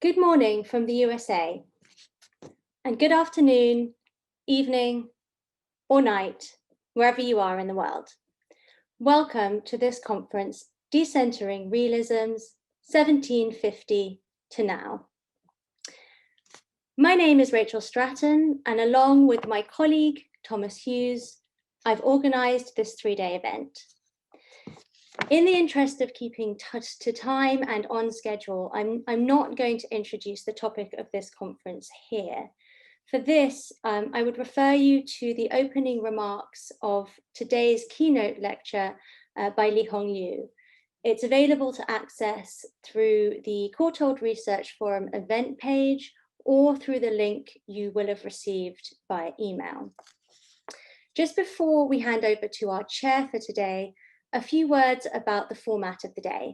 Good morning from the USA, and good afternoon, evening, or night, wherever you are in the world. Welcome to this conference, Decentering Realisms, 1750 to now. My name is Rachel Stratton, and along with my colleague, Thomas Hughes, I've organized this three-day event. In the interest of keeping to time and on schedule, I'm not going to introduce the topic of this conference here. For this, I would refer you to the opening remarks of today's keynote lecture by Li-Hong Liu. It's available to access through the Courtauld Research Forum event page or through the link you will have received via email. Just before we hand over to our chair for today, a few words about the format of the day.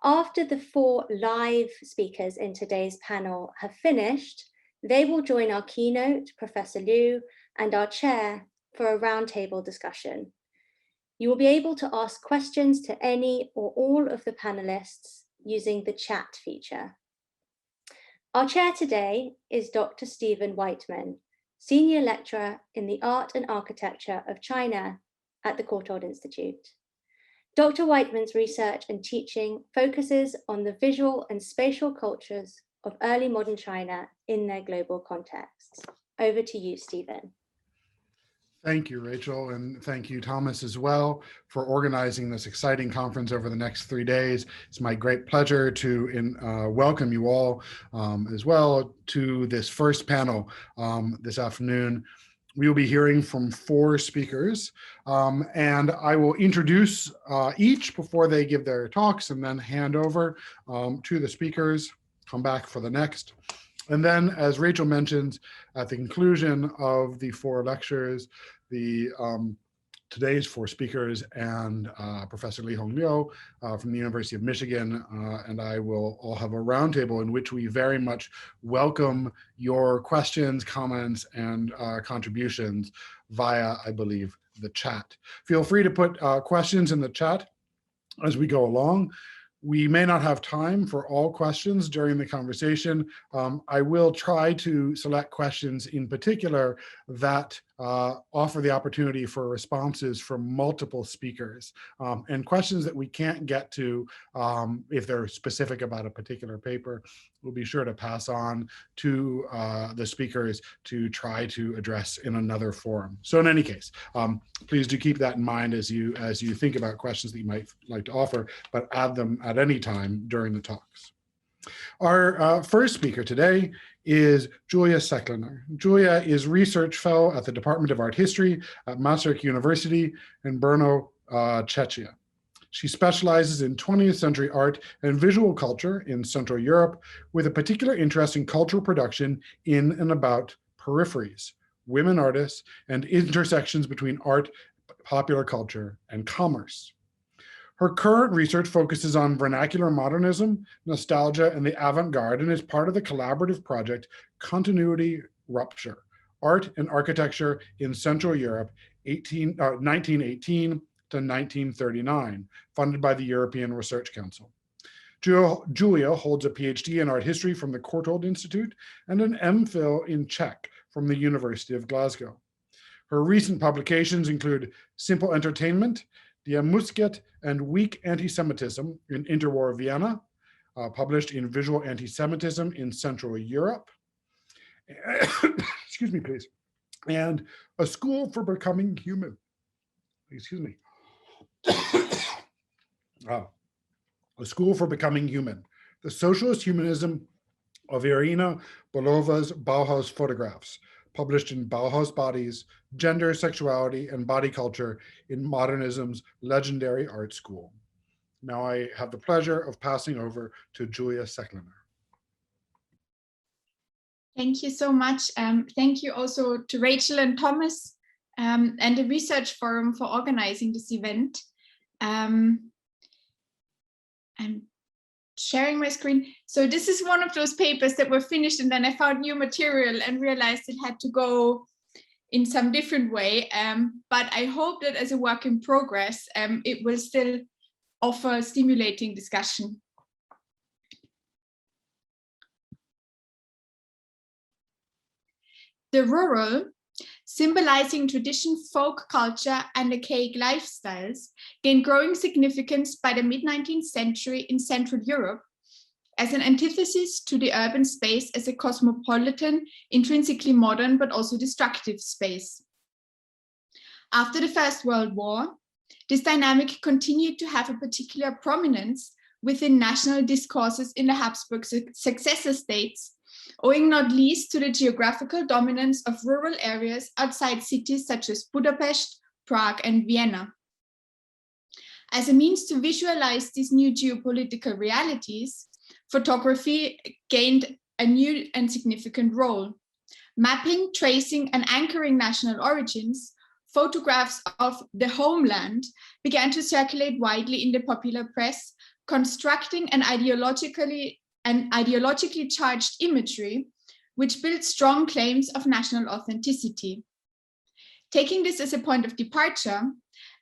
After the four live speakers in today's panel have finished, they will join our keynote, Professor Liu, and our chair for a roundtable discussion. You will be able to ask questions to any or all of the panelists using the chat feature. Our chair today is Dr. Stephen Whiteman, Senior Lecturer in the Art and Architecture of China at the Courtauld Institute. Dr. Whiteman's research and teaching focuses on the visual and spatial cultures of early modern China in their global contexts. Over to you, Stephen. Thank you, Rachel, and thank you, Thomas, as well, for organizing this exciting conference over the next 3 days. It's my great pleasure to welcome you all as well to this first panel this afternoon. We will be hearing from 4 speakers, and I will introduce each before they give their talks and then hand over to the speakers, come back for the next. And then, as Rachel mentioned, at the conclusion of the 4 lectures, today's 4 speakers and Professor Li-Hong Liu from the University of Michigan and I will all have a roundtable in which we very much welcome your questions, comments, and contributions via, I believe, the chat. Feel free to put questions in the chat as we go along. We may not have time for all questions during the conversation. I will try to select questions in particular that offer the opportunity for responses from multiple speakers, and questions that we can't get to if they're specific about a particular paper. We'll be sure to pass on to the speakers to try to address in another forum. So in any case, please do keep that in mind as you think about questions that you might like to offer, but add them at any time during the talks. Our first speaker today is Julia Sucklin. Julia is Research Fellow at the Department of Art History at Maastricht University in Brno, Czechia. She specializes in 20th century art and visual culture in Central Europe, with a particular interest in cultural production in and about peripheries, women artists, and intersections between art, popular culture, and commerce. Her current research focuses on vernacular modernism, nostalgia, and the avant-garde, and is part of the collaborative project Continuity Rupture, Art and Architecture in Central Europe, 1918 to 1939, funded by the European Research Council. Julia holds a PhD in art history from the Courtauld Institute and an MPhil in Czech from the University of Glasgow. Her recent publications include Simple Entertainment, Die Musket and Weak Anti-Semitism in Interwar Vienna, published in Visual Anti-Semitism in Central Europe. Excuse me, please. And A School for Becoming Human. Excuse me. A School for Becoming Human, the Socialist Humanism of Irina Bolova's Bauhaus Photographs, published in Bauhaus Bodies, Gender, Sexuality, and Body Culture in Modernism's Legendary Art School. Now I have the pleasure of passing over to Julia Sucklin. Thank you so much. Thank you also to Rachel and Thomas and the Research Forum for organizing this event. I'm sharing my screen. So this is one of those papers that were finished and then I found new material and realized it had to go in some different way. But I hope that as a work in progress, it will still offer stimulating discussion. The rural, symbolizing tradition, folk culture, and archaic lifestyles, gained growing significance by the mid-19th century in Central Europe as an antithesis to the urban space as a cosmopolitan, intrinsically modern, but also destructive space. After the First World War, this dynamic continued to have a particular prominence within national discourses in the Habsburg successor states, owing not least to the geographical dominance of rural areas outside cities such as Budapest, Prague, and Vienna. As a means to visualize these new geopolitical realities, photography gained a new and significant role. Mapping, tracing, and anchoring national origins, photographs of the homeland began to circulate widely in the popular press, constructing an ideologically charged imagery, which built strong claims of national authenticity. Taking this as a point of departure,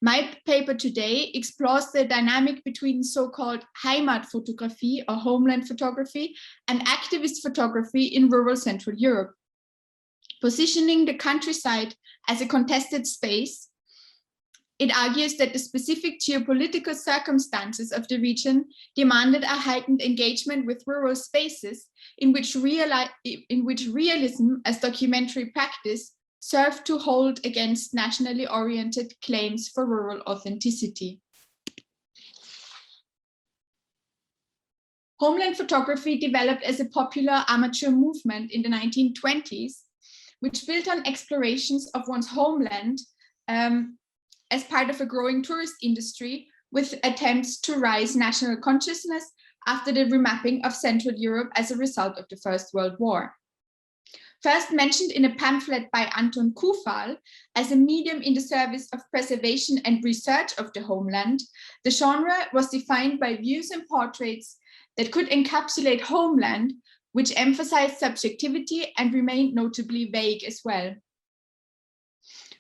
my paper today explores the dynamic between so-called Heimat Photography or Homeland Photography and activist photography in rural Central Europe. Positioning the countryside as a contested space, it argues that the specific geopolitical circumstances of the region demanded a heightened engagement with rural spaces in which realism as documentary practice served to hold against nationally oriented claims for rural authenticity. Homeland photography developed as a popular amateur movement in the 1920s, which built on explorations of one's homeland as part of a growing tourist industry with attempts to raise national consciousness after the remapping of Central Europe as a result of the First World War. First mentioned in a pamphlet by Anton Kufal as a medium in the service of preservation and research of the homeland, the genre was defined by views and portraits that could encapsulate homeland, which emphasized subjectivity and remained notably vague as well.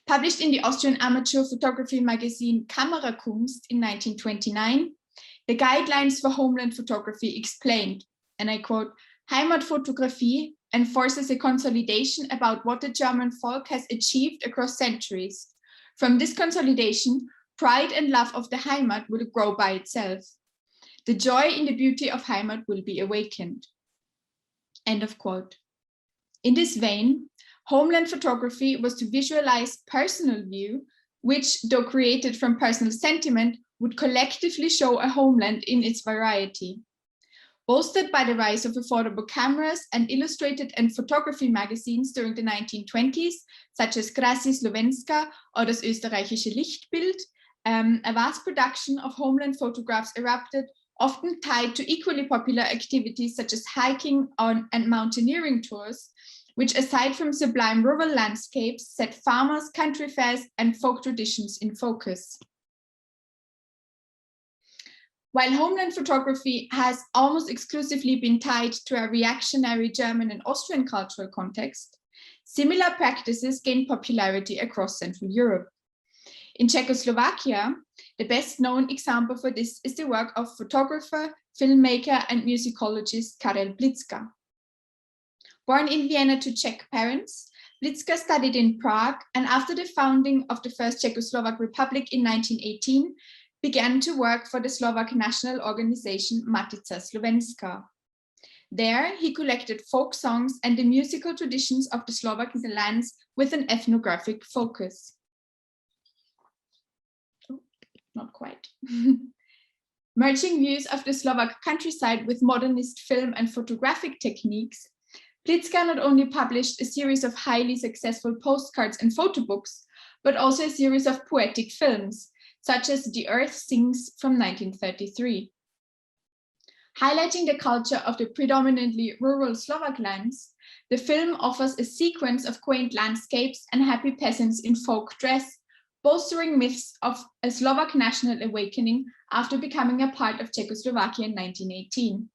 Published in the Austrian amateur photography magazine Kamerakunst in 1929, the guidelines for homeland photography explained, and I quote, "Heimatfotografie enforces a consolidation about what the German folk has achieved across centuries. From this consolidation, pride and love of the Heimat will grow by itself. The joy in the beauty of Heimat will be awakened." End of quote. In this vein, homeland photography was to visualize personal view, which, though created from personal sentiment, would collectively show a homeland in its variety. Bolstered by the rise of affordable cameras and illustrated and photography magazines during the 1920s, such as Krasy Slovenska or das österreichische Lichtbild, a vast production of homeland photographs erupted, often tied to equally popular activities such as hiking and mountaineering tours, which aside from sublime rural landscapes, set farmers, country fairs, and folk traditions in focus. While homeland photography has almost exclusively been tied to a reactionary German and Austrian cultural context, similar practices gained popularity across Central Europe. In Czechoslovakia, the best known example for this is the work of photographer, filmmaker, and musicologist Karel Blitzka. Born in Vienna to Czech parents, Blitzka studied in Prague, and after the founding of the first Czechoslovak Republic in 1918, began to work for the Slovak national organization Matica Slovenska. There, he collected folk songs and the musical traditions of the Slovak lands with an ethnographic focus. Oh, not quite. Merging views of the Slovak countryside with modernist film and photographic techniques, Blitzka not only published a series of highly successful postcards and photo books, but also a series of poetic films, such as The Earth Sings from 1933. Highlighting the culture of the predominantly rural Slovak lands, the film offers a sequence of quaint landscapes and happy peasants in folk dress, bolstering myths of a Slovak national awakening after becoming a part of Czechoslovakia in 1918.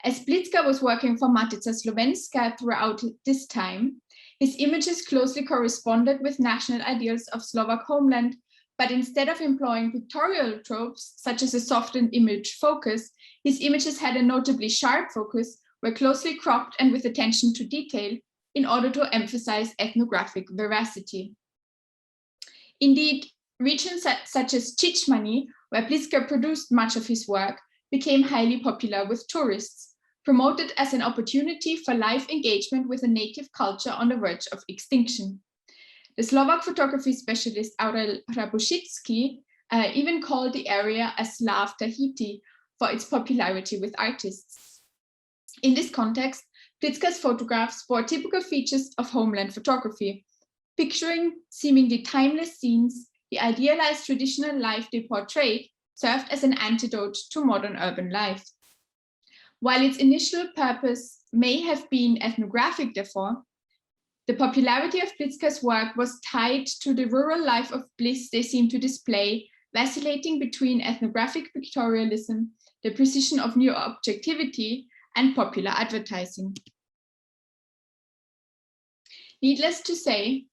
As Blitzka was working for Matica Slovenska throughout this time, his images closely corresponded with national ideals of Slovak homeland, but instead of employing pictorial tropes, such as a softened image focus, his images had a notably sharp focus, were closely cropped and with attention to detail, in order to emphasize ethnographic veracity. Indeed, regions such as Chichmani, where Blitzka produced much of his work, became highly popular with tourists, promoted as an opportunity for live engagement with a native culture on the verge of extinction. The Slovak photography specialist Aurel Rabušitsky even called the area a Slav Tahiti for its popularity with artists. In this context, Blitzka's photographs bore typical features of homeland photography, picturing seemingly timeless scenes. The idealized traditional life they portrayed served as an antidote to modern urban life. While its initial purpose may have been ethnographic, therefore, the popularity of Blitzka's work was tied to the rural life of bliss they seemed to display, vacillating between ethnographic pictorialism, the precision of new objectivity, and popular advertising. Needless to say,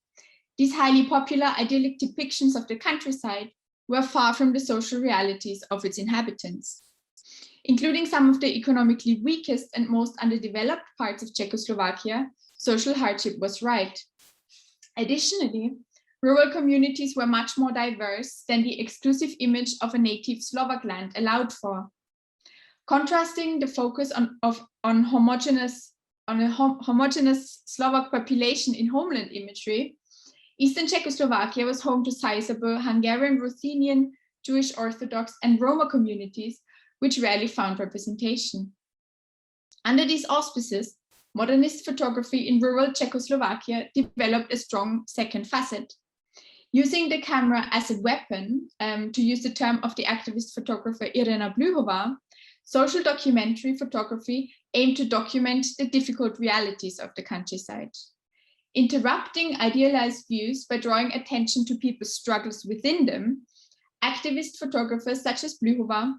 these highly popular idyllic depictions of the countryside were far from the social realities of its inhabitants. Including some of the economically weakest and most underdeveloped parts of Czechoslovakia, social hardship was right. Additionally, rural communities were much more diverse than the exclusive image of a native Slovak land allowed for. Contrasting the focus on a homogeneous Slovak population in homeland imagery, Eastern Czechoslovakia was home to sizable Hungarian, Ruthenian, Jewish Orthodox, and Roma communities, which rarely found representation. Under these auspices, modernist photography in rural Czechoslovakia developed a strong second facet. Using the camera as a weapon, to use the term of the activist photographer Irena Blühova, social documentary photography aimed to document the difficult realities of the countryside. Interrupting idealized views by drawing attention to people's struggles within them, activist photographers such as Blühova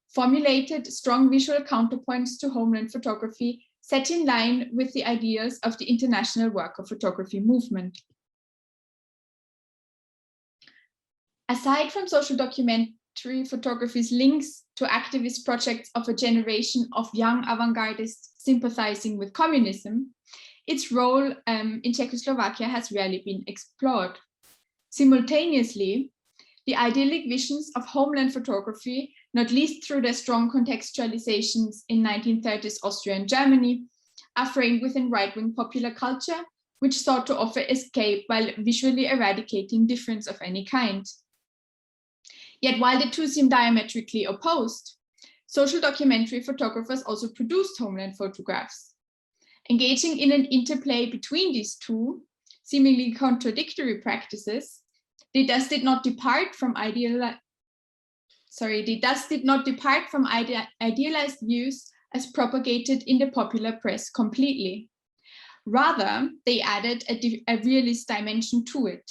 formulated strong visual counterpoints to homeland photography set in line with the ideals of the international work of photography movement. Aside from social documentary photography's links to activist projects of a generation of young avant-gardists sympathizing with communism, its role in Czechoslovakia has rarely been explored. Simultaneously, the idyllic visions of homeland photography, not least through their strong contextualizations in 1930s Austria and Germany, are framed within right-wing popular culture, which sought to offer escape while visually eradicating difference of any kind. Yet while the two seem diametrically opposed, social documentary photographers also produced homeland photographs. Engaging in an interplay between these two, seemingly contradictory practices, they thus did not depart from idealized views as propagated in the popular press completely. Rather, they added a realist dimension to it.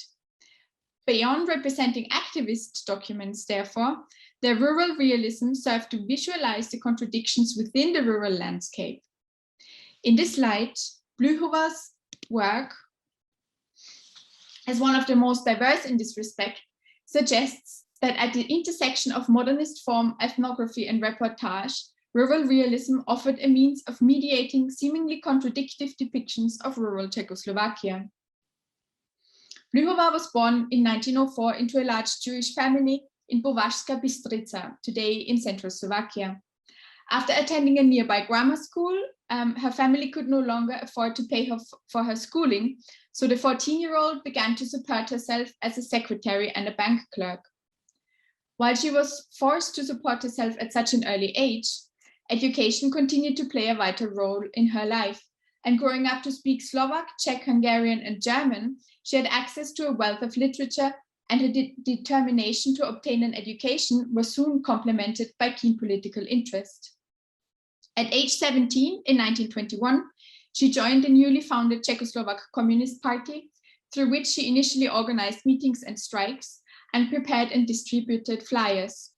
Beyond representing activist documents, therefore, their rural realism served to visualize the contradictions within the rural landscape. In this light, Blühova's work, as one of the most diverse in this respect, suggests that at the intersection of modernist form, ethnography, and reportage, rural realism offered a means of mediating seemingly contradictory depictions of rural Czechoslovakia. Blühova was born in 1904 into a large Jewish family in Považská Bystrica, today in central Slovakia. After attending a nearby grammar school, her family could no longer afford to pay for her schooling, so the 14-year-old began to support herself as a secretary and a bank clerk. While she was forced to support herself at such an early age, education continued to play a vital role in her life, and growing up to speak Slovak, Czech, Hungarian, and German, she had access to a wealth of literature, and her determination to obtain an education was soon complemented by keen political interest. At age 17, in 1921, she joined the newly founded Czechoslovak Communist Party, through which she initially organized meetings and strikes and prepared and distributed flyers.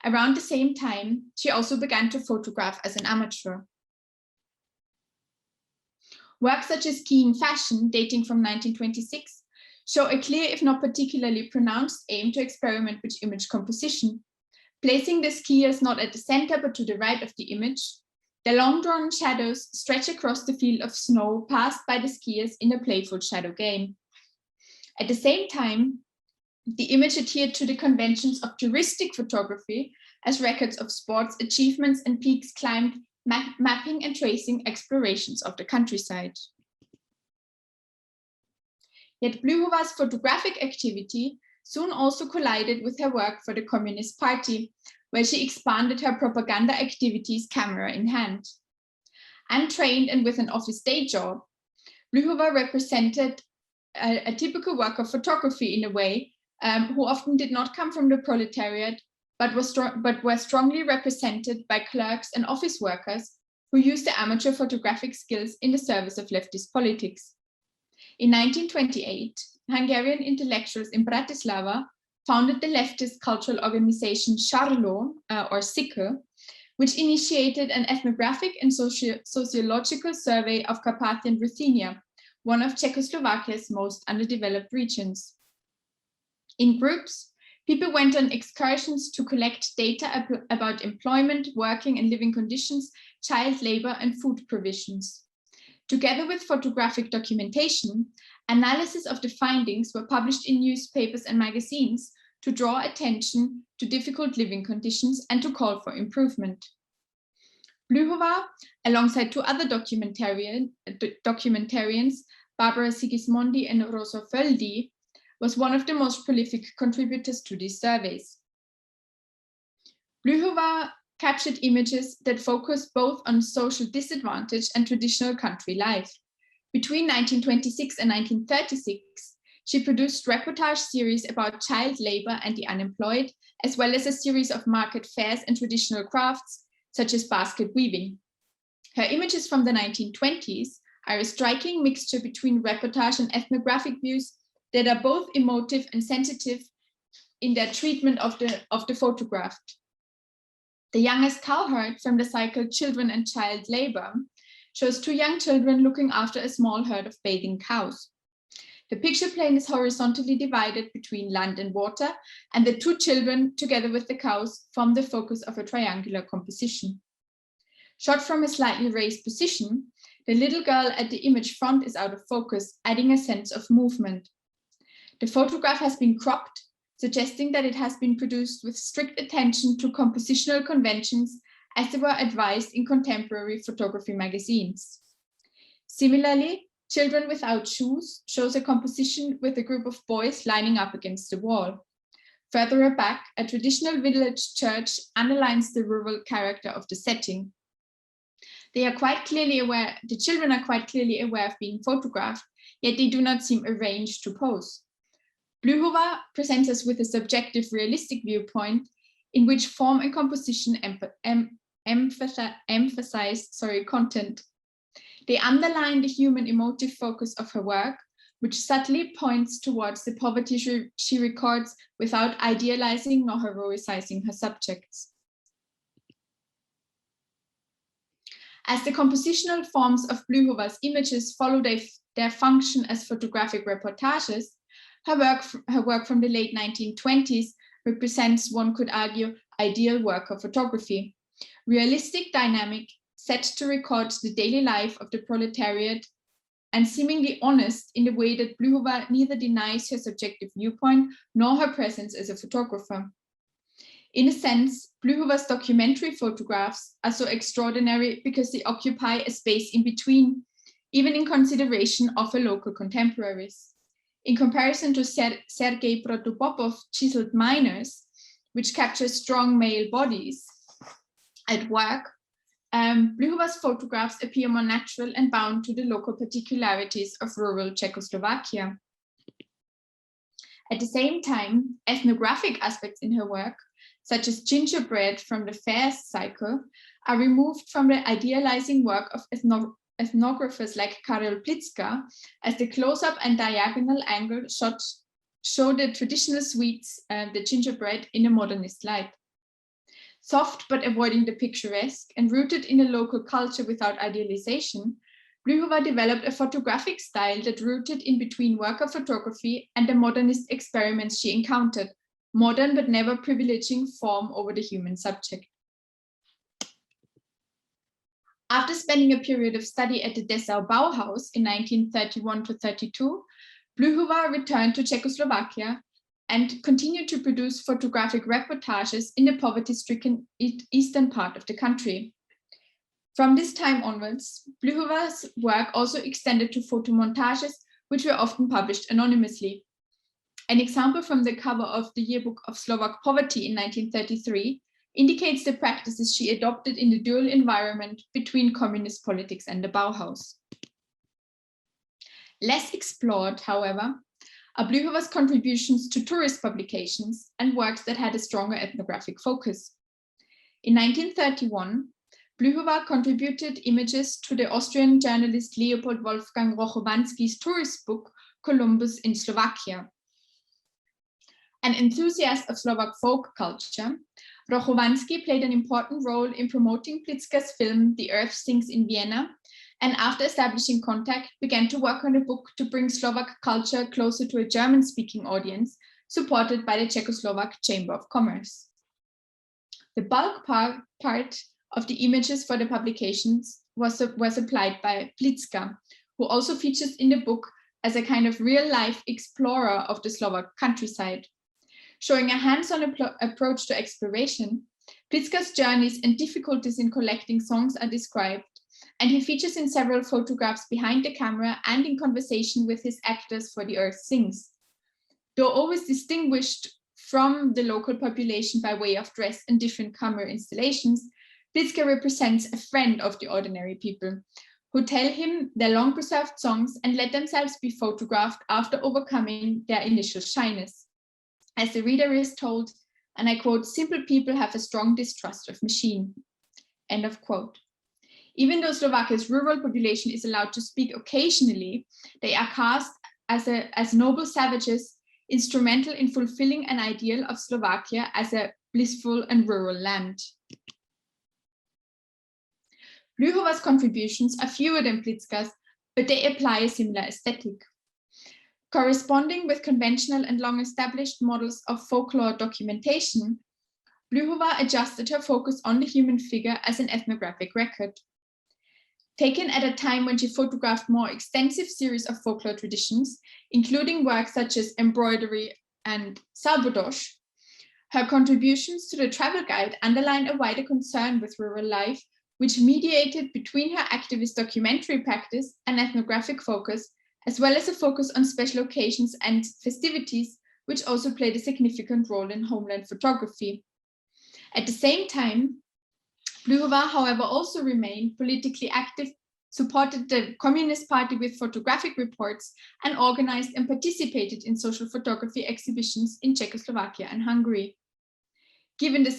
Around the same time, she also began to photograph as an amateur. Works such as Keying Fashion, dating from 1926, show a clear, if not particularly pronounced, aim to experiment with image composition, placing the skiers not at the center but to the right of the image, Their long-drawn shadows stretch across the field of snow passed by the skiers in a playful shadow game. At the same time, the image adhered to the conventions of touristic photography as records of sports achievements and peaks climbed, mapping and tracing explorations of the countryside. Yet Blüchowa's photographic activity soon also collided with her work for the Communist Party, where she expanded her propaganda activities camera in hand. Untrained and with an office day job, Blüchowa represented a typical work of photography in a way, who often did not come from the proletariat, but were strongly represented by clerks and office workers who used their amateur photographic skills in the service of leftist politics. In 1928, Hungarian intellectuals in Bratislava founded the leftist cultural organization Charlo, or Sickle, which initiated an ethnographic and sociological survey of Carpathian Ruthenia, one of Czechoslovakia's most underdeveloped regions. In groups, people went on excursions to collect data about employment, working and living conditions, child labor, and food provisions. Together with photographic documentation, analysis of the findings were published in newspapers and magazines to draw attention to difficult living conditions and to call for improvement. Blüchowa, alongside two other documentarians, Barbara Sigismondi and Rosa Földi, was one of the most prolific contributors to these surveys. Blüchowa captured images that focused both on social disadvantage and traditional country life. Between 1926 and 1936, she produced reportage series about child labor and the unemployed, as well as a series of market fairs and traditional crafts, such as basket weaving. Her images from the 1920s are a striking mixture between reportage and ethnographic views that are both emotive and sensitive in their treatment of the photographed. The youngest cowherd from the cycle Children and Child Labor shows two young children looking after a small herd of bathing cows. The picture plane is horizontally divided between land and water, and the two children, together with the cows, form the focus of a triangular composition. Shot from a slightly raised position, the little girl at the image front is out of focus, adding a sense of movement. The photograph has been cropped, suggesting that it has been produced with strict attention to compositional conventions as they were advised in contemporary photography magazines. Similarly, Children Without Shoes shows a composition with a group of boys lining up against the wall. Further back, a traditional village church underlines the rural character of the setting. The children are quite clearly aware of being photographed, yet they do not seem arranged to pose. Blüchowa presents us with a subjective realistic viewpoint in which form and composition emphasize content. They underline the human emotive focus of her work, which subtly points towards the poverty she records without idealizing nor heroicizing her subjects. As the compositional forms of Blüchowa's images follow their function as photographic reportages, her work from the late 1920s represents, one could argue, ideal work of photography. Realistic, dynamic, set to record the daily life of the proletariat, and seemingly honest in the way that Blüchowa neither denies her subjective viewpoint nor her presence as a photographer. In a sense, Blüchowa's documentary photographs are so extraordinary because they occupy a space in between, even in consideration of her local contemporaries. In comparison to Sergei Protopopov's chiseled miners, which capture strong male bodies at work, Blüchowa's photographs appear more natural and bound to the local particularities of rural Czechoslovakia. At the same time, ethnographic aspects in her work, such as gingerbread from the fairs cycle, are removed from the idealizing work of ethnographers like Karel Blitzka, as the close-up and diagonal angle shots show the traditional sweets, the gingerbread, in a modernist light. Soft but avoiding the picturesque and rooted in a local culture without idealization, Blüchowa developed a photographic style that rooted in between worker photography and the modernist experiments she encountered, modern but never privileging form over the human subject. After spending a period of study at the Dessau Bauhaus in 1931 to 32, Blühova returned to Czechoslovakia and continued to produce photographic reportages in the poverty-stricken eastern part of the country. From this time onwards, Blühova's work also extended to photomontages, which were often published anonymously. An example from the cover of the Yearbook of Slovak Poverty in 1933 indicates the practices she adopted in the dual environment between communist politics and the Bauhaus. Less explored, however, are Blühova's contributions to tourist publications and works that had a stronger ethnographic focus. In 1931, Blühova contributed images to the Austrian journalist Leopold Wolfgang Rochowanski's tourist book, Columbus in Slovakia. An enthusiast of Slovak folk culture, Rochowanski played an important role in promoting Blitzka's film The Earth Sings in Vienna, and after establishing contact, began to work on a book to bring Slovak culture closer to a German-speaking audience, supported by the Czechoslovak Chamber of Commerce. The bulk part of the images for the publications were supplied by Blitzka, who also features in the book as a kind of real-life explorer of the Slovak countryside. Showing a hands-on approach to exploration, Blitzka's journeys and difficulties in collecting songs are described, and he features in several photographs behind the camera and in conversation with his actors for The Earth Sings. Though always distinguished from the local population by way of dress and different camera installations, Blitzka represents a friend of the ordinary people, who tell him their long-preserved songs and let themselves be photographed after overcoming their initial shyness. As the reader is told, and I quote, "Simple people have a strong distrust of machine," end of quote. Even though Slovakia's rural population is allowed to speak occasionally, they are cast as noble savages, instrumental in fulfilling an ideal of Slovakia as a blissful and rural land. Blühova's contributions are fewer than Blitzka's, but they apply a similar aesthetic. Corresponding with conventional and long-established models of folklore documentation, Blühova adjusted her focus on the human figure as an ethnographic record. Taken at a time when she photographed more extensive series of folklore traditions, including works such as embroidery and salbodosh, her contributions to the travel guide underline a wider concern with rural life, which mediated between her activist documentary practice and ethnographic focus, as well as a focus on special occasions and festivities, which also played a significant role in Homeland Photography. At the same time, Blühova, however, also remained politically active, supported the Communist Party with photographic reports, and organized and participated in social photography exhibitions in Czechoslovakia and Hungary. Given the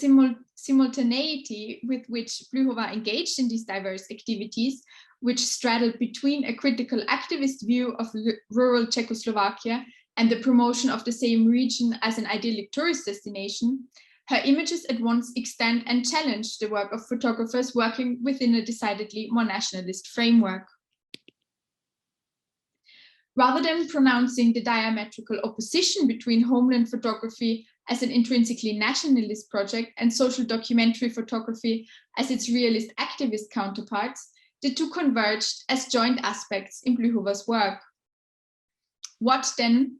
simultaneity with which Blühova engaged in these diverse activities, which straddled between a critical activist view of rural Czechoslovakia and the promotion of the same region as an idyllic tourist destination, her images at once extend and challenge the work of photographers working within a decidedly more nationalist framework. Rather than pronouncing the diametrical opposition between Homeland Photography as an intrinsically nationalist project and social documentary photography as its realist activist counterparts, the two converged as joint aspects in Blühova's work. What then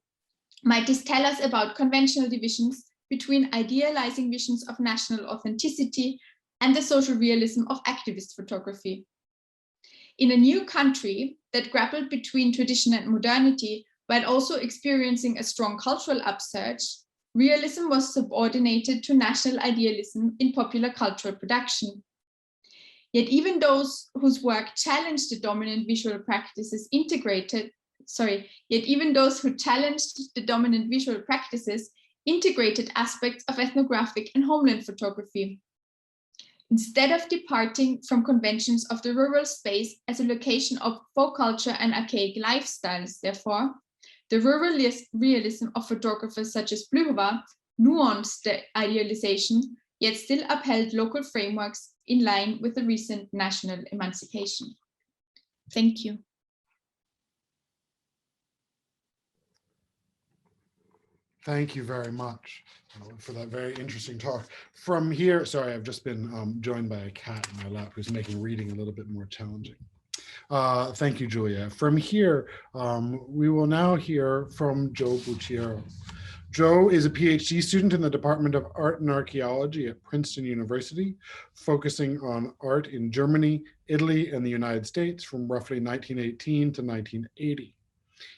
might this tell us about conventional divisions between idealizing visions of national authenticity and the social realism of activist photography? In a new country that grappled between tradition and modernity, while also experiencing a strong cultural upsurge, realism was subordinated to national idealism in popular cultural production. Yet even those whose work challenged the dominant visual practices integrated aspects of ethnographic and homeland photography. Instead of departing from conventions of the rural space as a location of folk culture and archaic lifestyles, therefore, the rural realism of photographers such as Blühova nuanced the idealization, yet still upheld local frameworks in line with the recent national emancipation. Thank you. Thank you very much for that very interesting talk. From here, sorry, I've just been joined by a cat in my lap who's making reading a little bit more challenging. Thank you, Julia. From here, we will now hear from Joe Gutierrez. Joe is a PhD student in the Department of Art and Archaeology at Princeton University, focusing on art in Germany, Italy, and the United States from roughly 1918 to 1980.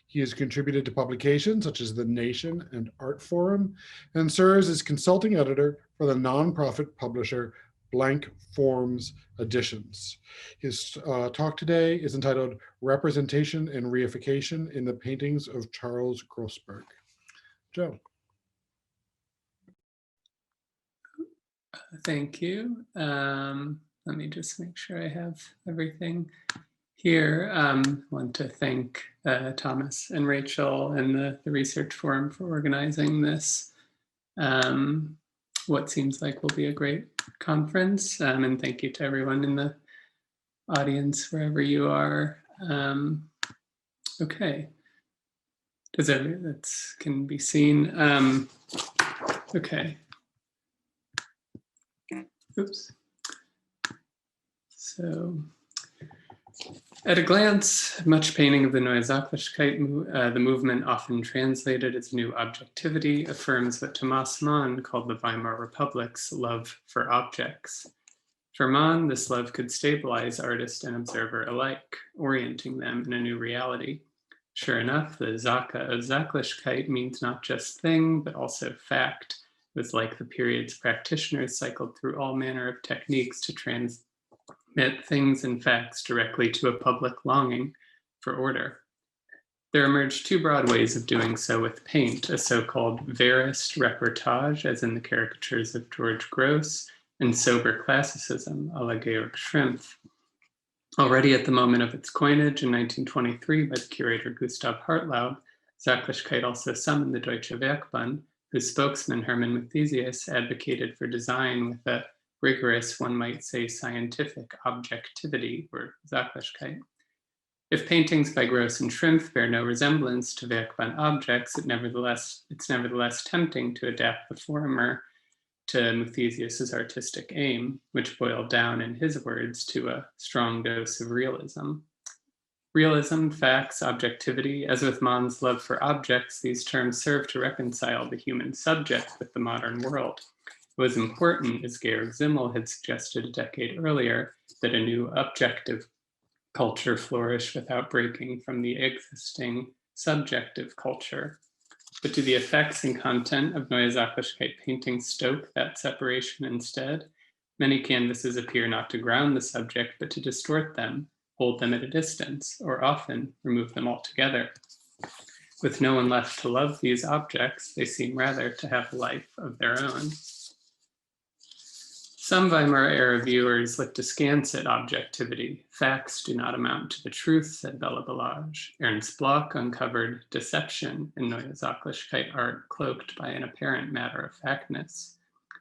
He has contributed to publications such as The Nation and Art Forum, and serves as consulting editor for the nonprofit publisher Blank Forms Editions. His talk today is entitled Representation and Reification in the Paintings of Charles Grossberg. Joe. Thank you. Let me just make sure I have everything here. I want to thank Thomas and Rachel and the Research Forum for organizing this, what seems like will be a great conference. And thank you to everyone in the audience, wherever you are. Okay. That can be seen. Okay. Oops. So, at a glance, much painting of the Neue Sachlichkeit, the movement often translated as new objectivity, affirms what Thomas Mann called the Weimar Republic's love for objects. For Mann, this love could stabilize artist and observer alike, orienting them in a new reality. Sure enough, the Sache of Sachlichkeit means not just thing, but also fact. It was like the period's practitioners cycled through all manner of techniques to transmit things and facts directly to a public longing for order. There emerged two broad ways of doing so with paint, a so-called verist reportage, as in the caricatures of George Gross, and sober classicism, a la Georg Schrimpf. Already at the moment of its coinage in 1923 by the curator Gustav Hartlaub, Sachlichkeit also summoned the Deutsche Werkbund, whose spokesman Hermann Matthesius advocated for design with a rigorous, one might say, scientific objectivity, or Sachlichkeit. If paintings by Gross and Schrimpf bear no resemblance to Werkbund objects, it's nevertheless tempting to adapt the former to Matthesius's artistic aim, which boiled down, in his words, to a strong dose of realism. Realism, facts, objectivity, as with Mann's love for objects, these terms serve to reconcile the human subject with the modern world. It was important, as Georg Simmel had suggested a decade earlier, that a new objective culture flourish without breaking from the existing subjective culture. But do the effects and content of Neue Sachlichkeit paintings stoke that separation instead? Many canvases appear not to ground the subject, but to distort them, hold them at a distance, or often remove them altogether. With no one left to love these objects, they seem rather to have a life of their own. Some Weimar era viewers looked askance at objectivity. Facts do not amount to the truth, said Bella Balazs. Ernst Bloch uncovered deception in Neue Sachlichkeit art cloaked by an apparent matter-of-factness.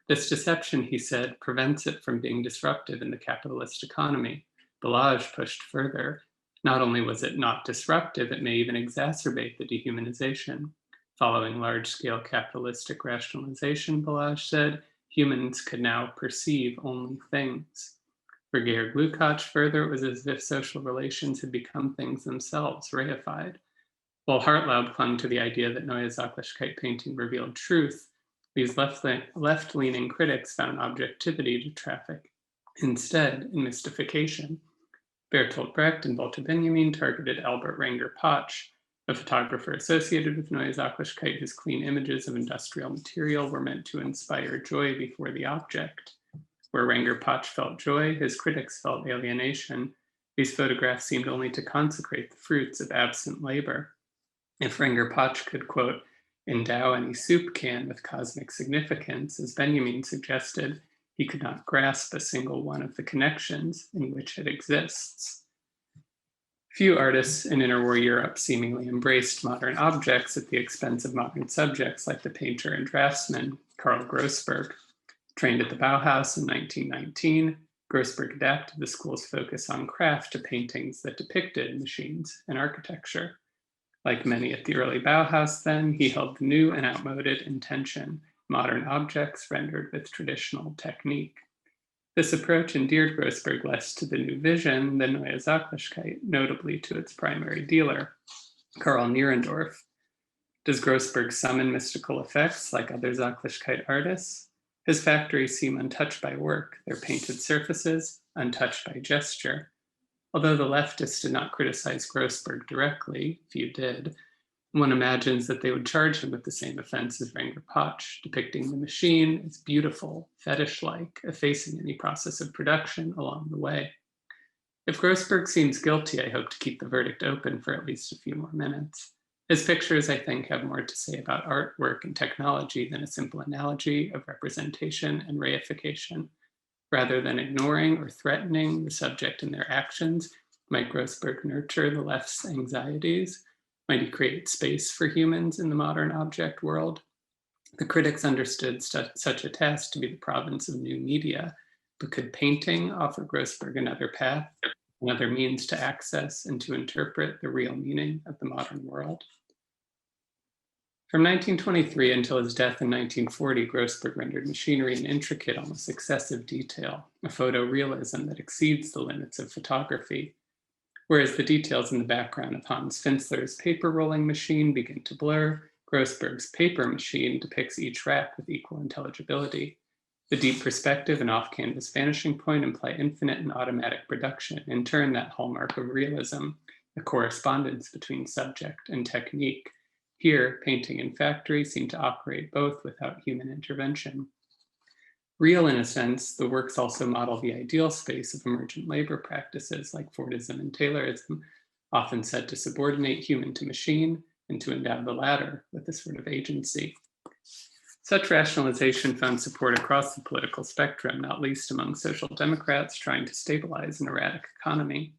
This deception, he said, prevents it from being disruptive in the capitalist economy. Balazs pushed further. Not only was it not disruptive, it may even exacerbate the dehumanization. Following large-scale capitalistic rationalization, Balazs said, humans could now perceive only things. For Georg Lukács, further, it was as if social relations had become things themselves, reified. While Hartlaub clung to the idea that Neue Sachlichkeit painting revealed truth, these left-leaning critics found objectivity to traffic instead in mystification. Bertolt Brecht and Walter Benjamin targeted Albert Renger-Potsch, a photographer associated with Neue Sachlichkeit, whose clean images of industrial material were meant to inspire joy before the object. Where Renger-Potsch felt joy, his critics felt alienation. These photographs seemed only to consecrate the fruits of absent labor. If Renger-Potsch could, quote, endow any soup can with cosmic significance, as Benjamin suggested, he could not grasp a single one of the connections in which it exists. Few artists in interwar Europe seemingly embraced modern objects at the expense of modern subjects, like the painter and draftsman Karel Grossberg. Trained at the Bauhaus in 1919, Grossberg adapted the school's focus on craft to paintings that depicted machines and architecture. Like many at the early Bauhaus then, he held the new and outmoded in tension, modern objects rendered with traditional technique. This approach endeared Grossberg less to the new vision than Neue Sachlichkeit, notably to its primary dealer, Karl Nierendorf. Does Grossberg summon mystical effects like other Sachlichkeit artists? His factories seem untouched by work, their painted surfaces untouched by gesture. Although the leftists did not criticize Grossberg directly, few did, one imagines that they would charge him with the same offense as Wenger Potch, depicting the machine as beautiful, fetish-like, effacing any process of production along the way. If Grossberg seems guilty, I hope to keep the verdict open for at least a few more minutes. His pictures, I think, have more to say about artwork and technology than a simple analogy of representation and reification. Rather than ignoring or threatening the subject in their actions, might Grossberg nurture the left's anxieties? Might he create space for humans in the modern object world? The critics understood such a task to be the province of new media, but could painting offer Grossberg another path, another means to access and to interpret the real meaning of the modern world? From 1923 until his death in 1940, Grossberg rendered machinery in intricate, almost excessive detail, a photorealism that exceeds the limits of photography. Whereas the details in the background of Hans Finzler's paper rolling machine begin to blur, Grossberg's paper machine depicts each rack with equal intelligibility. The deep perspective and off-canvas vanishing point imply infinite and automatic production, in turn that hallmark of realism, the correspondence between subject and technique. Here, painting and factory seem to operate both without human intervention. Real in a sense, the works also model the ideal space of emergent labor practices like Fordism and Taylorism, often said to subordinate human to machine and to endow the latter with a sort of agency. Such rationalization found support across the political spectrum, not least among social democrats trying to stabilize an erratic economy.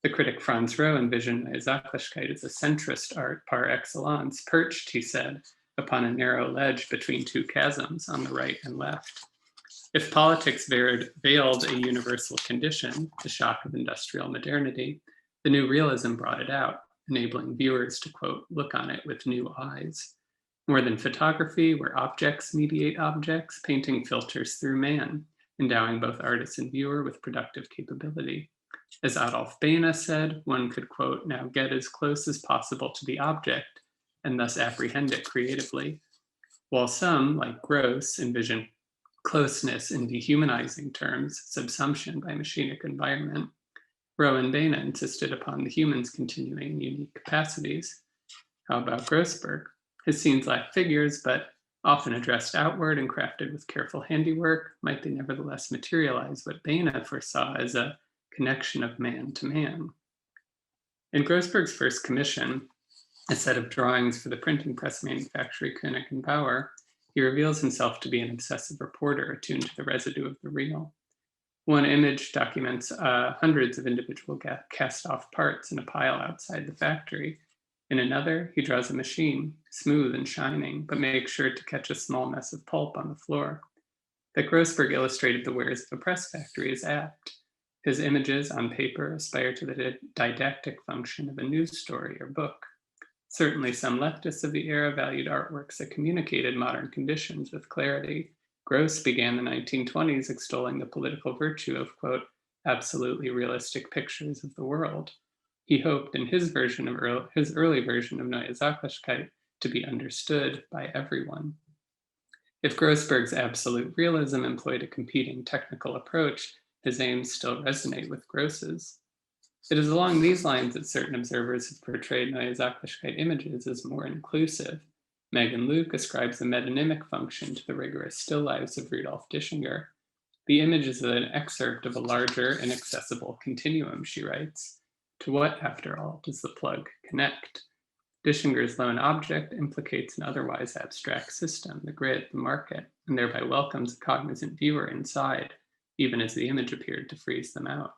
The critic Franz Roh envisioned Neue Sachlichkeit as a centrist art par excellence, perched, he said, upon a narrow ledge between two chasms on the right and left. If politics veiled a universal condition, the shock of industrial modernity, the new realism brought it out, enabling viewers to, quote, look on it with new eyes. More than photography, where objects mediate objects, painting filters through man, endowing both artist and viewer with productive capability. As Adolf Behne said, one could, quote, now get as close as possible to the object and thus apprehend it creatively. While some, like Gross, envision closeness in dehumanizing terms, subsumption by machinic environment, Roh and Behne insisted upon the human's continuing unique capacities. How about Grossberg? His scenes lack figures, but often addressed outward and crafted with careful handiwork, might they nevertheless materialize what Behne foresaw as a connection of man to man. In Grossberg's first commission, a set of drawings for the printing press manufacturer Koenig and Bauer, he reveals himself to be an obsessive reporter attuned to the residue of the real. One image documents hundreds of individual cast-off parts in a pile outside the factory. In another, he draws a machine, smooth and shining, but makes sure to catch a small mess of pulp on the floor. That Grossberg illustrated the wares of a press factory is apt. His images on paper aspire to the didactic function of a news story or book. Certainly some leftists of the era valued artworks that communicated modern conditions with clarity. Gross began the 1920s extolling the political virtue of, quote, absolutely realistic pictures of the world. He hoped in his early version of Neue Sachlichkeit to be understood by everyone. If Grossberg's absolute realism employed a competing technical approach, his aims still resonate with Gross's. It is along these lines that certain observers have portrayed Neue Sachlichkeit images as more inclusive. Megan Luke ascribes a metonymic function to the rigorous still lives of Rudolf Dischinger. The image is an excerpt of a larger and accessible continuum, she writes. To what, after all, does the plug connect? Dischinger's lone object implicates an otherwise abstract system, the grid, the market, and thereby welcomes a cognizant viewer inside, even as the image appeared to freeze them out.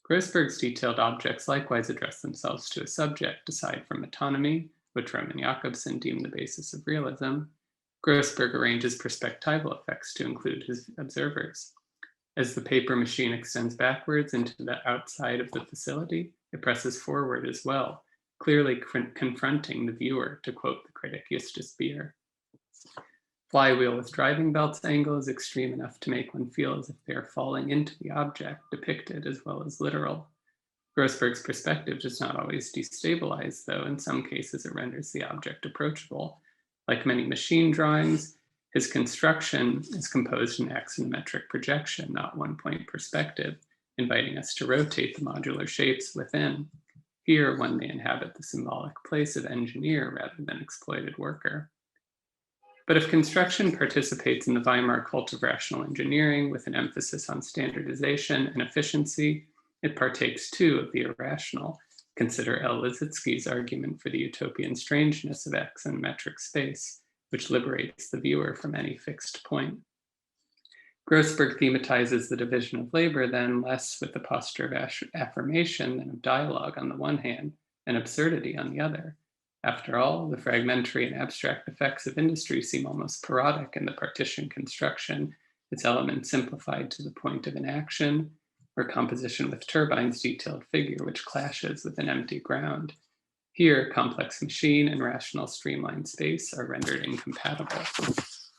Grossberg's detailed objects likewise address themselves to a subject, aside from autonomy, which Roman Jakobson deemed the basis of realism. Grossberg arranges perspectival effects to include his observers. As the paper machine extends backwards into the outside of the facility, it presses forward as well, clearly confronting the viewer, to quote the critic Justus Beer. Flywheel with driving belts angle is extreme enough to make one feel as if they are falling into the object depicted as well as literal. Grossberg's perspective does not always destabilize, though in some cases it renders the object approachable. Like many machine drawings, his construction is composed in axonometric projection, not one-point perspective, inviting us to rotate the modular shapes within. Here, one may inhabit the symbolic place of engineer rather than exploited worker. But if construction participates in the Weimar cult of rational engineering with an emphasis on standardization and efficiency, it partakes too of the irrational. Consider L. Lissitzky's argument for the utopian strangeness of axonometric space, which liberates the viewer from any fixed point. Grossberg thematizes the division of labor then less with the posture of affirmation than of dialogue on the one hand and absurdity on the other. After all, the fragmentary and abstract effects of industry seem almost parodic in the partition construction, its elements simplified to the point of inaction, or composition with turbines detailed figure which clashes with an empty ground. Here, complex machine and rational streamlined space are rendered incompatible.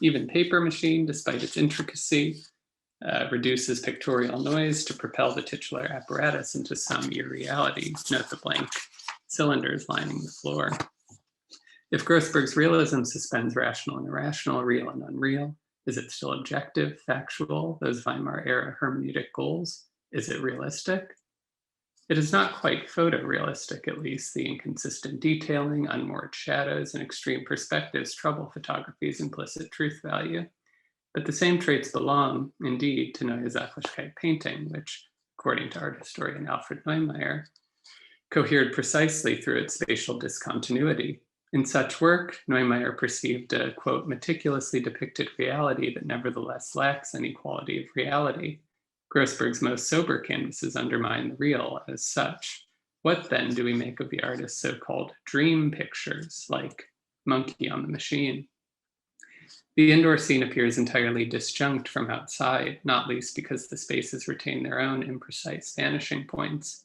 Even paper machine, despite its intricacy, reduces pictorial noise to propel the titular apparatus into some irreality. Note the blank cylinders lining the floor. If Grossberg's realism suspends rational and irrational, real and unreal, is it still objective, factual, those Weimar era hermeneutic goals? Is it realistic? It is not quite photorealistic, at least. The inconsistent detailing, unmoored shadows, and extreme perspectives trouble photography's implicit truth value. But the same traits belong, indeed, to Neue Sachlichkeit painting, which, according to art historian Alfred Neumeier, cohered precisely through its spatial discontinuity. In such work, Neumeier perceived a, quote, meticulously depicted reality that nevertheless lacks any quality of reality. Grossberg's most sober canvases undermine the real as such. What then do we make of the artist's so-called dream pictures, like Monkey on the Machine? The indoor scene appears entirely disjunct from outside, not least because the spaces retain their own imprecise vanishing points.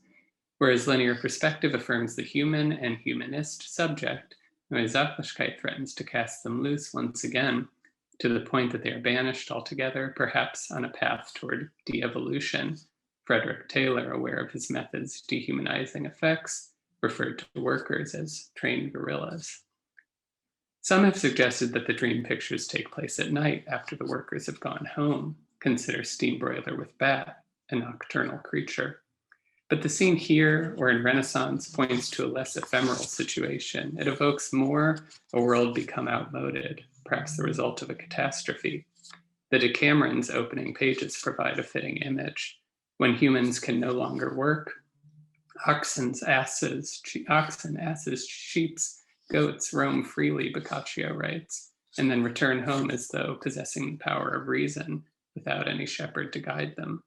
Whereas linear perspective affirms the human and humanist subject, Neue Sachlichkeit threatens to cast them loose once again, to the point that they are banished altogether, perhaps on a path toward de-evolution. Frederick Taylor, aware of his method's dehumanizing effects, referred to workers as trained gorillas. Some have suggested that the dream pictures take place at night after the workers have gone home. Consider Steam Broiler with Bat, a nocturnal creature. But the scene here, or in Renaissance, points to a less ephemeral situation. It evokes more a world become outmoded, perhaps the result of a catastrophe. The Decameron's opening pages provide a fitting image. When humans can no longer work, oxen, asses, sheep, goats roam freely, Boccaccio writes, and then return home as though possessing the power of reason without any shepherd to guide them.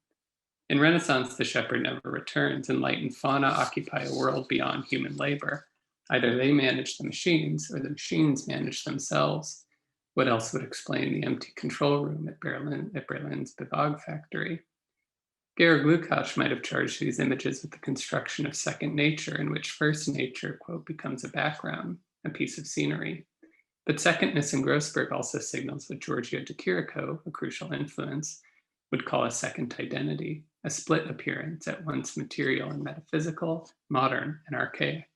In Renaissance, the shepherd never returns. Enlightened fauna occupy a world beyond human labor. Either they manage the machines or the machines manage themselves. What else would explain the empty control room at Berlin's Bevag factory? Georg Lukács might have charged these images with the construction of second nature, in which first nature, quote, becomes a background, a piece of scenery. But secondness in Grossberg also signals what Giorgio de Chirico, a crucial influence, would call a second identity, a split appearance at once material and metaphysical, modern and archaic.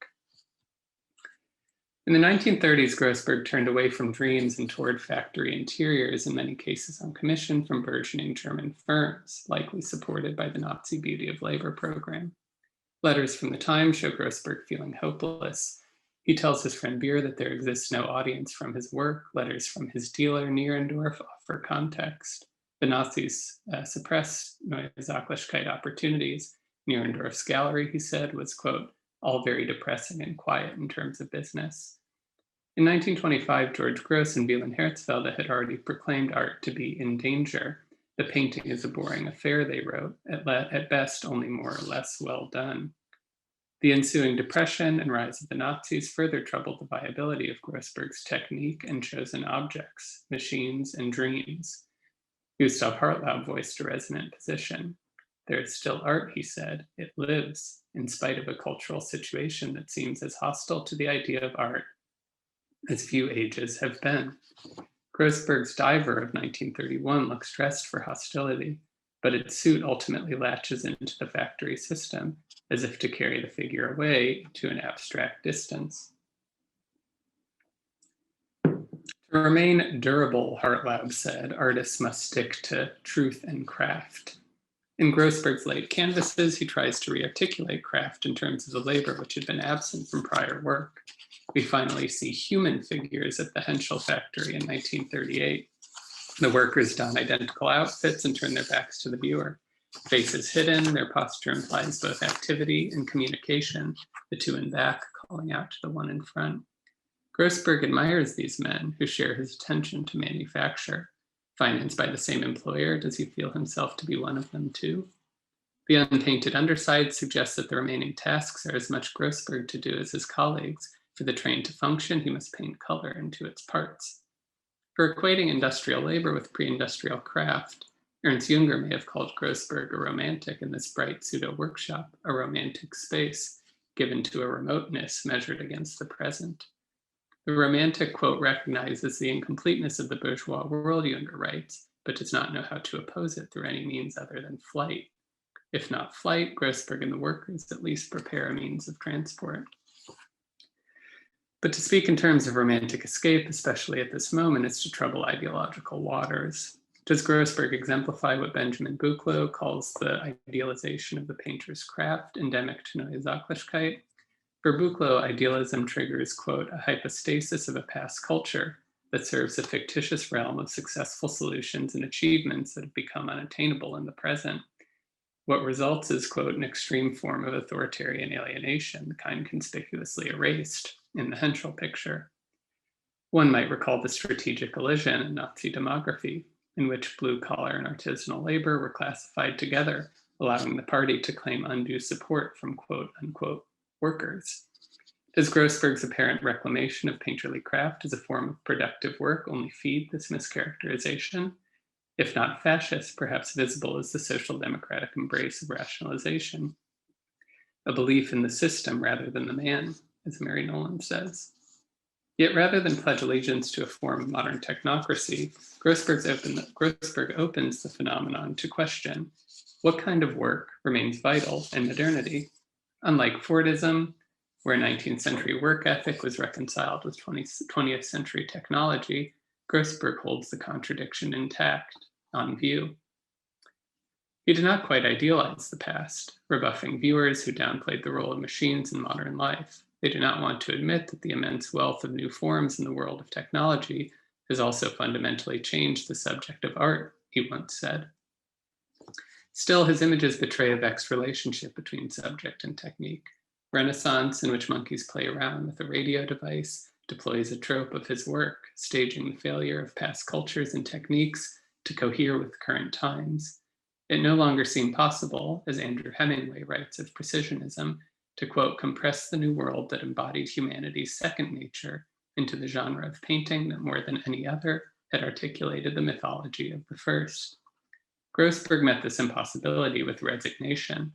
In the 1930s, Grossberg turned away from dreams and toward factory interiors, in many cases on commission from burgeoning German firms, likely supported by the Nazi beauty of labor program. Letters from the time show Grossberg feeling hopeless. He tells his friend Beer that there exists no audience from his work. Letters from his dealer, Nierendorf, offer context. The Nazis suppressed Neue Sachlichkeit opportunities. Nierendorf's gallery, he said, was, quote, all very depressing and quiet in terms of business. In 1925, George Gross and Wieland Herzfelde had already proclaimed art to be in danger. The painting is a boring affair, they wrote, at best only more or less well done. The ensuing depression and rise of the Nazis further troubled the viability of Grossberg's technique and chosen objects, machines and dreams. Gustav Hartlaub voiced a resonant position. There is still art, he said. It lives, in spite of a cultural situation that seems as hostile to the idea of art as few ages have been. Grossberg's Diver of 1931 looks dressed for hostility, but its suit ultimately latches into the factory system, as if to carry the figure away to an abstract distance. To remain durable, Hartlab said, artists must stick to truth and craft. In Grossberg's late canvases, he tries to rearticulate craft in terms of the labor which had been absent from prior work. We finally see human figures at the Henschel factory in 1938. The workers don identical outfits and turn their backs to the viewer. Faces hidden, their posture implies both activity and communication, the two in back calling out to the one in front. Grossberg admires these men who share his attention to manufacture. Financed by the same employer, does he feel himself to be one of them too? The unpainted underside suggests that the remaining tasks are as much Grossberg to do as his colleagues. For the train to function, he must paint color into its parts. For equating industrial labor with pre-industrial craft, Ernst Junger may have called Grossberg a romantic in this bright pseudo-workshop, a romantic space given to a remoteness measured against the present. The romantic, quote, recognizes the incompleteness of the bourgeois world, Junger writes, but does not know how to oppose it through any means other than flight. If not flight, Grossberg and the workers at least prepare a means of transport. But to speak in terms of romantic escape, especially at this moment, is to trouble ideological waters. Does Grossberg exemplify what Benjamin Buchloh calls the idealization of the painter's craft, endemic to Neue Sachlichkeit? For Buchloh, idealism triggers, quote, a hypostasis of a past culture that serves a fictitious realm of successful solutions and achievements that have become unattainable in the present. What results is, quote, an extreme form of authoritarian alienation, the kind conspicuously erased in the Henschel picture. One might recall the strategic elision in Nazi demography, in which blue-collar and artisanal labor were classified together, allowing the party to claim undue support from, quote, unquote, workers. Does Grossberg's apparent reclamation of painterly craft as a form of productive work only feed this mischaracterization? If not fascist, perhaps visible as the social democratic embrace of rationalization, a belief in the system rather than the man, as Mary Nolan says. Yet rather than pledge allegiance to a form of modern technocracy, Grossberg opens the phenomenon to question what kind of work remains vital in modernity. Unlike Fordism, where 19th century work ethic was reconciled with 20th century technology, Grossberg holds the contradiction intact, on view. He did not quite idealize the past, rebuffing viewers who downplayed the role of machines in modern life. They do not want to admit that the immense wealth of new forms in the world of technology has also fundamentally changed the subject of art, he once said. Still, his images betray a vexed relationship between subject and technique. Renaissance, in which monkeys play around with a radio device, deploys a trope of his work, staging the failure of past cultures and techniques to cohere with current times. It no longer seemed possible, as Andrew Hemingway writes of precisionism, to, quote, compress the new world that embodied humanity's second nature into the genre of painting that more than any other had articulated the mythology of the first. Grossberg met this impossibility with resignation,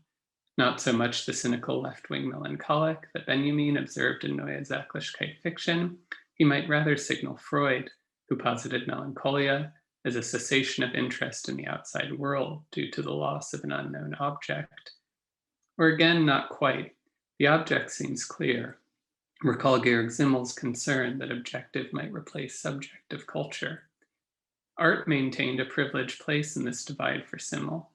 not so much the cynical left-wing melancholic that Benjamin observed in Neue Sachlichkeit fiction. He might rather signal Freud, who posited melancholia as a cessation of interest in the outside world due to the loss of an unknown object. Or again, not quite. The object seems clear. Recall Georg Simmel's concern that objective might replace subjective culture. Art maintained a privileged place in this divide for Simmel.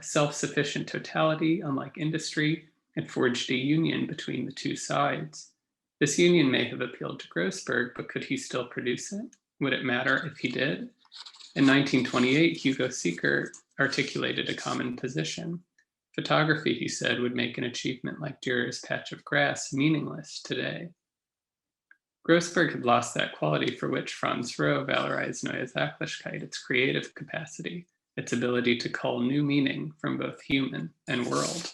Self-sufficient totality, unlike industry, had forged a union between the two sides. This union may have appealed to Grossberg, but could he still produce it? Would it matter if he did? In 1928, Hugo Sieker articulated a common position. Photography, he said, would make an achievement like Dürer's patch of grass meaningless today. Grossberg had lost that quality for which Franz Roh valorized Neue Sachlichkeit, its creative capacity, its ability to cull new meaning from both human and world.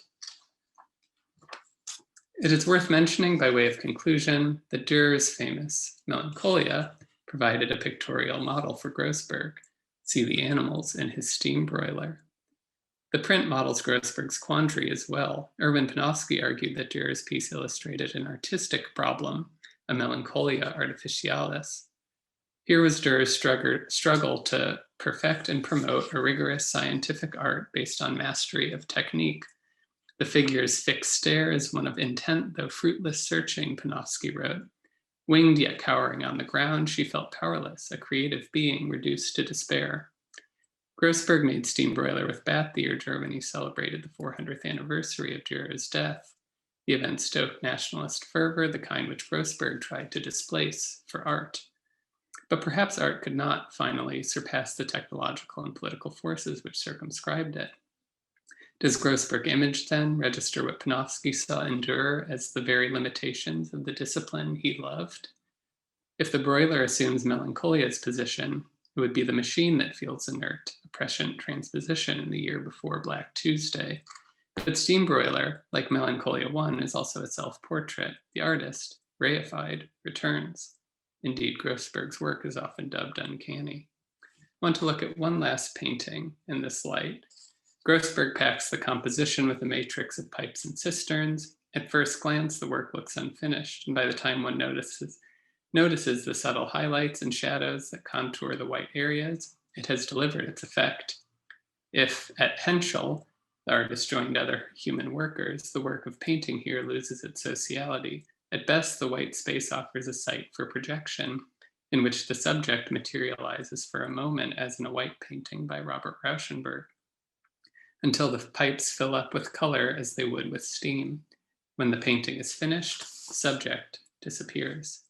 It is worth mentioning by way of conclusion that Dürer's famous Melancholia provided a pictorial model for Grossberg. See the animals in his steam broiler. The print models Grossberg's quandary as well. Erwin Panofsky argued that Dürer's piece illustrated an artistic problem, a melancholia artificialis. Here was Dürer's struggle to perfect and promote a rigorous scientific art based on mastery of technique. The figure's fixed stare is one of intent, though fruitless searching, Panofsky wrote. Winged yet cowering on the ground, she felt powerless, a creative being reduced to despair. Grossberg made steam broiler with Bat the year Germany celebrated the 400th anniversary of Dürer's death. The event stoked nationalist fervor, the kind which Grossberg tried to displace for art. But perhaps art could not finally surpass the technological and political forces which circumscribed it. Does Grossberg image then register what Panofsky saw in Dürer as the very limitations of the discipline he loved? If the broiler assumes Melancolia's position, it would be the machine that feels inert, a prescient transposition in the year before Black Tuesday. But steam broiler, like Melancholia 1, is also a self-portrait. The artist, reified, returns. Indeed, Grossberg's work is often dubbed uncanny. I want to look at one last painting in this light. Grossberg packs the composition with a matrix of pipes and cisterns. At first glance, the work looks unfinished, and by the time one notices the subtle highlights and shadows that contour the white areas, it has delivered its effect. If at Henschel, the artist joined other human workers, the work of painting here loses its sociality. At best, the white space offers a site for projection in which the subject materializes for a moment, as in a white painting by Robert Rauschenberg, until the pipes fill up with color as they would with steam. When the painting is finished, the subject disappears.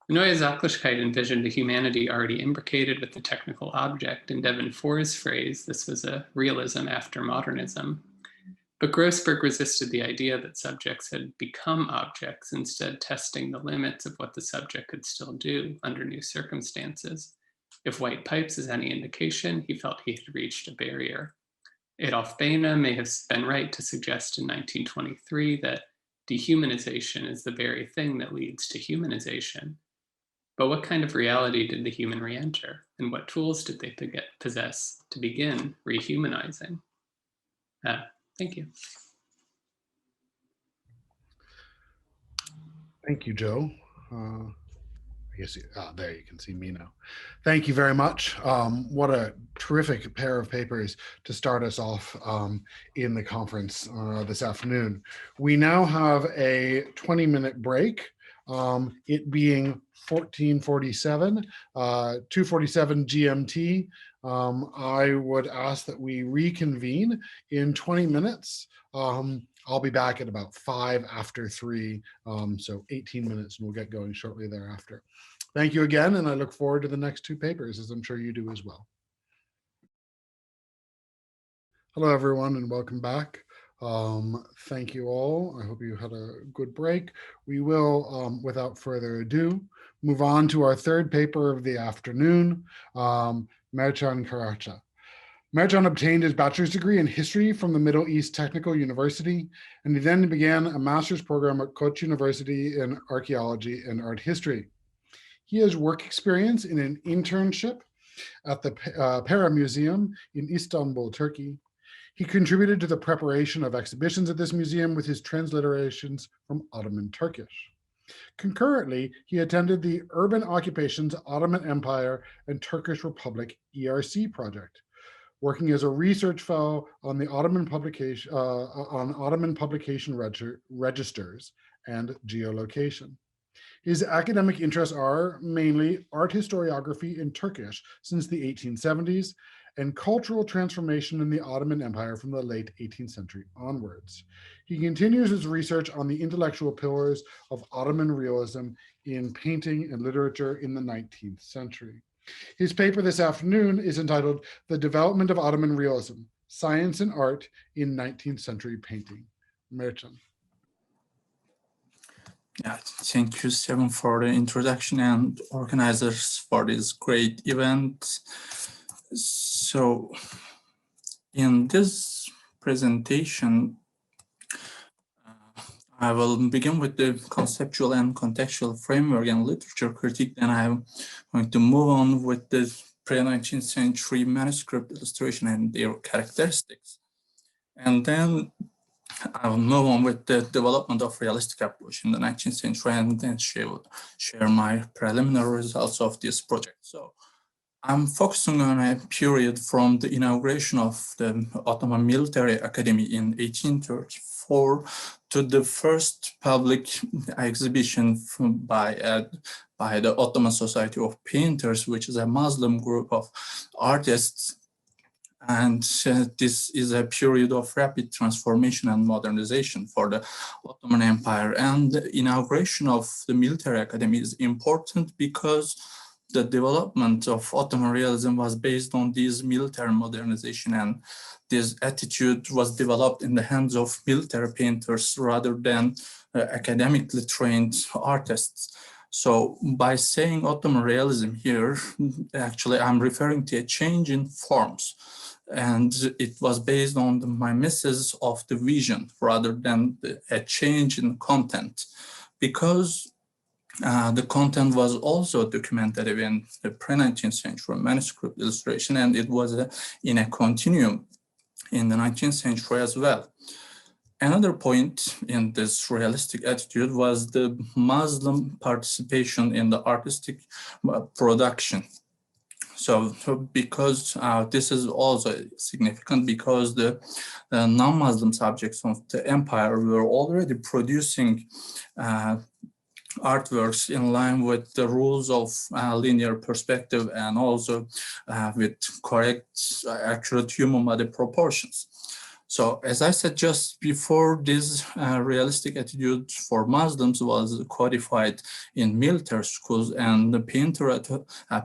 The Neue Sachlichkeit envisioned a humanity already imbricated with the technical object. In Devin Foer's phrase, this was a realism after modernism. But Grossberg resisted the idea that subjects had become objects, instead testing the limits of what the subject could still do under new circumstances. If white pipes is any indication, he felt he had reached a barrier. Adolf Behne may have been right to suggest in 1923 that dehumanization is the very thing that leads to humanization. But what kind of reality did the human re-enter, and what tools did they possess to begin rehumanizing? Thank you. Thank you, Joe. I guess there you can see me now. Thank you very much. What a terrific pair of papers to start us off in the conference this afternoon. We now have a 20-minute break, it being 14:47, 2:47 GMT. I would ask that we reconvene in 20 minutes. I'll be back at about 5 after 3, so 18 minutes, and we'll get going shortly thereafter. Thank you again, and I look forward to the next 2 papers, as I'm sure you do as well. Hello, everyone, and welcome back. Thank you all. I hope you had a good break. We will, without further ado, move on to our 3rd paper of the afternoon, Mercan Karaca. Mercan obtained his bachelor's degree in history from the Middle East Technical University, and he then began a master's program at Koç University in archaeology and art history. He has work experience in an internship at the Pera Museum in Istanbul, Turkey. He contributed to the preparation of exhibitions at this museum with his transliterations from Ottoman Turkish. Concurrently, he attended the Urban Occupations Ottoman Empire and Turkish Republic ERC project, working as a research fellow on the Ottoman publication registers and geolocation. His academic interests are mainly art historiography in Turkish since the 1870s and cultural transformation in the Ottoman Empire from the late 18th century onwards. He continues his research on the intellectual pillars of Ottoman realism in painting and literature in the 19th century. His paper this afternoon is entitled The Development of Ottoman Realism, Science and Art in 19th Century Painting. Mercan. Yeah, thank you, Stephen, for the introduction and organizers for this great event. So, in this presentation, I will begin with the conceptual and contextual framework and literature critique. Then I'm going to move on with the pre-19th century manuscript illustration and their characteristics. And then I'll move on with the development of realistic approach in the 19th century and then share my preliminary results of this project. So I'm focusing on a period from the inauguration of the Ottoman Military Academy in 1834 to the first public exhibition by the Ottoman Society of Painters, which is a Muslim group of artists. And this is a period of rapid transformation and modernization for the Ottoman Empire. And the inauguration of the Military Academy is important because the development of Ottoman realism was based on this military modernization, and this attitude was developed in the hands of military painters rather than academically trained artists. So by saying Ottoman realism here, actually I'm referring to a change in forms. And it was based on the mimesis of the vision rather than a change in content, because the content was also documented in the pre-19th century manuscript illustration, and it was in a continuum in the 19th century as well. Another point in this realistic attitude was the Muslim participation in the artistic production. So because this is also significant, because the non-Muslim subjects of the empire were already producing artworks in line with the rules of linear perspective and also with correct, accurate human body proportions. So as I said just before, this realistic attitude for Muslims was codified in military schools, and the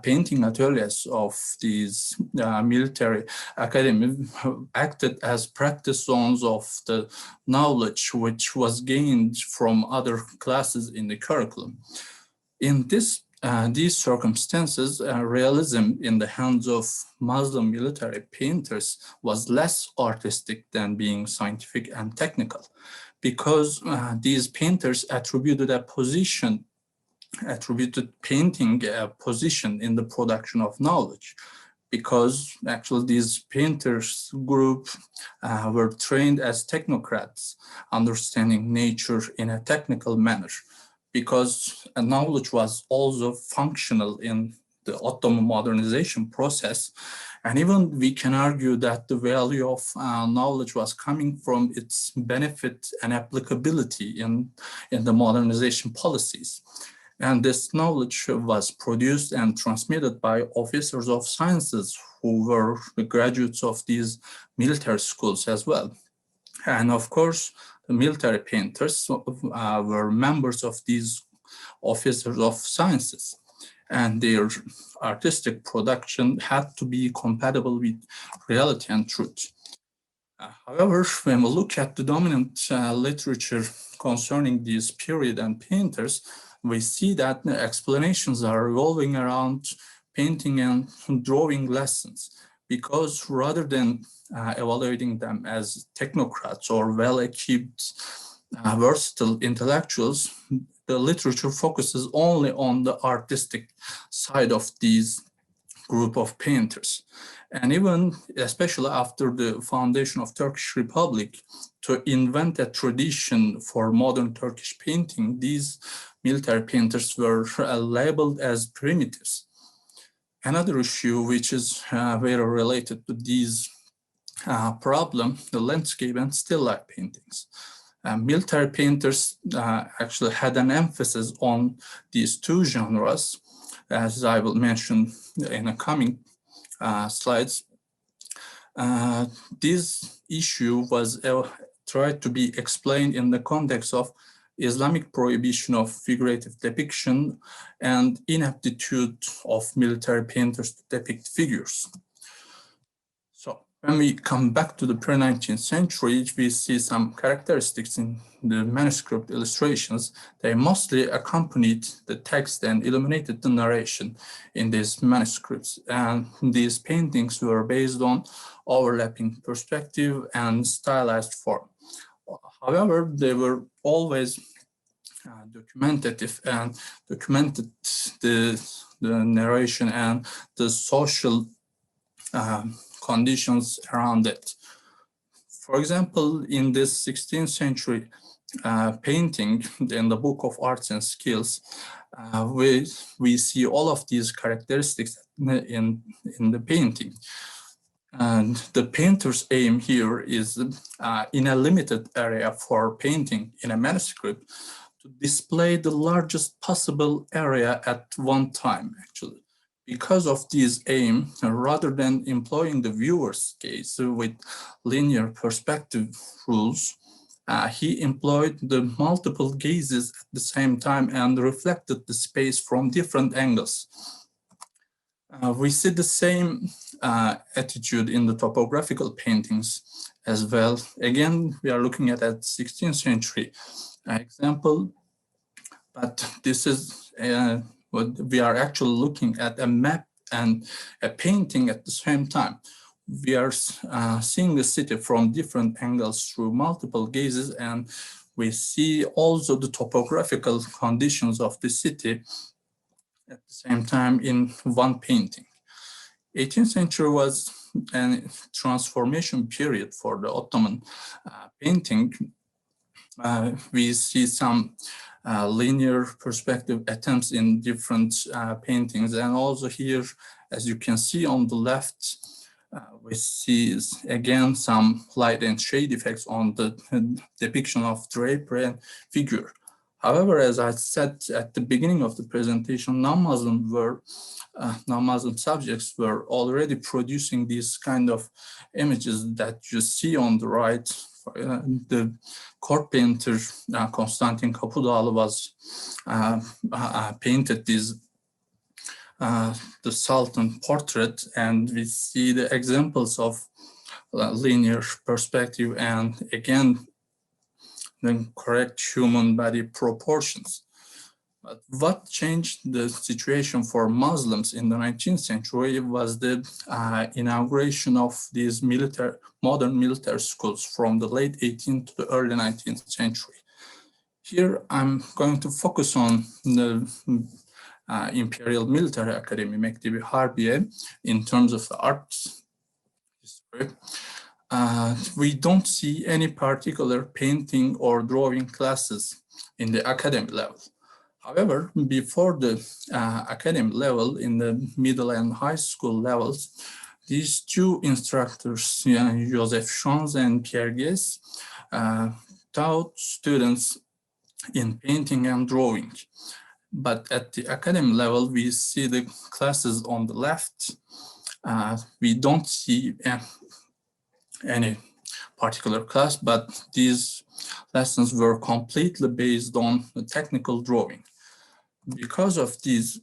painting ateliers of these military academies acted as practice zones of the knowledge which was gained from other classes in the curriculum. In these circumstances, realism in the hands of Muslim military painters was less artistic than being scientific and technical, because these painters attributed painting a position in the production of knowledge, because actually these painters group were trained as technocrats, understanding nature in a technical manner, because knowledge was also functional in the Ottoman modernization process. And even we can argue that the value of knowledge was coming from its benefit and applicability in the modernization policies. And this knowledge was produced and transmitted by officers of sciences who were the graduates of these military schools as well. And of course, the military painters were members of these officers of sciences, and their artistic production had to be compatible with reality and truth. However, when we look at the dominant literature concerning this period and painters, we see that the explanations are revolving around painting and drawing lessons, because rather than evaluating them as technocrats or well-equipped, versatile intellectuals, the literature focuses only on the artistic side of these group of painters. And even, especially after the foundation of Turkish Republic, to invent a tradition for modern Turkish painting, these military painters were labeled as primitives. Another issue which is very related to these problem, the landscape and still life paintings. Military painters actually had an emphasis on these two genres, as I will mention in the coming slides. This issue was tried to be explained in the context of Islamic prohibition of figurative depiction and inaptitude of military painters to depict figures. So when we come back to the pre-19th century, we see some characteristics in the manuscript illustrations. They mostly accompanied the text and illuminated the narration in these manuscripts. And these paintings were based on overlapping perspective and stylized form. However, they were always documentative and documented the the narration and the social conditions around it. For example, in this 16th century painting in the Book of Arts and Skills, we see all of these characteristics in the painting. And the painter's aim here is in a limited area for painting in a manuscript to display the largest possible area at one time, actually. Because of this aim, rather than employing the viewer's gaze with linear perspective rules, he employed the multiple gazes at the same time and reflected the space from different angles. We see the same attitude in the topographical paintings as well. Again, we are looking at a 16th century example, but this is what we are actually looking at, a map and a painting at the same time. We are seeing the city from different angles through multiple gazes, and we see also the topographical conditions of the city at the same time in one painting. 18th century was a transformation period for the Ottoman painting. We see some linear perspective attempts in different paintings, and also here, as you can see on the left, we see again some light and shade effects on the depiction of drapery and figure. However, as I said at the beginning of the presentation, non-Muslim subjects were already producing these kind of images that you see on the right. The court painter Konstantin Kapudağlı was painted the Sultan portrait, and we see the examples of linear perspective and again the correct human body proportions. But what changed the situation for Muslims in the 19th century was the inauguration of these modern military schools from the late 18th to the early 19th century. Here I'm going to focus on the Imperial Military Academy, Mektebi Harbiye, in terms of the arts history. We don't see any particular painting or drawing classes in the academy level. However, before the academy level, in the middle and high school levels, these two instructors, Joseph Schwanz and Pierre Guess, taught students in painting and drawing. But at the academy level, we see the classes on the left. We don't see any particular class, but these lessons were completely based on the technical drawing. Because of these,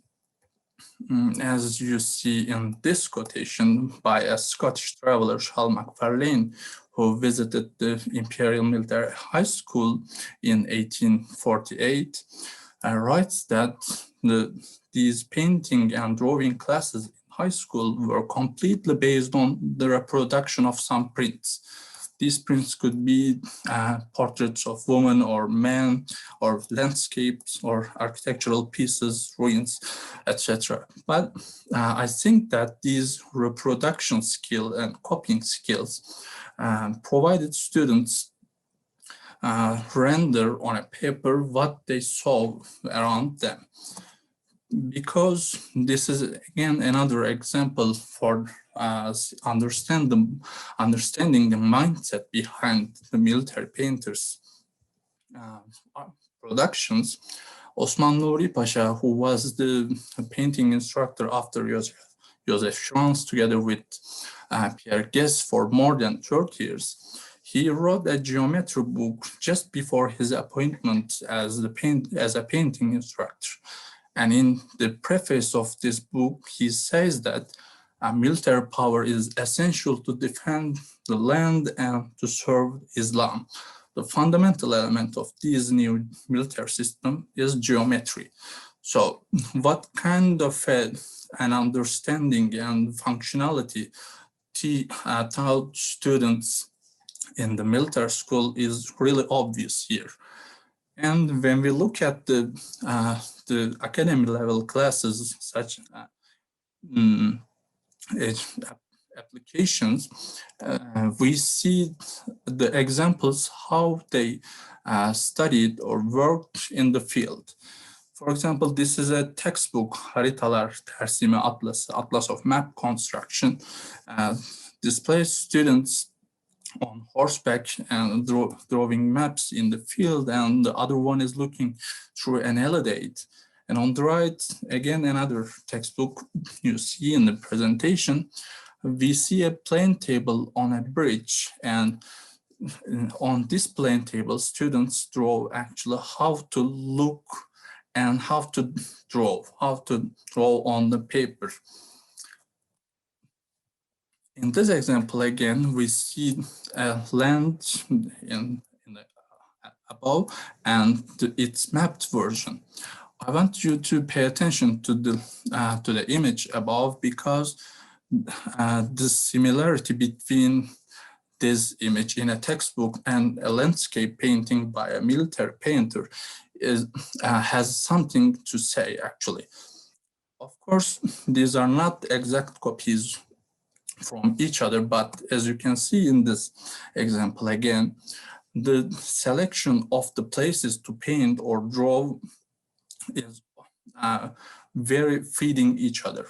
as you see in this quotation by a Scottish traveler, Shah Jahan, who visited the Imperial Military High School in 1848, writes that these painting and drawing classes in high school were completely based on the reproduction of some prints. These prints could be portraits of women or men, or landscapes, or architectural pieces, ruins, etc. But I think that these reproduction skill and copying skills provided students render on a paper what they saw around them. Because this is again another example for understanding the mindset behind the military painters' productions. Osman Nuri Pasha, who was the painting instructor after Joseph Schwanz, together with Pierre Guess for more than 30 years, he wrote a geometry book just before his appointment as a painting instructor. And in the preface of this book, he says that military power is essential to defend the land and to serve Islam. The fundamental element of this new military system is geometry. So what kind of an understanding and functionality taught students in the military school is really obvious here. And when we look at the the academy level classes, such applications, we see the examples how they studied or worked in the field. For example, this is a textbook, Haritalar Tersimi Atlas, Atlas of Map Construction, displays students on horseback and drawing maps in the field, and the other one is looking through an LDate. And on the right, again, another textbook you see in the presentation, we see a plane table on a bridge, and on this plane table, students draw actually how to look and how to draw on the paper. In this example, again, we see a land in the above and its mapped version. I want you to pay attention to the image above, because the similarity between this image in a textbook and a landscape painting by a military painter has something to say, actually. Of course, these are not exact copies from each other, but as you can see in this example, again, the selection of the places to paint or draw is very feeding each other.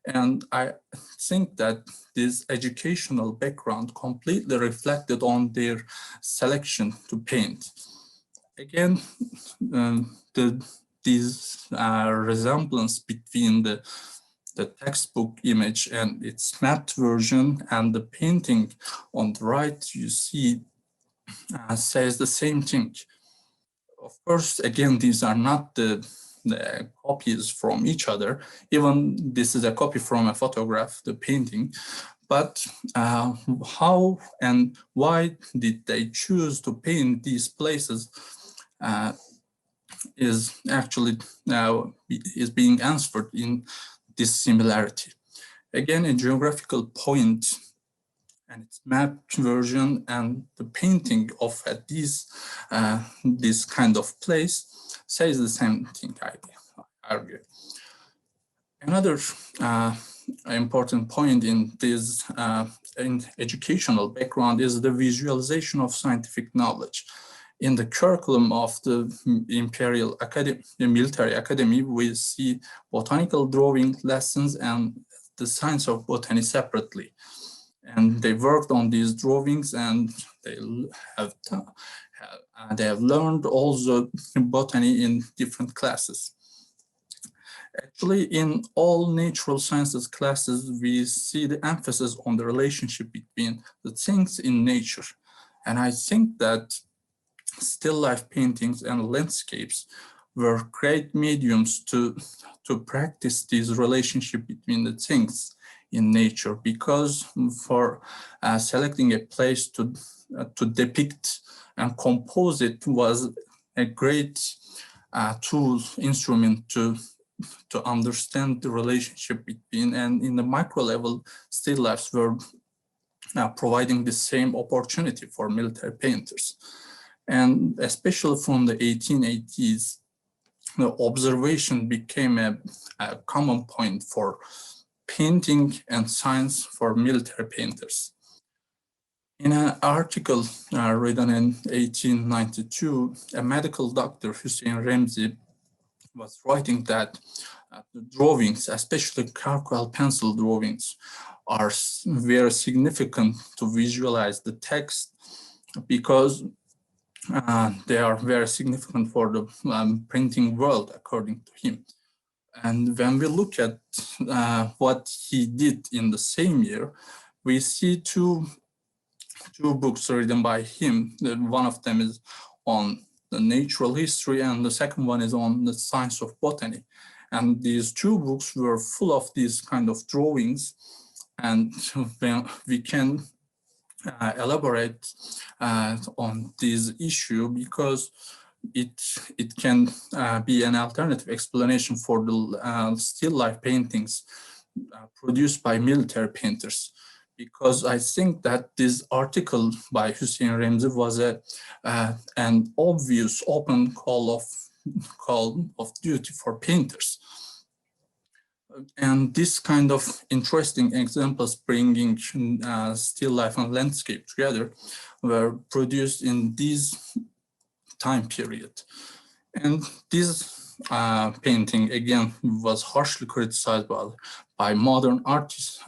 And I think that this educational background completely reflected on their selection to paint. Again, this resemblance between the textbook image and its mapped version and the painting on the right, you see, says the same thing. Of course, again, these are not the copies from each other. Even this is a copy from a photograph, the painting. But how and why did they choose to paint these places is actually is being answered in this similarity. Again, a geographical point and its mapped version and the painting of this kind of place says the same thing, I argue. Another important point in this in educational background is the visualization of scientific knowledge. In the curriculum of the Imperial Academy, the Military Academy, we see botanical drawing lessons and the science of botany separately. And they worked on these drawings, and they have learned also botany in different classes. Actually, in all natural sciences classes, we see the emphasis on the relationship between the things in nature. And I think that still life paintings and landscapes were great mediums to practice this relationship between the things in nature, because for selecting a place to depict and compose it was a great instrument to understand the relationship between, and in the micro level, still lifes were providing the same opportunity for military painters. And especially from the 1880s, the observation became a common point for painting and science for military painters. In an article written in 1892, a medical doctor, Hussein Remzi, was writing that the drawings, especially charcoal pencil drawings, are very significant to visualize the text, because they are very significant for the printing world, according to him. And when we look at what he did in the same year, we see two books written by him. One of them is on the natural history, and the second one is on the science of botany. And these two books were full of these kind of drawings, and we can elaborate on this issue, because it can be an alternative explanation for the still life paintings produced by military painters. Because I think that this article by Hussein Remzi was an obvious open call of call of duty for painters. And this kind of interesting examples bringing still life and landscape together were produced in this time period. And this painting, again, was harshly criticized by modern artists,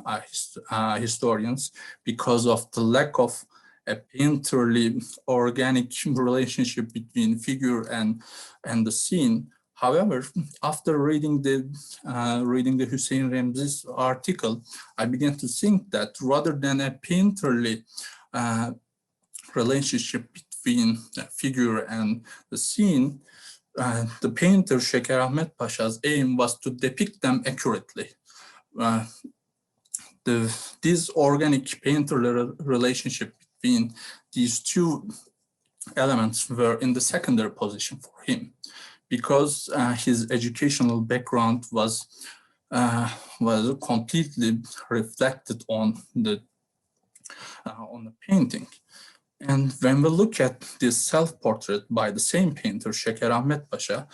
historians, because of the lack of a painterly organic relationship between figure and the scene. However, after reading the Hüseyin Remzi's article, I began to think that rather than a painterly relationship between the figure and the scene, the painter Şeker Ahmet Paşa's aim was to depict them accurately. This organic painterly relationship between these two elements were in the secondary position for him, because his educational background was completely reflected on the painting. And when we look at this self-portrait by the same painter, Şeker Ahmet Paşa,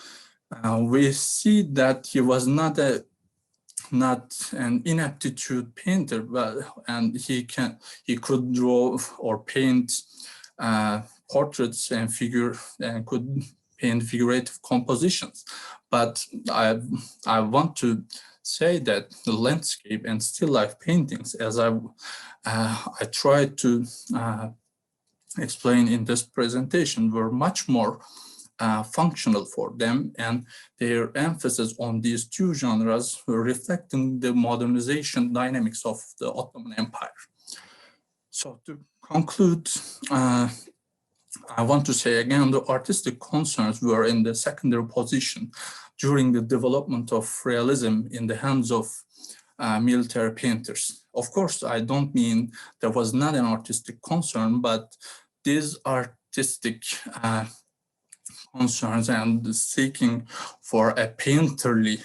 we see that he was not an inaptitude painter, and he could draw or paint portraits and could paint figurative compositions. But I want to say that the landscape and still life paintings, as I tried to explain in this presentation, were much more functional for them, and their emphasis on these two genres were reflecting the modernization dynamics of the Ottoman Empire. So to conclude, I want to say again, the artistic concerns were in the secondary position during the development of realism in the hands of military painters. Of course, I don't mean there was not an artistic concern, but these artistic concerns and the seeking for a painterly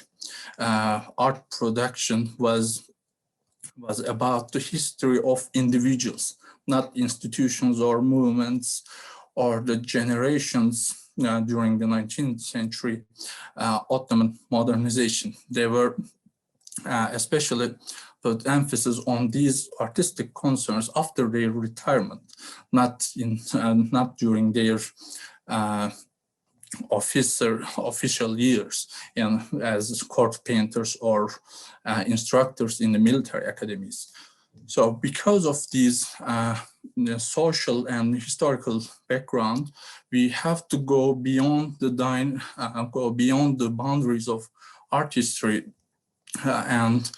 art production was about the history of individuals, not institutions or movements or the generations during the 19th century Ottoman modernization. They were especially put emphasis on these artistic concerns after their retirement, not during their official years as court painters or instructors in the military academies. So because of these social and historical background, we have to go beyond the boundaries of art history, and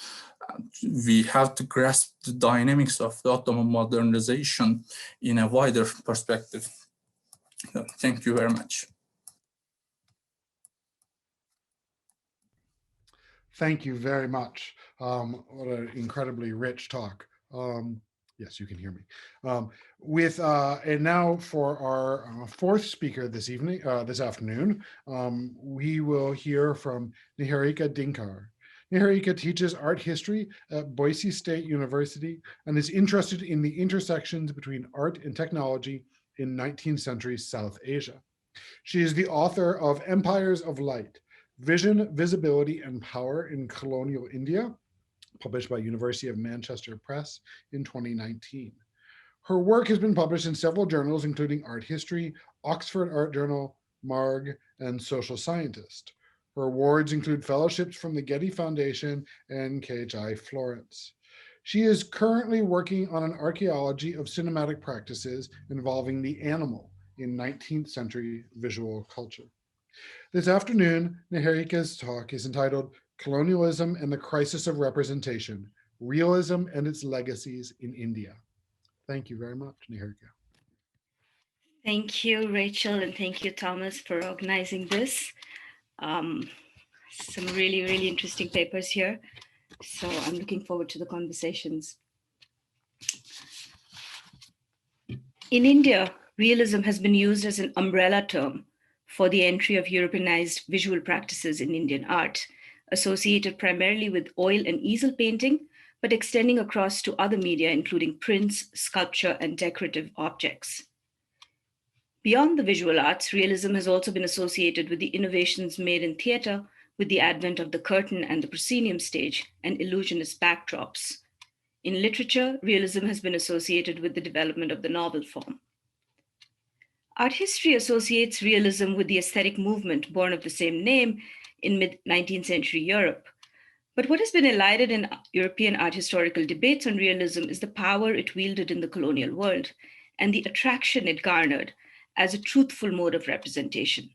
we have to grasp the dynamics of the Ottoman modernization in a wider perspective. Thank you very much. Thank you very much. What an incredibly rich talk. Yes, you can hear me. And now for our fourth speaker this afternoon, we will hear from Niharika Dinkar. Niharika teaches art history at Boise State University and is interested in the intersections between art and technology in 19th century South Asia. She is the author of Empires of Light, Vision, Visibility, and Power in Colonial India, published by University of Manchester Press in 2019. Her work has been published in several journals, including Art History, Oxford Art Journal, Marg, and Social Scientist. Her awards include fellowships from the Getty Foundation and KHI Florence. She is currently working on an archaeology of cinematic practices involving the animal in 19th century visual culture. This afternoon, Niharika's talk is entitled Colonialism and the Crisis of Representation, Realism and its Legacies in India. Thank you very much, Niharika. Thank you, Rachel, and thank you, Thomas, for organizing this. Some really, really interesting papers here. So I'm looking forward to the conversations. In India, realism has been used as an umbrella term for the entry of Europeanized visual practices in Indian art, associated primarily with oil and easel painting, but extending across to other media, including prints, sculpture, and decorative objects. Beyond the visual arts, realism has also been associated with the innovations made in theater with the advent of the curtain and the proscenium stage and illusionist backdrops. In literature, realism has been associated with the development of the novel form. Art history associates realism with the aesthetic movement born of the same name in mid-19th century Europe. But what has been elided in European art historical debates on realism is the power it wielded in the colonial world and the attraction it garnered as a truthful mode of representation.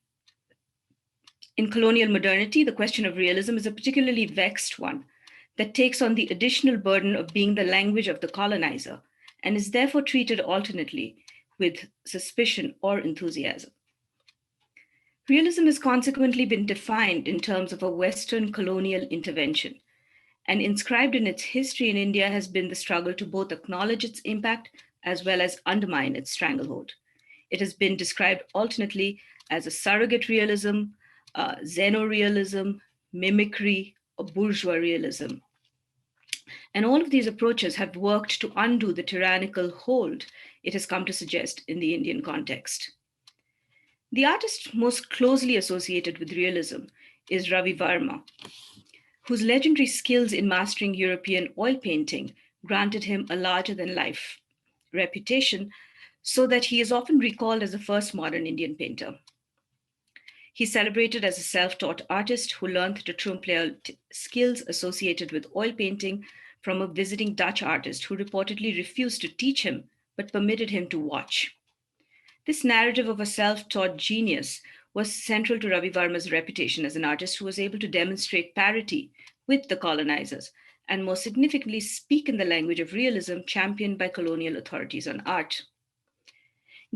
In colonial modernity, the question of realism is a particularly vexed one that takes on the additional burden of being the language of the colonizer and is therefore treated alternately with suspicion or enthusiasm. Realism has consequently been defined in terms of a Western colonial intervention, and inscribed in its history in India has been the struggle to both acknowledge its impact as well as undermine its stranglehold. It has been described alternately as a surrogate realism, xenorealism, mimicry, or bourgeois realism. And all of these approaches have worked to undo the tyrannical hold it has come to suggest in the Indian context. The artist most closely associated with realism is Ravi Varma, whose legendary skills in mastering European oil painting granted him a larger-than-life reputation, so that he is often recalled as the first modern Indian painter. He's celebrated as a self-taught artist who learned the trompe-l'oeil skills associated with oil painting from a visiting Dutch artist who reportedly refused to teach him, but permitted him to watch. This narrative of a self-taught genius was central to Ravi Varma's reputation as an artist who was able to demonstrate parity with the colonizers, and more significantly, speak in the language of realism championed by colonial authorities on art.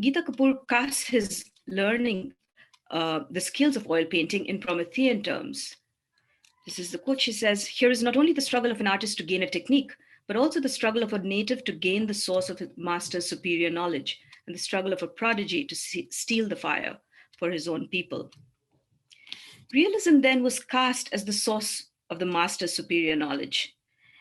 Geeta Kapoor casts his learning the skills of oil painting in Promethean terms. This is the quote. She says, "Here is not only the struggle of an artist to gain a technique, but also the struggle of a native to gain the source of his master's superior knowledge, and the struggle of a prodigy to steal the fire for his own people." Realism then was cast as the source of the master's superior knowledge.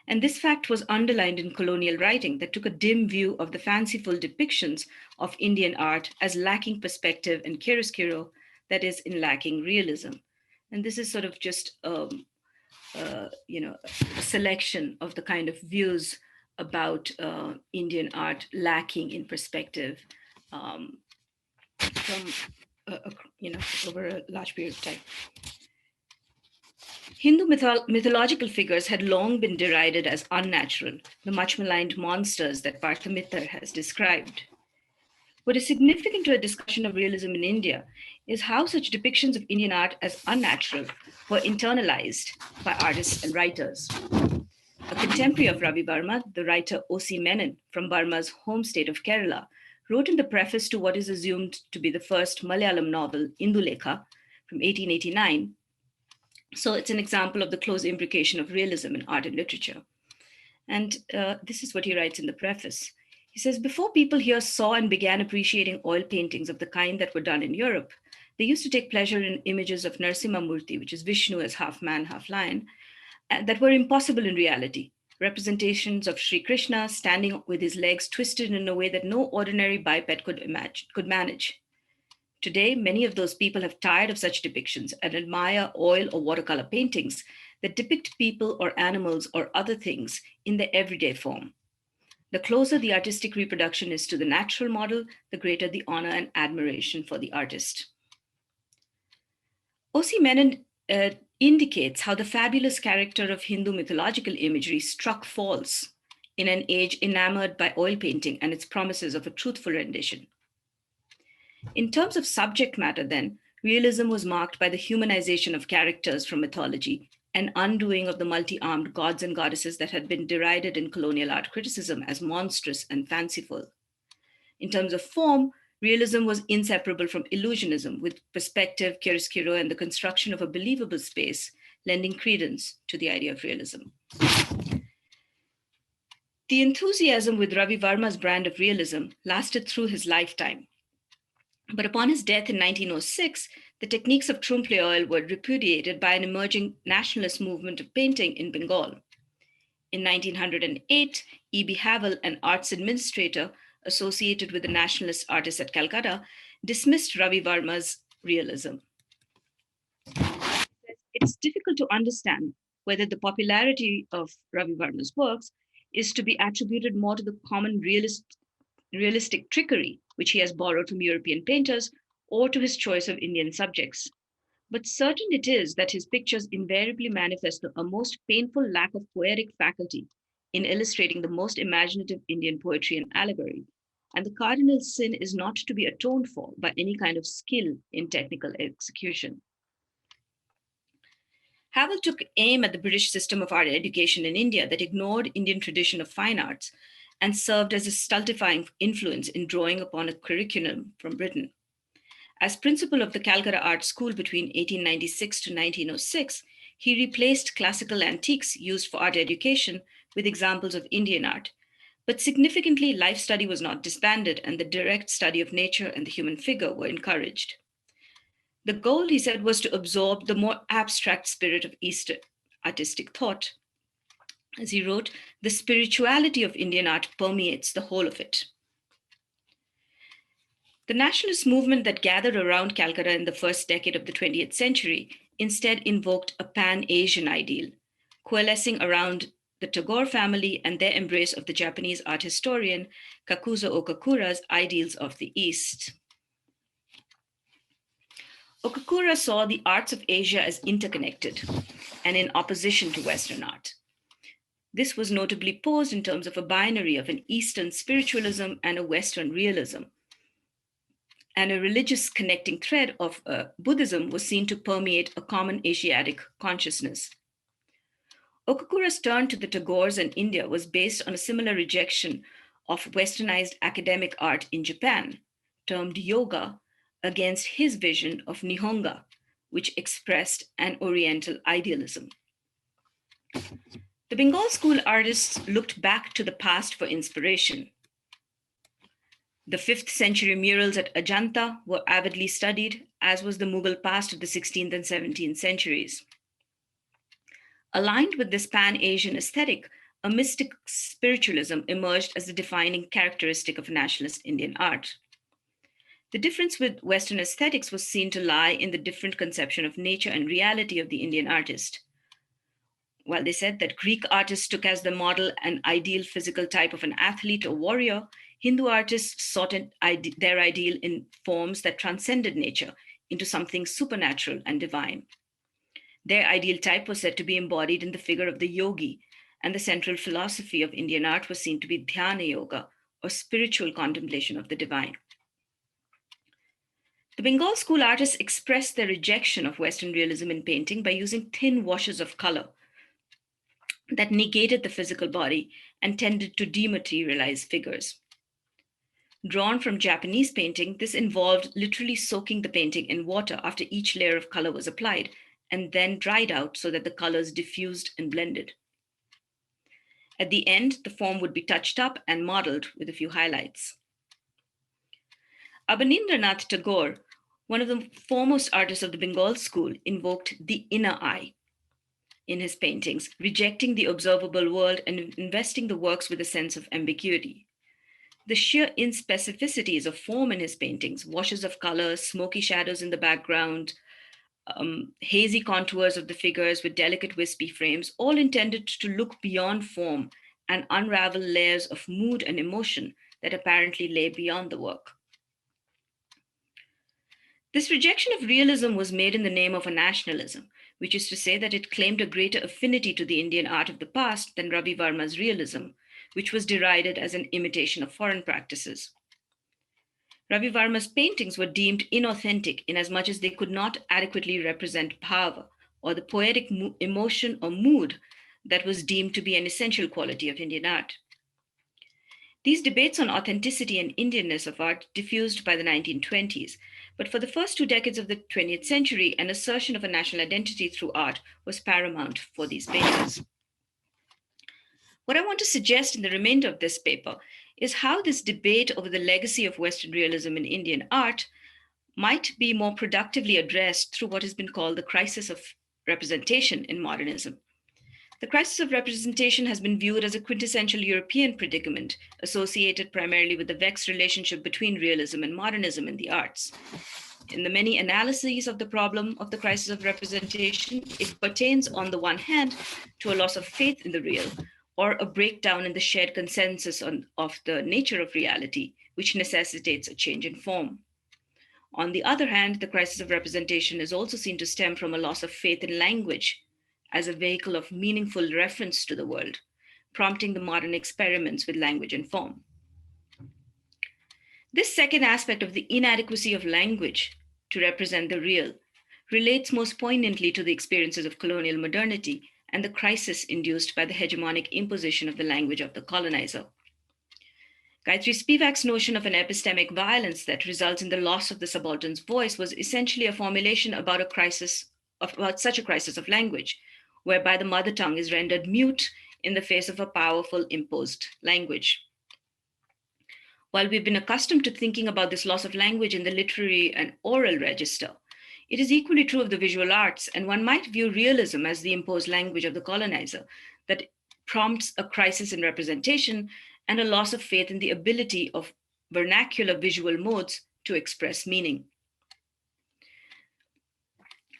And this fact was underlined in colonial writing that took a dim view of the fanciful depictions of Indian art as lacking perspective and chiaroscuro, that is, in lacking realism. And this is sort of just a selection of the kind of views about Indian art lacking in perspective over a large period of time. Hindu mythological figures had long been derided as unnatural, the much maligned monsters that Partha Mitra has described. What is significant to a discussion of realism in India is how such depictions of Indian art as unnatural were internalized by artists and writers. A contemporary of Ravi Varma, the writer O.C. Menon from Burma's home state of Kerala, wrote in the preface to what is assumed to be the first Malayalam novel, Indulekha, from 1889. So it's an example of the close imbrication of realism in art and literature. And this is what he writes in the preface. He says, "Before people here saw and began appreciating oil paintings of the kind that were done in Europe, they used to take pleasure in images of Narasimha Murthy, which is Vishnu as half man, half lion, that were impossible in reality. Representations of Sri Krishna standing with his legs twisted in a way that no ordinary biped could manage. Today, many of those people have tired of such depictions and admire oil or watercolor paintings that depict people or animals or other things in their everyday form. The closer the artistic reproduction is to the natural model, the greater the honor and admiration for the artist." O.C. Menon indicates how the fabulous character of Hindu mythological imagery struck false in an age enamored by oil painting and its promises of a truthful rendition. In terms of subject matter, then, realism was marked by the humanization of characters from mythology and undoing of the multi-armed gods and goddesses that had been derided in colonial art criticism as monstrous and fanciful. In terms of form, realism was inseparable from illusionism, with perspective, chiaroscuro, and the construction of a believable space, lending credence to the idea of realism. The enthusiasm with Ravi Varma's brand of realism lasted through his lifetime. But upon his death in 1906, the techniques of trompe-l'oeil were repudiated by an emerging nationalist movement of painting in Bengal. In 1908, E.B. Havel, an arts administrator associated with the nationalist artists at Calcutta, dismissed Ravi Varma's realism. It's difficult to understand whether the popularity of Ravi Varma's works is to be attributed more to the common realistic trickery, which he has borrowed from European painters, or to his choice of Indian subjects. But certain it is that his pictures invariably manifest a most painful lack of poetic faculty in illustrating the most imaginative Indian poetry and allegory. And the cardinal sin is not to be atoned for by any kind of skill in technical execution. Havel took aim at the British system of art education in India that ignored Indian tradition of fine arts and served as a stultifying influence in drawing upon a curriculum from Britain. As principal of the Calcutta Art School between 1896 to 1906, he replaced classical antiques used for art education with examples of Indian art. But significantly, life study was not disbanded, and the direct study of nature and the human figure were encouraged. The goal, he said, was to absorb the more abstract spirit of Eastern artistic thought. As he wrote, the spirituality of Indian art permeates the whole of it. The nationalist movement that gathered around Calcutta in the first decade of the 20th century instead invoked a pan-Asian ideal, coalescing around the Tagore family and their embrace of the Japanese art historian Kakuzo Okakura's ideals of the East. Okakura saw the arts of Asia as interconnected and in opposition to Western art. This was notably posed in terms of a binary of an Eastern spiritualism and a Western realism. And a religious connecting thread of Buddhism was seen to permeate a common Asiatic consciousness. Okakura's turn to the Tagores and India was based on a similar rejection of westernized academic art in Japan, termed yoga, against his vision of Nihonga, which expressed an Oriental idealism. The Bengal school artists looked back to the past for inspiration. The 5th century murals at Ajanta were avidly studied, as was the Mughal past of the 16th and 17th centuries. Aligned with this pan-Asian aesthetic, a mystic spiritualism emerged as the defining characteristic of nationalist Indian art. The difference with Western aesthetics was seen to lie in the different conception of nature and reality of the Indian artist. While they said that Greek artists took as the model an ideal physical type of an athlete or warrior, Hindu artists sought their ideal in forms that transcended nature into something supernatural and divine. Their ideal type was said to be embodied in the figure of the yogi, and the central philosophy of Indian art was seen to be dhyana yoga, or spiritual contemplation of the divine. The Bengal school artists expressed their rejection of Western realism in painting by using thin washes of color that negated the physical body and tended to dematerialize figures. Drawn from Japanese painting, this involved literally soaking the painting in water after each layer of color was applied and then dried out so that the colors diffused and blended. At the end, the form would be touched up and modeled with a few highlights. Abanindranath Tagore, one of the foremost artists of the Bengal school, invoked the inner eye in his paintings, rejecting the observable world and investing the works with a sense of ambiguity. The sheer inspecificities of form in his paintings, washes of color, smoky shadows in the background, hazy contours of the figures with delicate wispy frames, all intended to look beyond form and unravel layers of mood and emotion that apparently lay beyond the work. This rejection of realism was made in the name of a nationalism, which is to say that it claimed a greater affinity to the Indian art of the past than Ravi Varma's realism, which was derided as an imitation of foreign practices. Ravi Varma's paintings were deemed inauthentic in as much as they could not adequately represent bhava, or the poetic emotion or mood that was deemed to be an essential quality of Indian art. These debates on authenticity and Indianness of art diffused by the 1920s, but for the first 2 decades of the 20th century, an assertion of a national identity through art was paramount for these painters. What I want to suggest in the remainder of this paper is how this debate over the legacy of Western realism in Indian art might be more productively addressed through what has been called the crisis of representation in modernism. The crisis of representation has been viewed as a quintessential European predicament, associated primarily with the vexed relationship between realism and modernism in the arts. In the many analyses of the problem of the crisis of representation, it pertains on the one hand to a loss of faith in the real, or a breakdown in the shared consensus of the nature of reality, which necessitates a change in form. On the other hand, the crisis of representation is also seen to stem from a loss of faith in language as a vehicle of meaningful reference to the world, prompting the modern experiments with language and form. This second aspect of the inadequacy of language to represent the real relates most poignantly to the experiences of colonial modernity and the crisis induced by the hegemonic imposition of the language of the colonizer. Gayatri Spivak's notion of an epistemic violence that results in the loss of the subaltern's voice was essentially a formulation about such a crisis of language, whereby the mother tongue is rendered mute in the face of a powerful imposed language. While we've been accustomed to thinking about this loss of language in the literary and oral register, it is equally true of the visual arts, and one might view realism as the imposed language of the colonizer that prompts a crisis in representation and a loss of faith in the ability of vernacular visual modes to express meaning.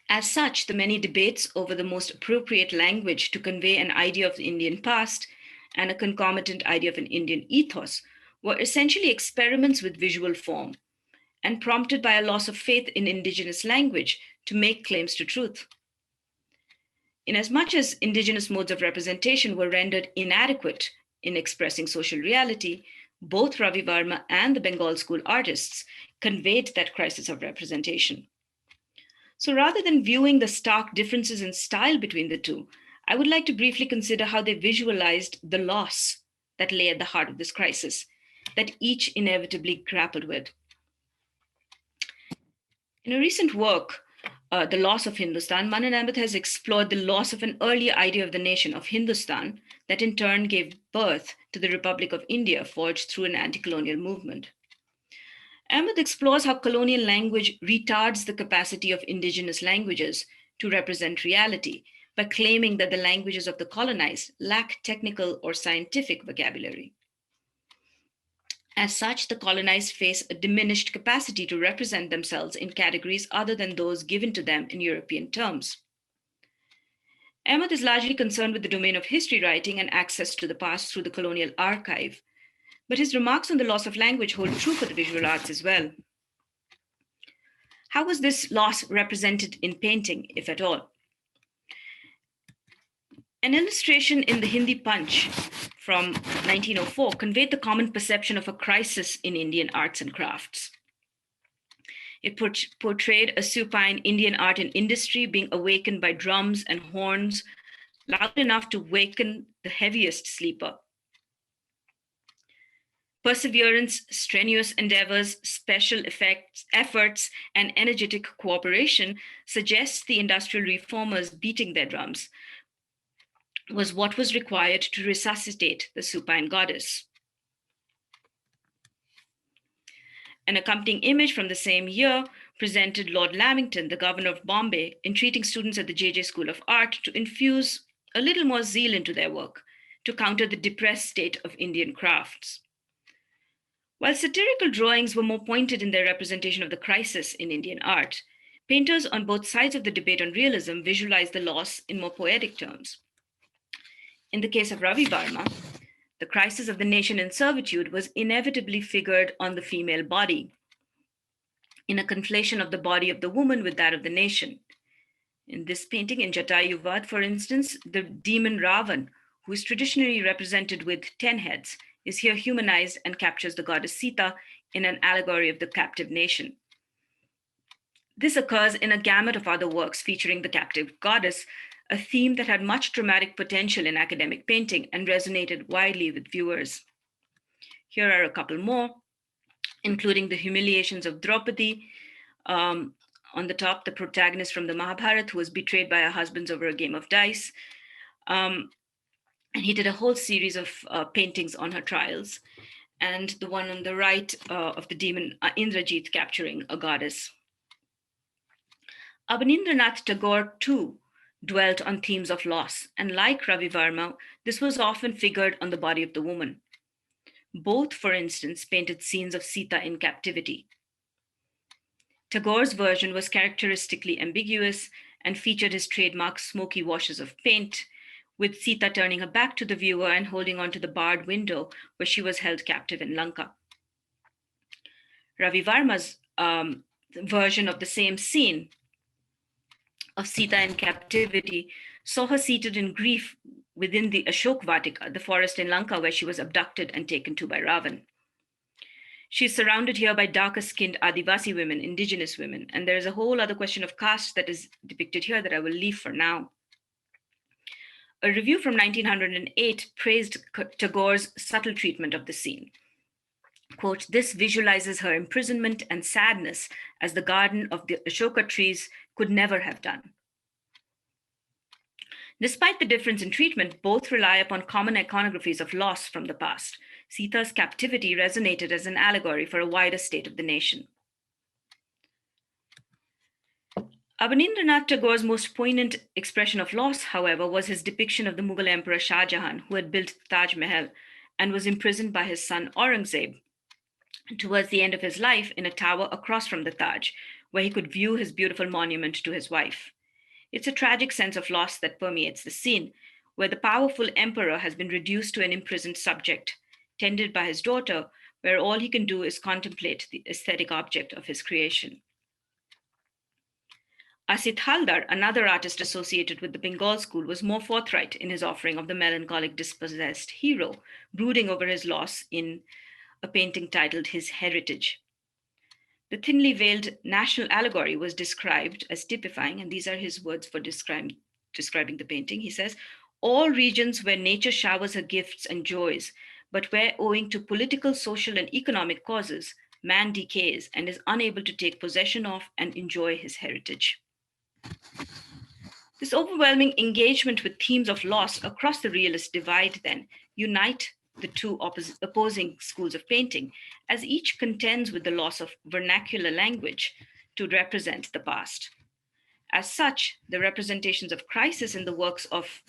As such, the many debates over the most appropriate language to convey an idea of the Indian past and a concomitant idea of an Indian ethos were essentially experiments with visual form and prompted by a loss of faith in indigenous language to make claims to truth. Inasmuch as indigenous modes of representation were rendered inadequate in expressing social reality, both Ravi Varma and the Bengal school artists conveyed that crisis of representation. So rather than viewing the stark differences in style between the two, I would like to briefly consider how they visualized the loss that lay at the heart of this crisis, that each inevitably grappled with. In a recent work, The Loss of Hindustan, Manan Ahmed has explored the loss of an earlier idea of the nation of Hindustan that in turn gave birth to the Republic of India, forged through an anti-colonial movement. Ahmed explores how colonial language retards the capacity of indigenous languages to represent reality by claiming that the languages of the colonized lack technical or scientific vocabulary. As such, the colonized face a diminished capacity to represent themselves in categories other than those given to them in European terms. Ahmed is largely concerned with the domain of history writing and access to the past through the colonial archive, but his remarks on the loss of language hold true for the visual arts as well. How was this loss represented in painting, if at all? An illustration in the Hindi Punch from 1904 conveyed the common perception of a crisis in Indian arts and crafts. It portrayed a supine Indian art and industry being awakened by drums and horns loud enough to waken the heaviest sleeper. Perseverance, strenuous endeavors, special efforts, and energetic cooperation suggests the industrial reformers beating their drums was what was required to resuscitate the supine goddess. An accompanying image from the same year presented Lord Lamington, the governor of Bombay, entreating students at the JJ School of Art to infuse a little more zeal into their work to counter the depressed state of Indian crafts. While satirical drawings were more pointed in their representation of the crisis in Indian art, painters on both sides of the debate on realism visualized the loss in more poetic terms. In the case of Ravi Varma, the crisis of the nation in servitude was inevitably figured on the female body, in a conflation of the body of the woman with that of the nation. In this painting, in Jatayuvad, for instance, the demon Ravan, who is traditionally represented with 10 heads, is here humanized and captures the goddess Sita in an allegory of the captive nation. This occurs in a gamut of other works featuring the captive goddess, a theme that had much dramatic potential in academic painting and resonated widely with viewers. Here are a couple more, including the humiliations of Draupadi. On the top, the protagonist from the Mahabharata who was betrayed by her husbands over a game of dice. And he did a whole series of paintings on her trials. And the one on the right of the demon Indrajit capturing a goddess. Abanindranath Tagore, too, dwelt on themes of loss, and like Ravi Varma, this was often figured on the body of the woman. Both, for instance, painted scenes of Sita in captivity. Tagore's version was characteristically ambiguous and featured his trademark smoky washes of paint, with Sita turning her back to the viewer and holding onto the barred window where she was held captive in Lanka. Ravi Varma's version of the same scene of Sita in captivity saw her seated in grief within the Ashok Vatika, the forest in Lanka where she was abducted and taken to by Ravan. She is surrounded here by darker-skinned Adivasi women, indigenous women, and there is a whole other question of caste that is depicted here that I will leave for now. A review from 1908 praised Tagore's subtle treatment of the scene. Quote, "This visualizes her imprisonment and sadness as the garden of the Ashoka trees could never have done." Despite the difference in treatment, both rely upon common iconographies of loss from the past. Sita's captivity resonated as an allegory for a wider state of the nation. Abanindranath Tagore's most poignant expression of loss, however, was his depiction of the Mughal Emperor Shah Jahan, who had built Taj Mahal and was imprisoned by his son Aurangzeb towards the end of his life in a tower across from the Taj, where he could view his beautiful monument to his wife. It's a tragic sense of loss that permeates the scene, where the powerful emperor has been reduced to an imprisoned subject, tended by his daughter, where all he can do is contemplate the aesthetic object of his creation. Asit Haldar, another artist associated with the Bengal school, was more forthright in his offering of the melancholic dispossessed hero, brooding over his loss in a painting titled His Heritage. The thinly veiled national allegory was described as typifying, and these are his words for describing the painting. He says, "All regions where nature showers her gifts and joys, but where, owing to political, social, and economic causes, man decays and is unable to take possession of and enjoy his heritage." This overwhelming engagement with themes of loss across the realist divide then unite the two opposing schools of painting, as each contends with the loss of vernacular language to represent the past. As such, the representations of crisis in the works of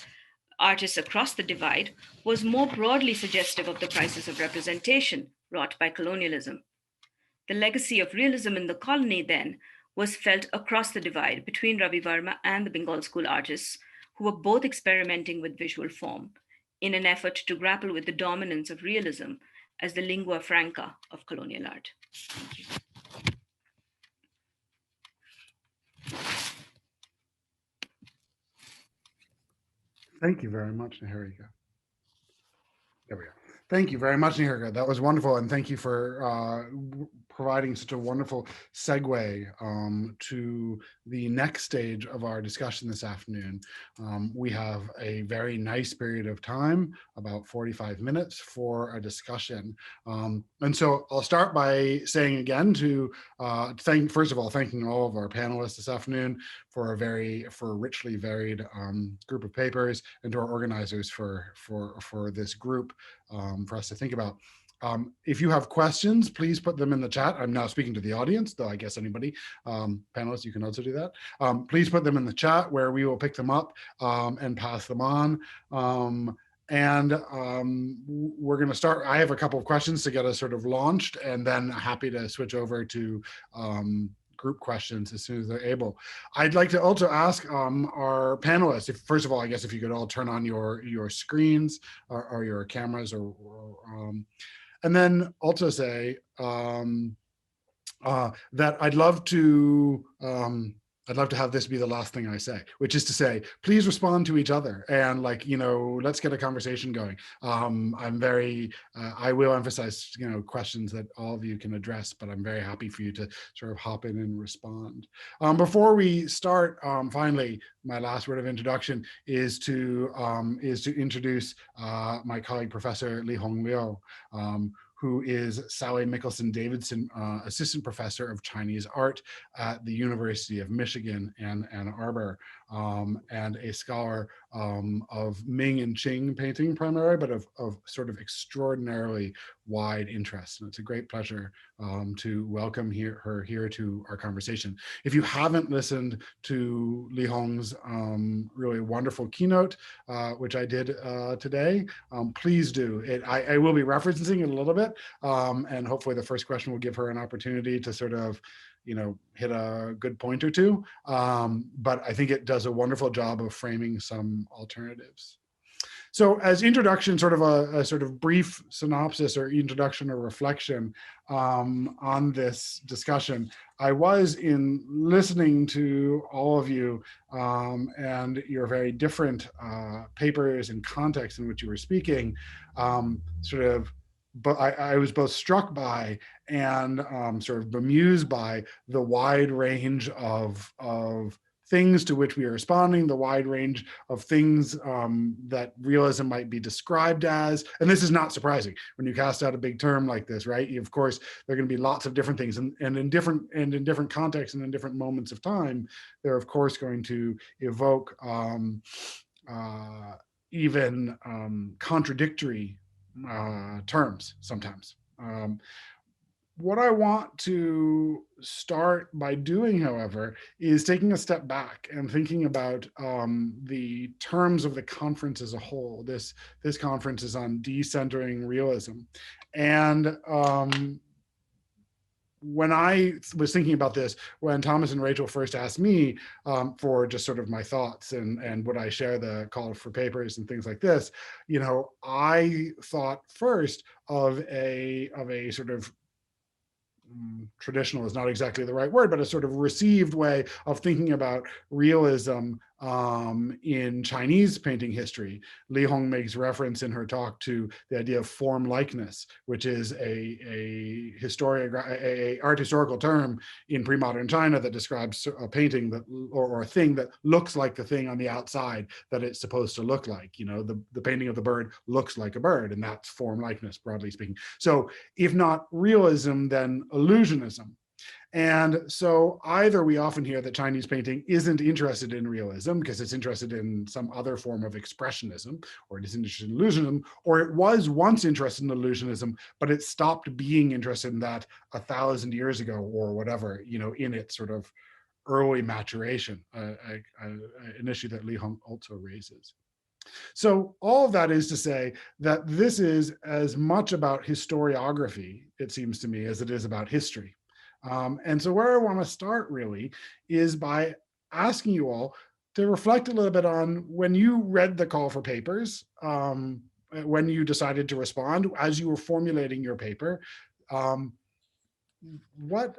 artists across the divide was more broadly suggestive of the crisis of representation wrought by colonialism. The legacy of realism in the colony then was felt across the divide between Ravi Varma and the Bengal school artists, who were both experimenting with visual form in an effort to grapple with the dominance of realism as the lingua franca of colonial art. Thank you. Thank you very much, Niharika. There we go. Thank you very much, Niharika. That was wonderful. And thank you for providing such a wonderful segue to the next stage of our discussion this afternoon. We have a very nice period of time, about 45 minutes for a discussion. And so I'll start by saying again first of all, thanking all of our panelists this afternoon for a richly varied group of papers, and to our organizers for this group for us to think about. If you have questions, please put them in the chat. I'm now speaking to the audience, though I guess anybody, panelists, you can also do that. Please put them in the chat where we will pick them up and pass them on. We're going to start. I have a couple of questions to get us sort of launched, and then happy to switch over to group questions as soon as they're able. I'd like to also ask our panelists, first of all, I guess if you could all turn on your screens or your cameras, and then also say that I'd love to have this be the last thing I say, which is to say, please respond to each other and let's get a conversation going. I will emphasize, questions that all of you can address, but I'm very happy for you to sort of hop in and respond. Before we start, finally, my last word of introduction is to introduce my colleague, Professor Lee Hong Liu, who is Sally Mickelson Davidson Assistant Professor of Chinese Art at the University of Michigan in Ann Arbor, and a scholar of Ming and Qing painting primarily, but of sort of extraordinarily wide interest. And it's a great pleasure to welcome her here to our conversation. If you haven't listened to Li Hong's really wonderful keynote, which I did today, please do. I will be referencing it a little bit, and hopefully the first question will give her an opportunity to sort of, hit a good point or two. But I think it does a wonderful job of framing some alternatives. So as introduction, sort of a sort of brief synopsis or introduction or reflection on this discussion, I was in listening to all of you and your very different papers and contexts in which you were speaking, but I was both struck by and sort of bemused by the wide range of things to which we are responding, the wide range of things that realism might be described as. And this is not surprising when you cast out a big term like this, right? Of course, there are going to be lots of different things, and in different contexts and in different moments of time, they're of course going to evoke even contradictory terms sometimes. What I want to start by doing, however, is taking a step back and thinking about the terms of the conference as a whole. This conference is on decentering realism. And when I was thinking about this, when Thomas and Rachel first asked me for just sort of my thoughts and would I share the call for papers and things like this, I thought first of a sort of traditional is not exactly the right word, but a sort of received way of thinking about realism in Chinese painting history. Li Hong makes reference in her talk to the idea of form likeness, which is a art historical term in pre-modern China that describes a painting that or a thing that looks like the thing on the outside that it's supposed to look like. The painting of the bird looks like a bird, and that's form likeness, broadly speaking. So if not realism, then illusionism. And so either we often hear that Chinese painting isn't interested in realism because it's interested in some other form of expressionism, or it is interested in illusionism, or it was once interested in illusionism, but it stopped being interested in that 1,000 years ago or whatever, in its sort of early maturation, an issue that Li Hong also raises. So all of that is to say that this is as much about historiography, it seems to me, as it is about history. And so where I want to start really is by asking you all to reflect a little bit on when you read the call for papers, when you decided to respond, as you were formulating your paper, what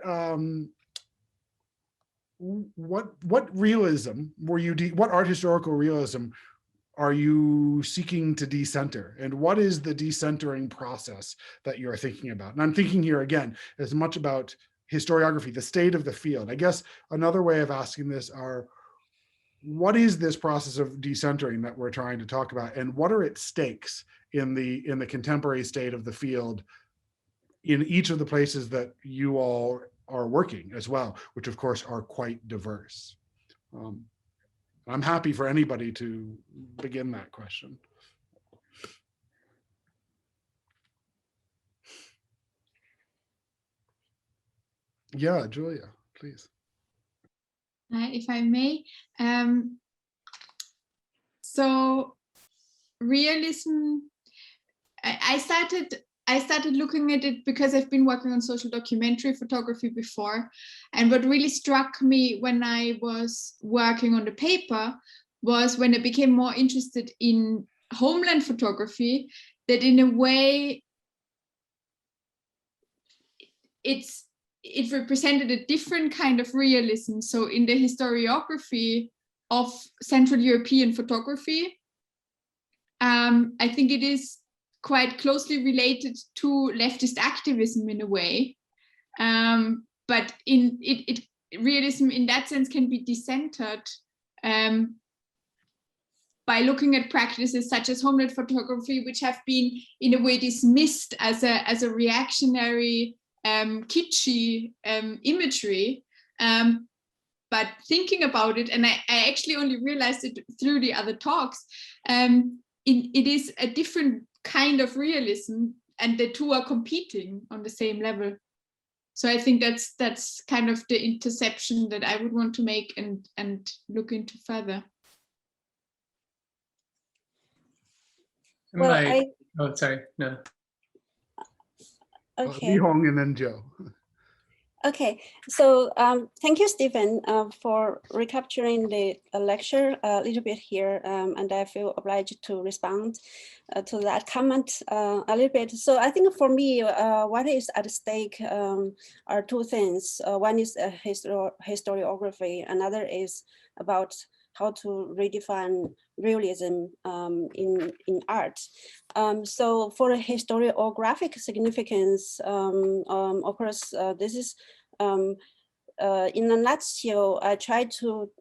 realism were you, what art historical realism are you seeking to decenter? And what is the decentering process that you're thinking about? And I'm thinking here again, as much about historiography, the state of the field. I guess another way of asking this are, what is this process of decentering that we're trying to talk about, and what are its stakes in the contemporary state of the field in each of the places that you all are working as well, which of course are quite diverse? I'm happy for anybody to begin that question. Yeah, Julia, please. If I may. So realism, I started looking at it because I've been working on social documentary photography before. And what really struck me when I was working on the paper was when I became more interested in Homeland photography, that in a way, it represented a different kind of realism. So in the historiography of Central European photography, I think it is quite closely related to leftist activism in a way. But realism in that sense can be decentered by looking at practices such as Homeland photography, which have been in a way dismissed as a reactionary, kitschy imagery. But thinking about it, and I actually only realized it through the other talks, it is a different kind of realism and the two are competing on the same level. So I think that's kind of the interception that I would want to make and look into further. Well, oh, sorry, no. Okay. Li Hong and then Joe. Okay, so thank you, Stephen, for recapturing the lecture a little bit here, and I feel obliged to respond to that comment a little bit. So I think for me, what is at stake are two things. One is historiography, another is about how to redefine realism in art. So for the historiographic significance, of course, this is in a nutshell, I try to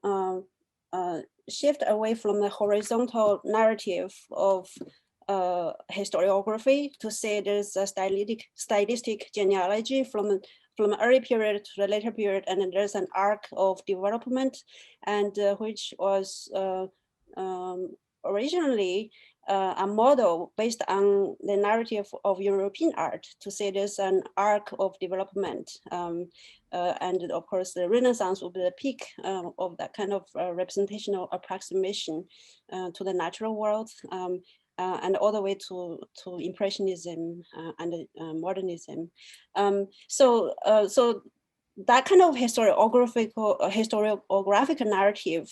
shift away from the horizontal narrative of historiography to say there's a stylistic genealogy from the early period to the later period, and then there's an arc of development, and which was originally a model based on the narrative of European art to say there's an arc of development. And of course, the Renaissance will be the peak of that kind of representational approximation to the natural world. And all the way to Impressionism and modernism. So that kind of historiographic narrative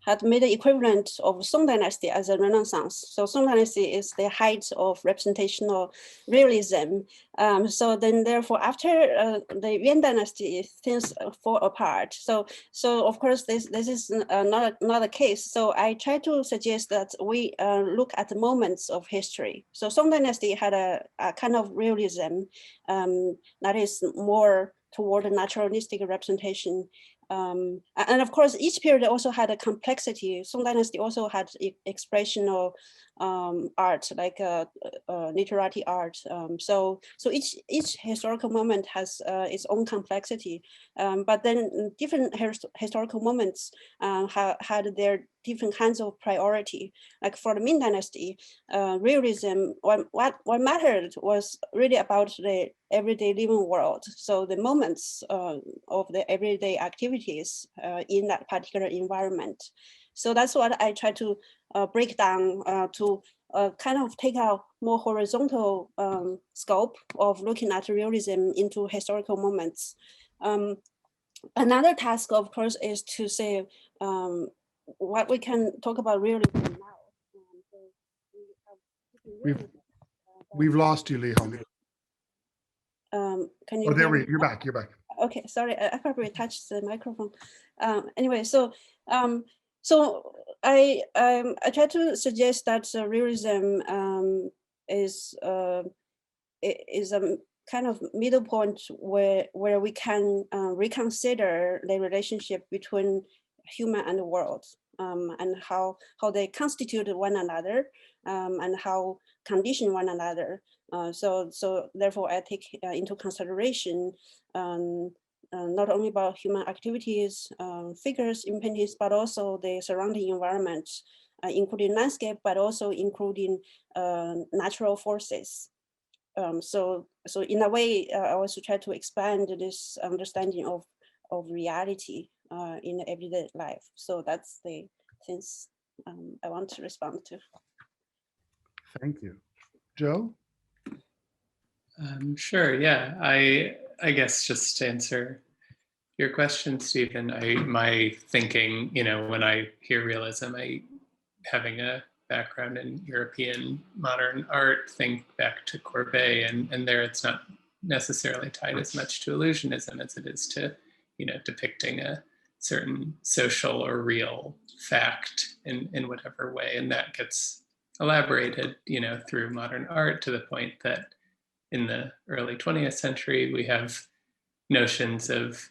had made the equivalent of Song Dynasty as a Renaissance. So Song Dynasty is the height of representational realism. So then therefore after the Yuan Dynasty, things fall apart. So of course this is not a case. So I try to suggest that we look at the moments of history. So Song Dynasty had a kind of realism that is more toward a naturalistic representation. And of course, each period also had a complexity. Song Dynasty also had expressional art, like literary art. So each historical moment has its own complexity. But then different historical moments had their different kinds of priority. Like for the Ming Dynasty, realism, what mattered was really about the everyday living world. So the moments of the everyday activities in that particular environment. So that's what I try to break down to kind of take a more horizontal scope of looking at realism into historical moments. Another task, of course, is to say what we can talk about realism now. We've lost you, Li Hong. Can you? Oh, there you're back. You're back. Okay, sorry, I probably touched the microphone. Anyway, so I try to suggest that realism is a kind of middle point where we can reconsider the relationship between human and the world, and how they constitute one another, and how condition one another. So therefore I take into consideration not only about human activities, figures in paintings, but also the surrounding environment, including landscape, but also including natural forces. So in a way, I also try to expand this understanding of reality in everyday life. So that's the things I want to respond to. Thank you. Joe? Sure, yeah. I guess just to answer your question, Stephen, my thinking, when I hear realism, having a background in European modern art, think back to Courbet, and there it's not necessarily tied as much to illusionism as it is to, depicting a certain social or real fact in whatever way, and that gets elaborated, through modern art to the point that in the early 20th century, we have notions of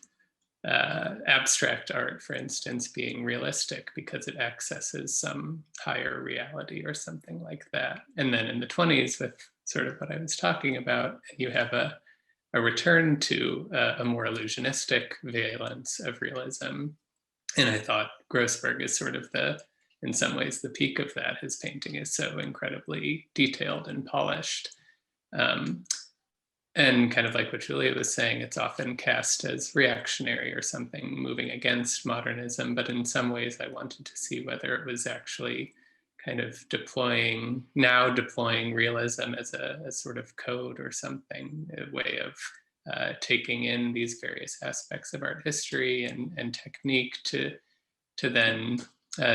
abstract art, for instance, being realistic because it accesses some higher reality or something like that. And then in the 20s, with sort of what I was talking about, you have a return to a more illusionistic valence of realism. And I thought Grossberg is sort of the in some ways the peak of that. His painting is so incredibly detailed and polished. And kind of like what Julia was saying, it's often cast as reactionary or something moving against modernism, but in some ways I wanted to see whether it was actually kind of deploying realism as a sort of code or something, a way of taking in these various aspects of art history and technique to then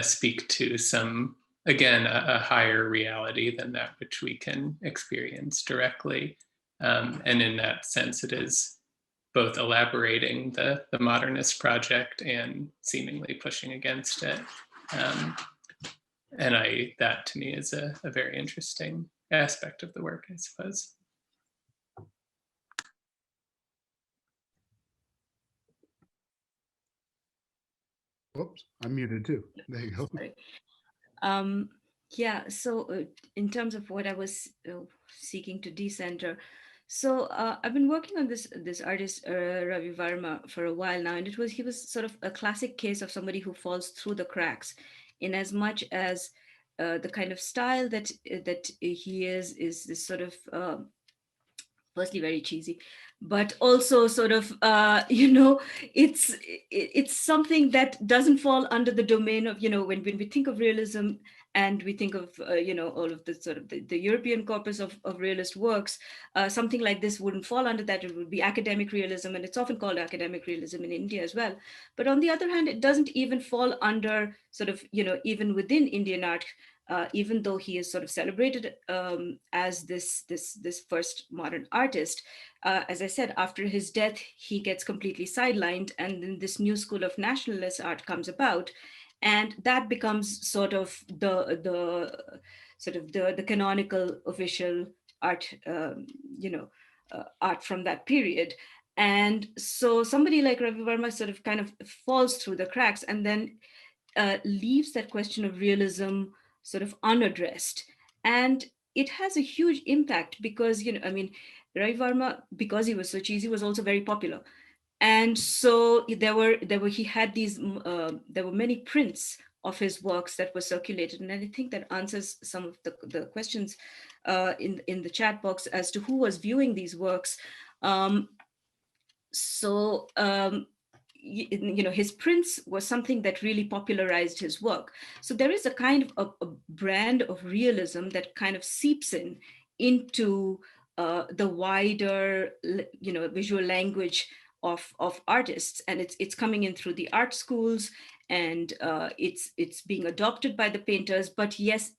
speak to some, again, a higher reality than that which we can experience directly. And in that sense, it is both elaborating the modernist project and seemingly pushing against it. And that to me is a very interesting aspect of the work, I suppose. Whoops, I'm muted too. There you go. Sorry. Yeah, so in terms of what I was seeking to decenter, so I've been working on this artist, Ravi Varma, for a while now, and he was sort of a classic case of somebody who falls through the cracks, in as much as the kind of style that he is this sort of, firstly very cheesy, but also sort of, it's something that doesn't fall under the domain of, when we think of realism and we think of, all of the sort of the European corpus of realist works, something like this wouldn't fall under that. It would be academic realism, and it's often called academic realism in India as well. But on the other hand, it doesn't even fall under sort of, even within Indian art, even though he is sort of celebrated as this first modern artist. As I said, after his death, he gets completely sidelined, and then this new school of nationalist art comes about, and that becomes sort of the canonical official art, art from that period. And so somebody like Ravi Varma sort of kind of falls through the cracks, and then leaves that question of realism sort of unaddressed. And it has a huge impact because, Ravi Varma, because he was so cheesy, was also very popular. And so there were many prints of his works that were circulated. And I think that answers some of the questions in the chat box as to who was viewing these works. His prints was something that really popularized his work. So there is a kind of a brand of realism that kind of seeps into the wider, visual language of artists, and it's coming in through the art schools, and it's being adopted by the painters, but yet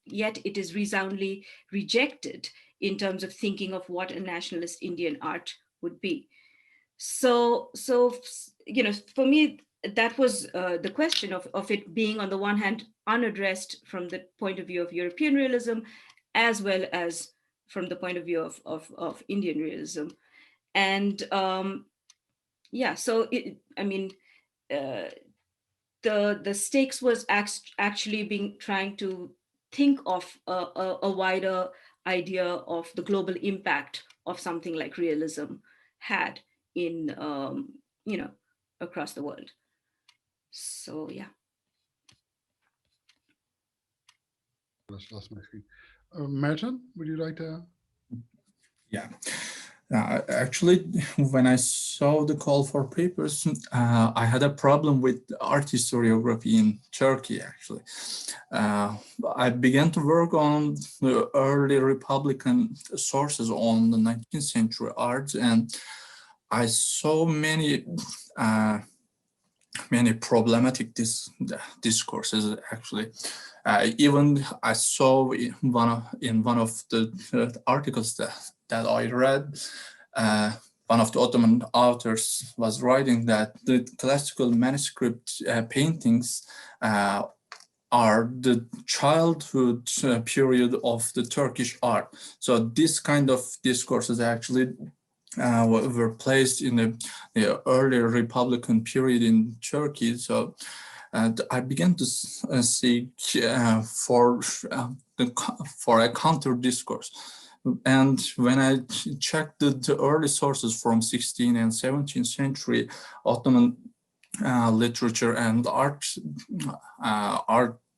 it is resoundingly rejected in terms of thinking of what a nationalist Indian art would be. So for me, that was the question of it being, on the one hand, unaddressed from the point of view of European realism, as well as from the point of view of Indian realism. And so the stakes was actually trying to think of a wider idea of the global impact of something like realism had in across the world. So yeah. Just lost my screen. Merton, would you like to? Yeah. Actually, when I saw the call for papers, I had a problem with art historiography in Turkey, actually. I began to work on the early Republican sources on the 19th century art, and I saw many problematic discourses, actually. Even I saw in one of the articles that I read, one of the Ottoman authors was writing that the classical manuscript paintings are the childhood period of the Turkish art. So this kind of discourses actually were placed in the earlier Republican period in Turkey. So I began to seek for a counter discourse. And when I checked the early sources from 16th and 17th century Ottoman literature and art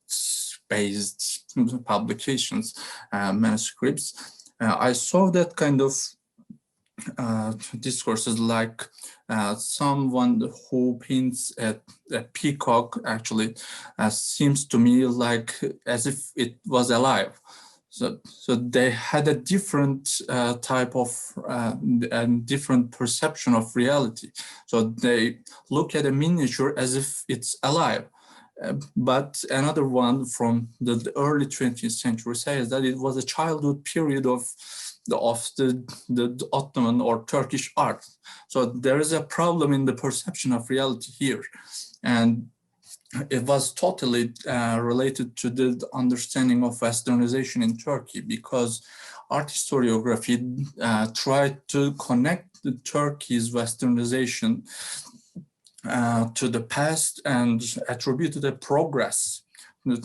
text-based publications, manuscripts, I saw that kind of discourses like someone who paints a peacock actually seems to me like as if it was alive. So they had a different type of and different perception of reality. So they look at a miniature as if it's alive. But another one from the early 20th century says that it was a childhood period of the Ottoman or Turkish art. So there is a problem in the perception of reality here. And it was totally related to the understanding of Westernization in Turkey, because art historiography tried to connect the Turkey's Westernization to the past and attributed a progress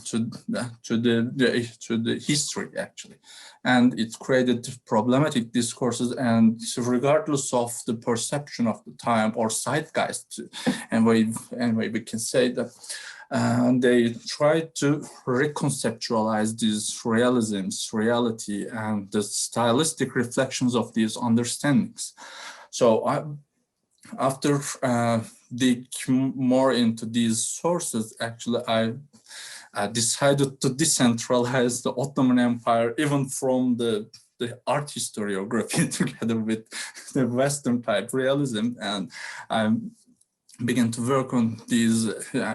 to the history actually, and it created problematic discourses. And regardless of the perception of the time or zeitgeist, and we can say that they tried to reconceptualize these realisms, reality, and the stylistic reflections of these understandings. So after dig more into these sources, actually, I decided to decentralize the Ottoman Empire, even from the art historiography, together with the Western type realism. And I began to work on these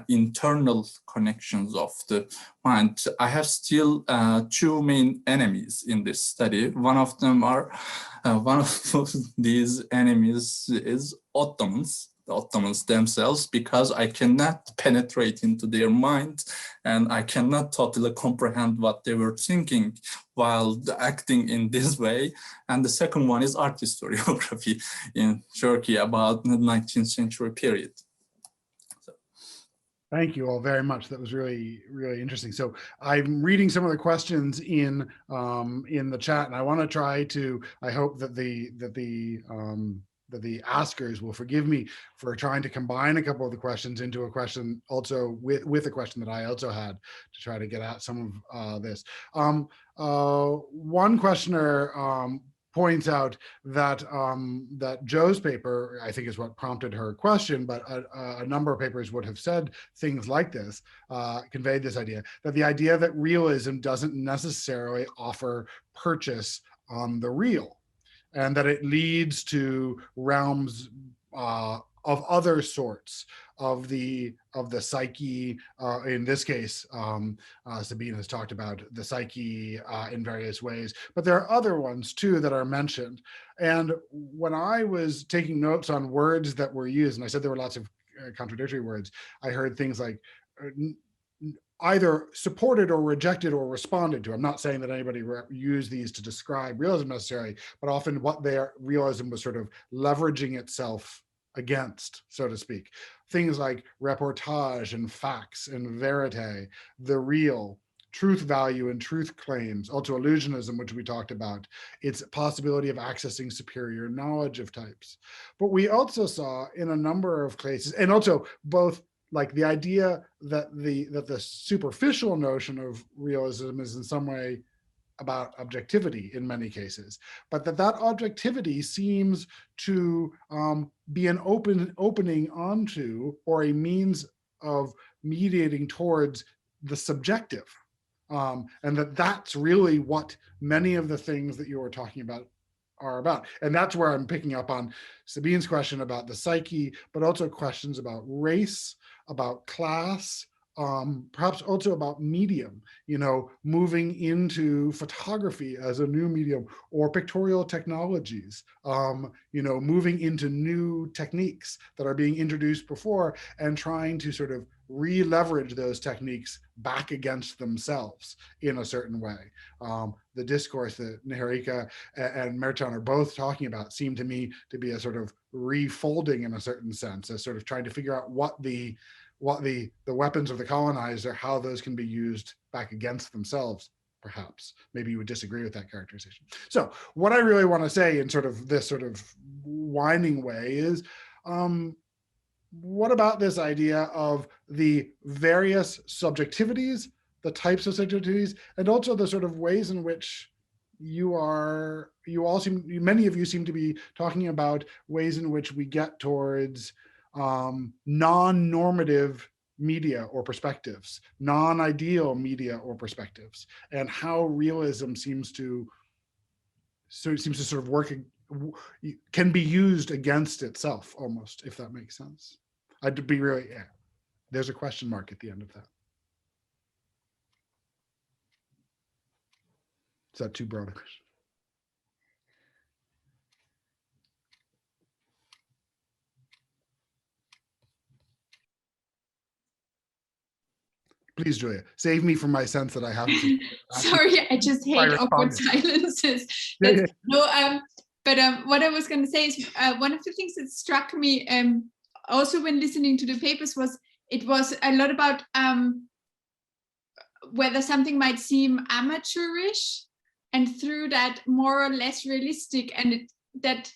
internal connections of the mind. I have still two main enemies in this study. One of them are, one of these enemies is Ottomans, the Ottomans themselves, because I cannot penetrate into their mind and I cannot totally comprehend what they were thinking while acting in this way. And the second one is art historiography in Turkey about the 19th century period. Thank you all very much. That was really, really interesting. So I'm reading some of the questions in the chat, and I want to try to. I hope that the askers will forgive me for trying to combine a couple of the questions into a question also with a question that I also had to try to get at some of this. One questioner points out that that Joe's paper, I think, is what prompted her question, but a number of papers would have said things like this, conveyed this idea, that the idea that realism doesn't necessarily offer purchase on the real, and that it leads to realms of other sorts of the psyche. In this case, Sabine has talked about the psyche in various ways, but there are other ones too that are mentioned. And when I was taking notes on words that were used, and I said there were lots of contradictory words, I heard things like either supported or rejected or responded to. I'm not saying that anybody used these to describe realism necessarily, but often what their realism was sort of leveraging itself against, so to speak. Things like reportage and facts and verite, the real, truth value and truth claims, also illusionism, which we talked about, its possibility of accessing superior knowledge of types. But we also saw in a number of cases, and also both like the idea that the superficial notion of realism is in some way about objectivity in many cases, but that objectivity seems to be an opening onto, or a means of mediating towards the subjective, and that's really what many of the things that you were talking about are about. And that's where I'm picking up on Sabine's question about the psyche, but also questions about race, about class, perhaps also about medium, moving into photography as a new medium, or pictorial technologies, moving into new techniques that are being introduced before and trying to sort of re-leverage those techniques back against themselves in a certain way. The discourse that Niharika and Merchan are both talking about seemed to me to be a sort of refolding in a certain sense, as sort of trying to figure out what the weapons of the colonizer, how those can be used back against themselves, perhaps. Maybe you would disagree with that characterization. So what I really want to say in sort of this sort of winding way is, what about this idea of the various subjectivities the types of subjectivities, and also the sort of ways in which many of you seem to be talking about ways in which we get towards non-normative media or perspectives, non-ideal media or perspectives, and how realism seems to sort of work, can be used against itself almost, if that makes sense. I'd be really, yeah. There's a question mark at the end of that. Is that too broad a question? Please, Julia, save me from my sense that I have to. Sorry, I just hate awkward silences. Yeah. No, but what I was going to say is one of the things that struck me also when listening to the papers was it was a lot about whether something might seem amateurish and through that more or less realistic, and that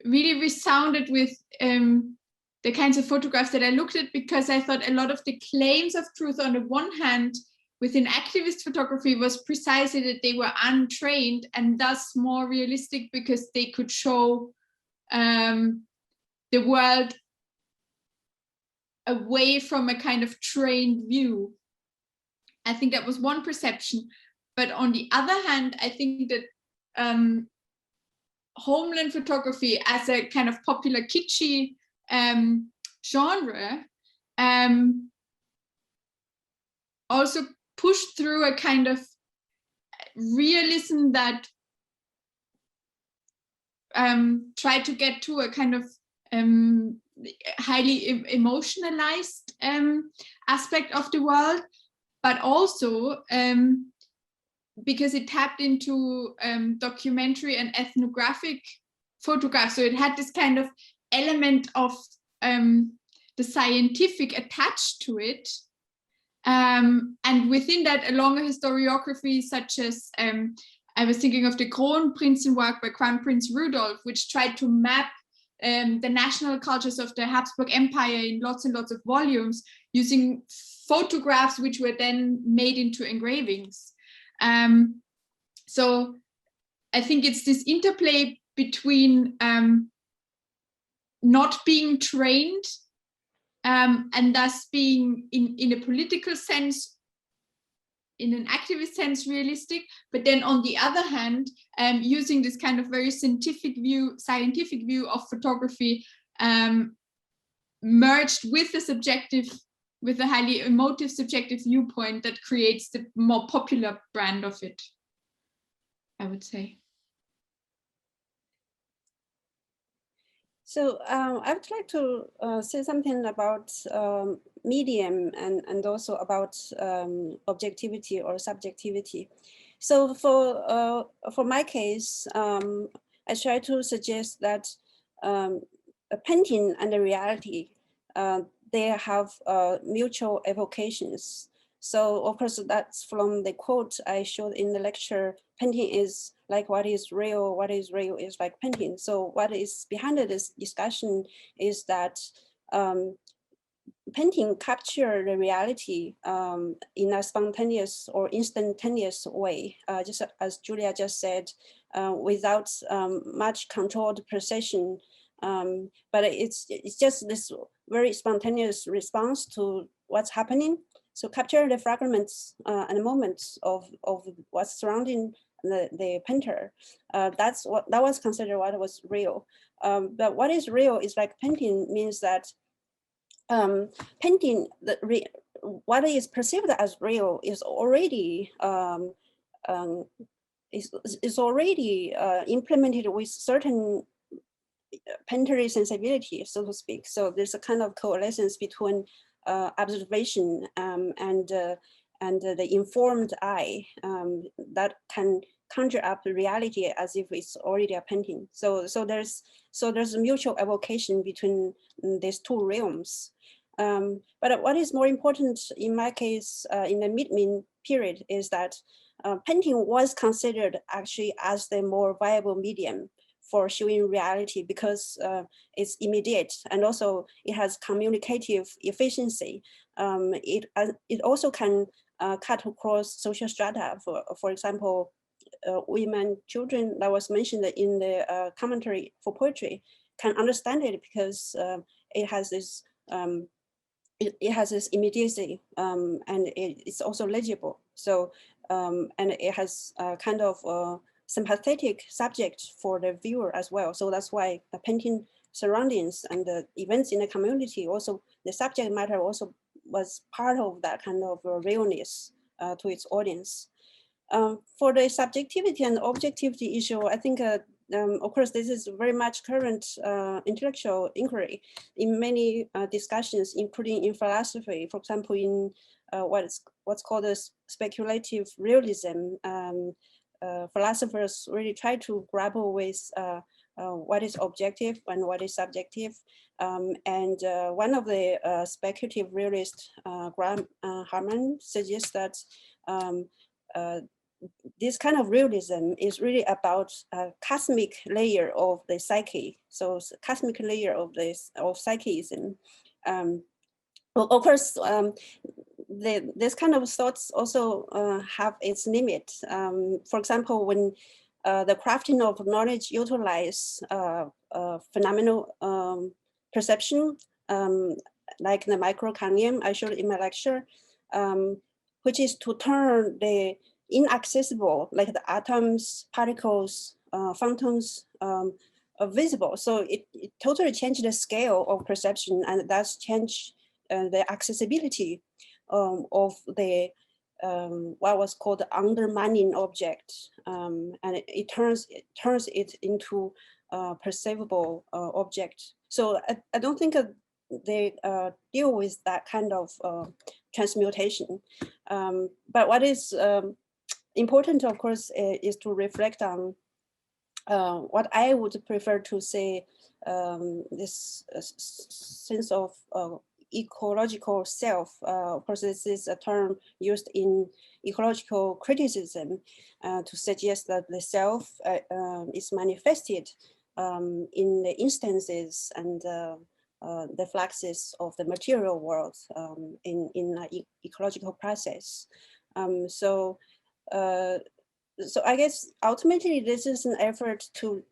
really resounded with the kinds of photographs that I looked at, because I thought a lot of the claims of truth on the one hand within activist photography was precisely that they were untrained and thus more realistic because they could show the world away from a kind of trained view. I think that was one perception. But on the other hand, I think that Homeland photography as a kind of popular kitschy genre also pushed through a kind of realism that tried to get to a kind of highly emotionalized aspect of the world, but also because it tapped into documentary and ethnographic photographs. So it had this kind of element of the scientific attached to it. And within that, a longer historiography, such as I was thinking of the Kronprinzen work by Crown Prince Rudolf, which tried to map the national cultures of the Habsburg Empire in lots and lots of volumes using photographs which were then made into engravings. So I think it's this interplay between not being trained and thus being in a political sense, in an activist sense, realistic, but then on the other hand, using this kind of very scientific view of photography merged with the subjective, with a highly emotive subjective viewpoint that creates the more popular brand of it, I would say. So I would like to say something about medium and also about objectivity or subjectivity. So for my case, I try to suggest that a painting and the reality, they have mutual evocations. So of course, that's from the quote I showed in the lecture. Painting is like what is real is like painting. So what is behind this discussion is that painting capture the reality in a spontaneous or instantaneous way, just as Julia just said, without much controlled precision. But it's just this very spontaneous response to what's happening. So capture the fragments and moments of what's surrounding the painter. That was considered what was real. But what is real is like painting means that painting, what is perceived as real is already implemented with certain painterly sensibility, so to speak. So there's a kind of coalescence between observation and the informed eye that can conjure up the reality as if it's already a painting. So there's a mutual evocation between these two realms. But what is more important in my case, in the mid-Ming period, is that painting was considered actually as the more viable medium for showing reality because it's immediate and also it has communicative efficiency. It also can cut across social strata. For example, women, children that was mentioned in the commentary for poetry can understand it because it has this it has this immediacy, and it's also legible. So and it has a kind of sympathetic subject for the viewer as well. So that's why painting surroundings and the events in the community, also the subject matter also was part of that kind of realness to its audience. For the subjectivity and objectivity issue, I think, of course, this is very much current intellectual inquiry in many discussions, including in philosophy. For example, in what's called a speculative realism, philosophers really try to grapple with what is objective and what is subjective. And one of the speculative realists, Harman, suggests that this kind of realism is really about a cosmic layer of the psyche. So cosmic layer of psychism. Of course, this kind of thoughts also have its limit. For example, when the crafting of knowledge utilize phenomenal perception, like the microcosm I showed in my lecture, which is to turn the inaccessible, like the atoms, particles, photons, visible. So it totally changed the scale of perception, and thus changed the accessibility of the what was called the undermining object, and it turns it into a perceivable object. So I don't think they deal with that kind of transmutation. But what is important, of course, is to reflect on what I would prefer to say, this sense of ecological self. Of course, this is a term used in ecological criticism to suggest that the self is manifested in the instances and the fluxes of the material world in an ecological process. So I guess ultimately this is an effort to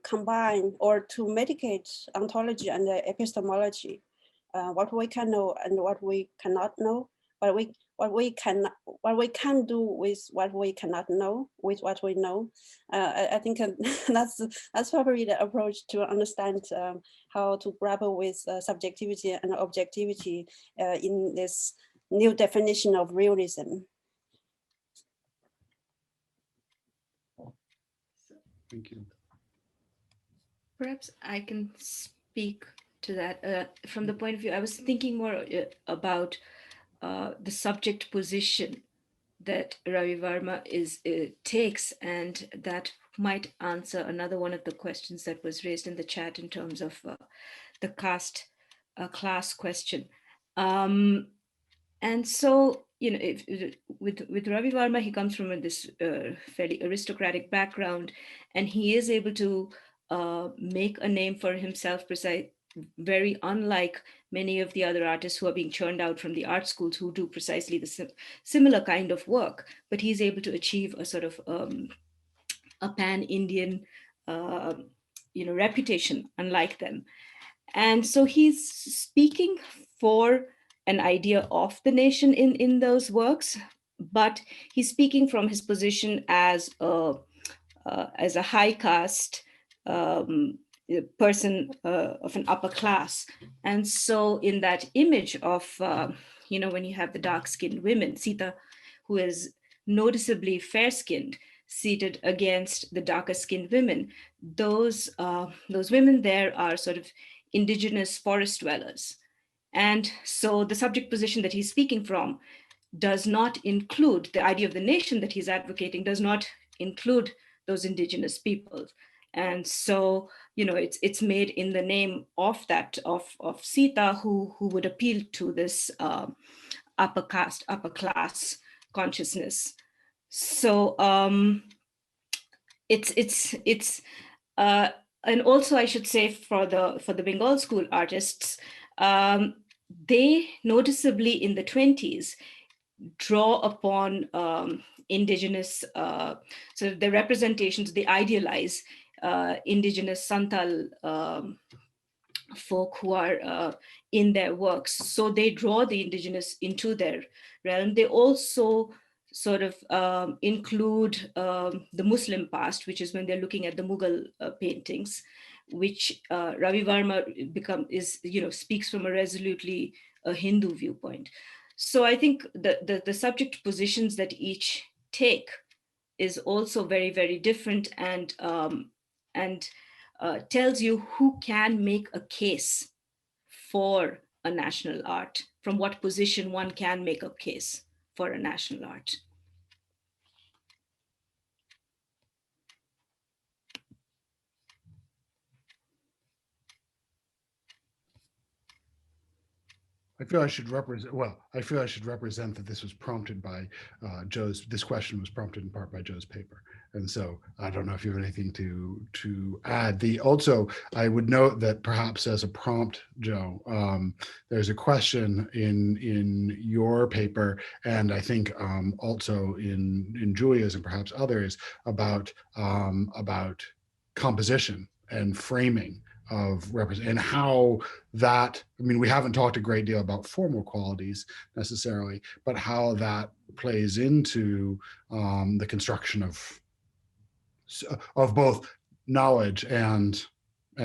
combine or to mitigate ontology and the epistemology, what we can know and what we cannot know, what we can do with what we cannot know with what we know. I think that's probably the approach to understand how to grapple with subjectivity and objectivity in this new definition of realism. Thank you. Perhaps I can speak to that from the point of view. I was thinking more about the subject position that Ravi Varma takes, and that might answer another one of the questions that was raised in the chat in terms of the caste class question. And so, you know, with Ravi Varma, he comes from this fairly aristocratic background, and he is able to make a name for himself, very unlike many of the other artists who are being churned out from the art schools who do precisely the similar kind of work. But he's able to achieve a sort of a pan-Indian, reputation, unlike them. And so he's speaking for an idea of the nation in those works, but he's speaking from his position as a high caste person of an upper class. And so in that image of, when you have the dark-skinned women, Sita, who is noticeably fair-skinned, seated against the darker-skinned women, those women there are sort of indigenous forest dwellers. And so the subject position that he's speaking from does not include the idea of the nation that he's advocating, does not include those indigenous peoples. And so, it's made in the name of that, of Sita, who would appeal to this upper caste, upper class consciousness. So and also I should say for the Bengal school artists, they noticeably in the 20s draw upon indigenous, so the representations, they idealize indigenous Santal folk who are in their works. So they draw the indigenous into their realm. They also sort of include the Muslim past, which is when they're looking at the Mughal paintings, which Ravi Varma speaks from a resolutely Hindu viewpoint. So I think the subject positions that each take is also very, very different, and tells you who can make a case for a national art, from what position one can make a case for a national art. I feel I should represent, well, I feel I should represent that this was prompted by this question was prompted in part by Joe's paper. And so I don't know if you have anything to add. Also, I would note that perhaps as a prompt, Joe, there's a question in your paper, and I think also in Julia's and perhaps others, about composition and framing of represent, and how that, I mean, we haven't talked a great deal about formal qualities necessarily, but how that plays into the construction of both knowledge and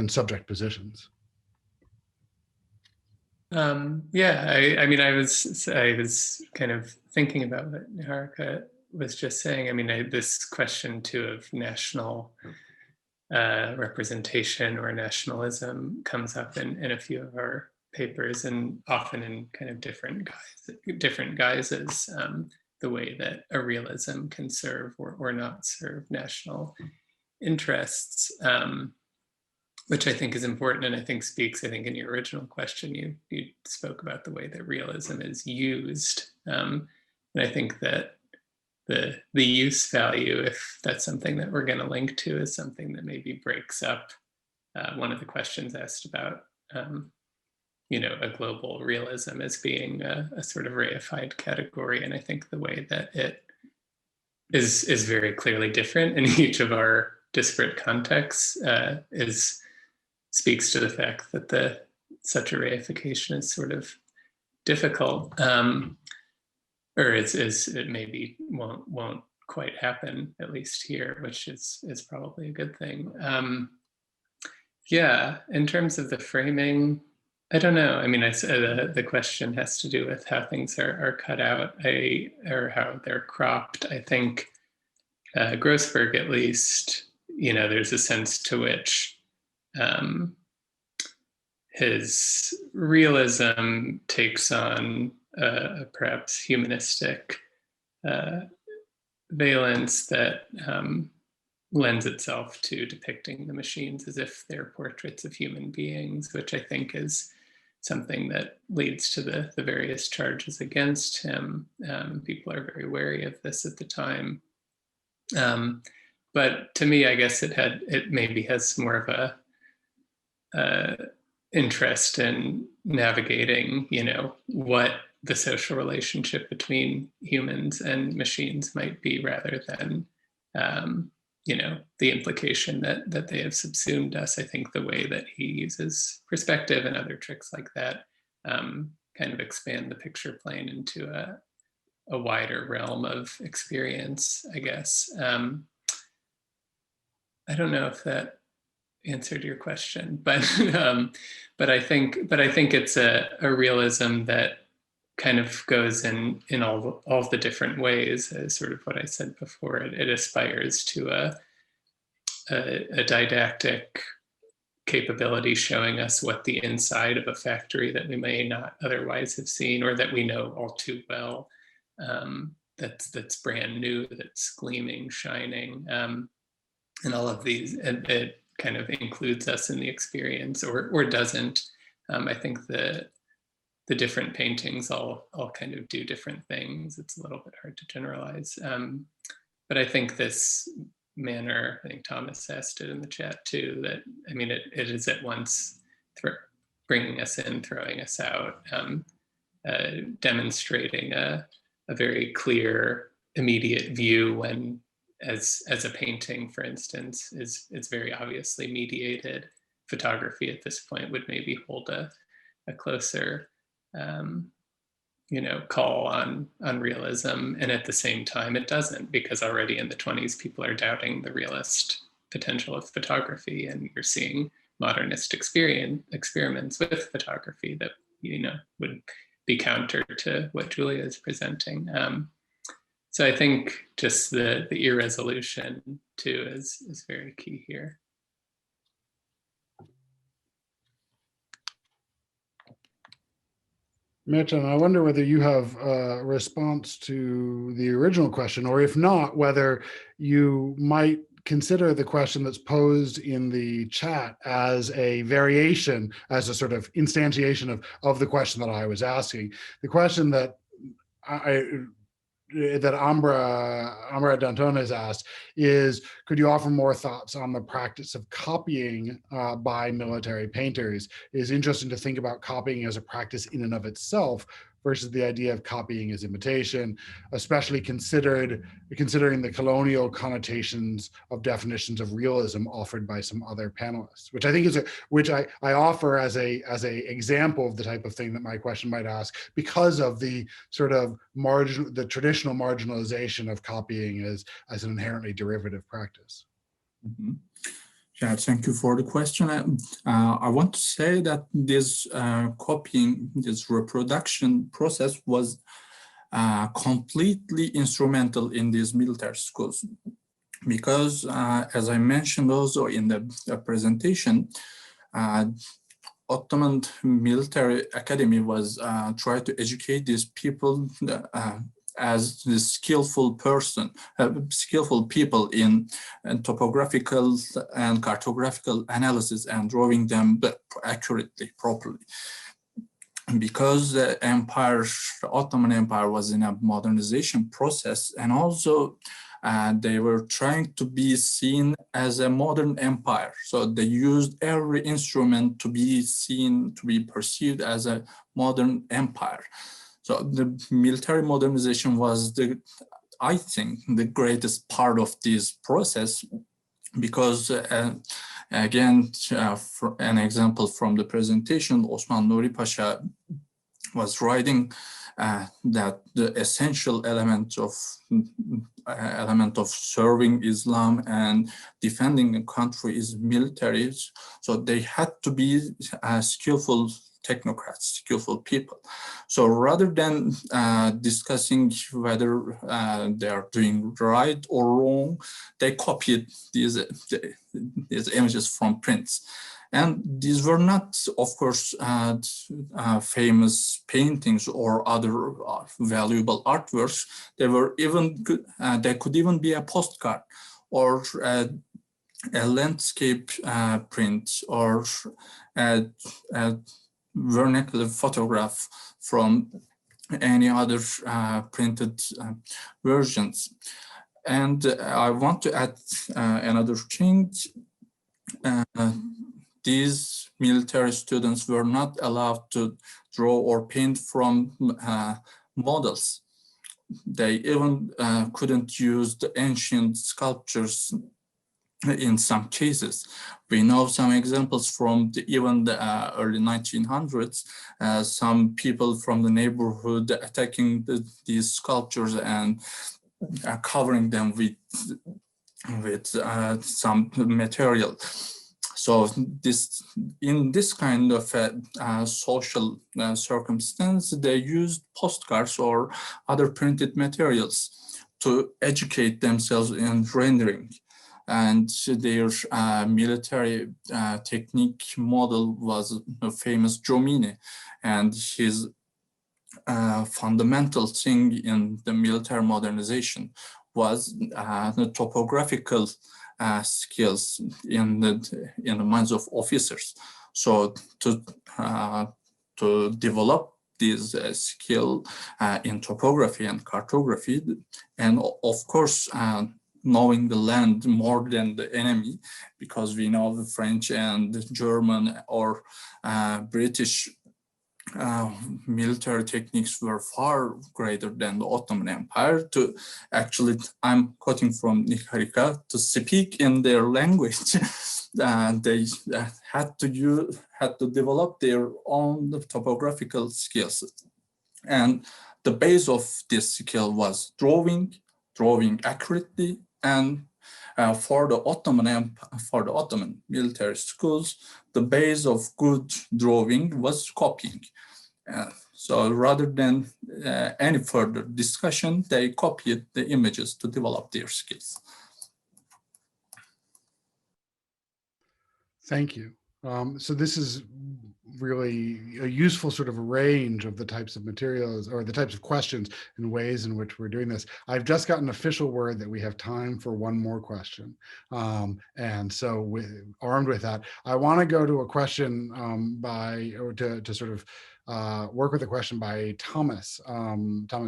subject positions. Yeah, I mean, I was kind of thinking about what Niharika was just saying. I mean, this question too of national representation or nationalism comes up in a few of our papers, and often in kind of different guises, the way that a realism can serve or not serve national interests, which I think is important, and I think speaks, I think in your original question, you spoke about the way that realism is used. And I think that the use value, if that's something that we're going to link to, is something that maybe breaks up one of the questions asked about, a global realism as being a sort of reified category. And I think the way that it is very clearly different in each of our disparate contexts speaks to the fact that such a reification is sort of difficult. Or it maybe won't quite happen, at least here, which is probably a good thing. Yeah, in terms of the framing, I don't know. I mean, the question has to do with how things are cut out, or how they're cropped. I think Grossberg, at least, there's a sense to which his realism takes on perhaps humanistic valence that lends itself to depicting the machines as if they're portraits of human beings, which I think is something that leads to the various charges against him. People are very wary of this at the time. But to me, I guess it maybe has more of a interest in navigating, what the social relationship between humans and machines might be, rather than, the implication that they have subsumed us. I think the way that he uses perspective and other tricks like that kind of expand the picture plane into a wider realm of experience, I guess. I don't know if that answered your question, but I think it's a realism that kind of goes in all the different ways, as sort of what I said before. It aspires to a didactic capability, showing us what the inside of a factory that we may not otherwise have seen, or that we know all too well, that's brand new, that's gleaming, shining, and all of these, and it kind of includes us in the experience, or doesn't. I think the different paintings all kind of do different things. It's a little bit hard to generalize. But I think this manner, I think Thomas asked it in the chat too, that, I mean, it is at once bringing us in, throwing us out, demonstrating a a very clear, immediate view when, as a painting, for instance, is very obviously mediated. Photography at this point would maybe hold a closer, call on realism, and at the same time it doesn't, because already in the 20s people are doubting the realist potential of photography, and you're seeing modernist experiments with photography that would be counter to what Julia is presenting. So I think just the irresolution too is very key here. Mitch, and I wonder whether you have a response to the original question, or if not, whether you might consider the question that's posed in the chat as a variation, as a sort of instantiation of the question that I was asking. The question that Ambra Danton has asked is, could you offer more thoughts on the practice of copying by military painters? It is interesting to think about copying as a practice in and of itself versus the idea of copying as imitation, especially considering the colonial connotations of definitions of realism offered by some other panelists, which I think which I offer as a example of the type of thing that my question might ask, because of the sort of the traditional marginalization of copying as an inherently derivative practice. Mm-hmm. Yeah, thank you for the question. I want to say that this copying, this reproduction process was completely instrumental in these military schools, because as I mentioned also in the presentation, Ottoman Military Academy was trying to educate these people as the skillful people in topographical and cartographical analysis and drawing them accurately, properly. Because the Ottoman Empire was in a modernization process, and also they were trying to be seen as a modern empire. So they used every instrument to be seen, to be perceived as a modern empire. So the military modernization was, I think, the greatest part of this process, because again, for an example from the presentation, Osman Nuri Pasha was writing that the essential element of serving Islam and defending a country is military. So they had to be skillful technocrats, skillful people. So rather than discussing whether they are doing right or wrong, they copied these images from prints. And these were not, of course, famous paintings or other valuable artworks. They were even good, they could even be a postcard or a landscape print or a vernacular photograph from any other printed versions. And I want to add another thing. These military students were not allowed to draw or paint from models. They even couldn't use the ancient sculptures in some cases. We know some examples from even the early 1900s, some people from the neighborhood attacking these sculptures and covering them with some material. So in this kind of social circumstance, they used postcards or other printed materials to educate themselves in rendering. And their military technique model was a famous Jomini, and his fundamental thing in the military modernization was the topographical skills in the minds of officers. So to develop this skill in topography and cartography, and of course knowing the land more than the enemy, because we know the French and the German or British military techniques were far greater than the Ottoman Empire. To actually, I'm quoting from Nick Harika, to speak in their language, they had to develop their own topographical skills. And the base of this skill was drawing accurately, and for the Ottoman military schools, the base of good drawing was copying. So rather than any further discussion, they copied the images to develop their skills. Thank you. So this is really a useful sort of range of the types of materials or the types of questions and ways in which we're doing this. I've just got an official word that we have time for one more question. And so armed with that, I want to go to a question to sort of work with a question by Thomas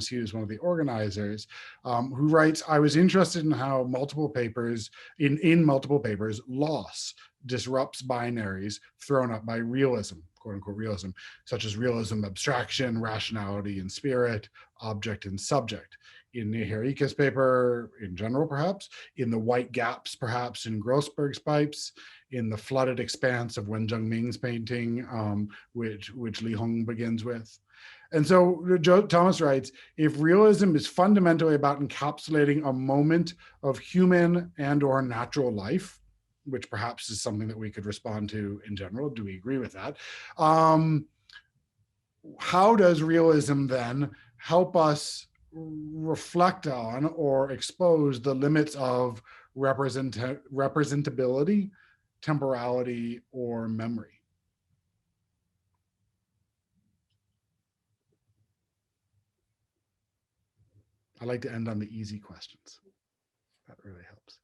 Hughes, one of the organizers, who writes, I was interested in how multiple papers, in multiple papers, loss disrupts binaries thrown up by realism, quote unquote realism, such as realism, abstraction, rationality and spirit, object and subject. In Nihirika's paper, in general, perhaps, in the white gaps, perhaps, in Grossberg's pipes, in the flooded expanse of Wen Zhengming's painting, which Li Hong begins with. And so Thomas writes, if realism is fundamentally about encapsulating a moment of human and or natural life, which perhaps is something that we could respond to in general, do we agree with that? How does realism then help us reflect on or expose the limits of representability, temporality, or memory? I like to end on the easy questions. That really helps.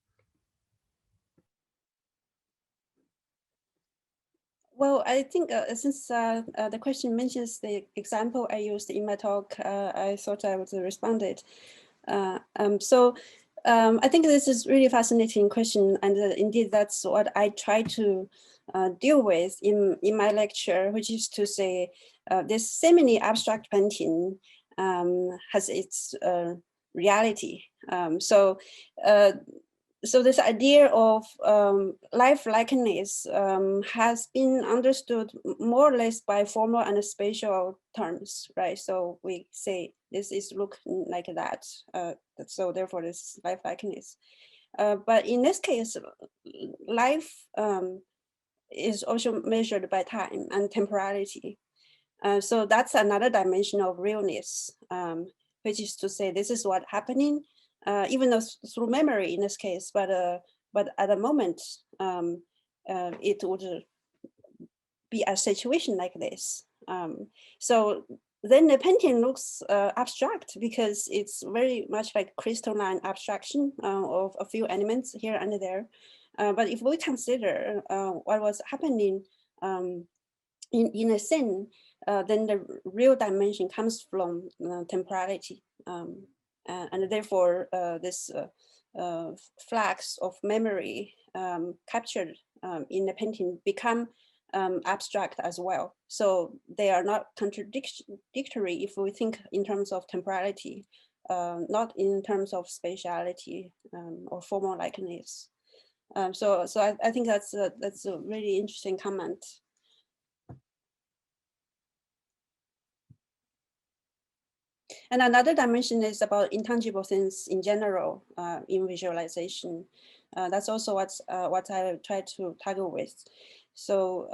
Well, I think since the question mentions the example I used in my talk, I thought I would respond it. I think this is really fascinating question, and indeed that's what I try to deal with in my lecture, which is to say this semi-abstract painting has its reality. So this idea of life-likeness has been understood more or less by formal and spatial terms, right? So we say this is look like that, so therefore this is life-likeness. But in this case, life is also measured by time and temporality. So that's another dimension of realness, which is to say this is what's happening, even though through memory in this case, but at the moment, it would be a situation like this. So then the painting looks abstract because it's very much like crystalline abstraction of a few elements here and there. But if we consider what was happening in a scene, then the real dimension comes from temporality. And therefore, this flags of memory captured in the painting become abstract as well. So they are not contradictory if we think in terms of temporality, not in terms of spatiality or formal likeness. So I think that's a really interesting comment. And another dimension is about intangible things in general in visualization. That's also what I try to tackle with. So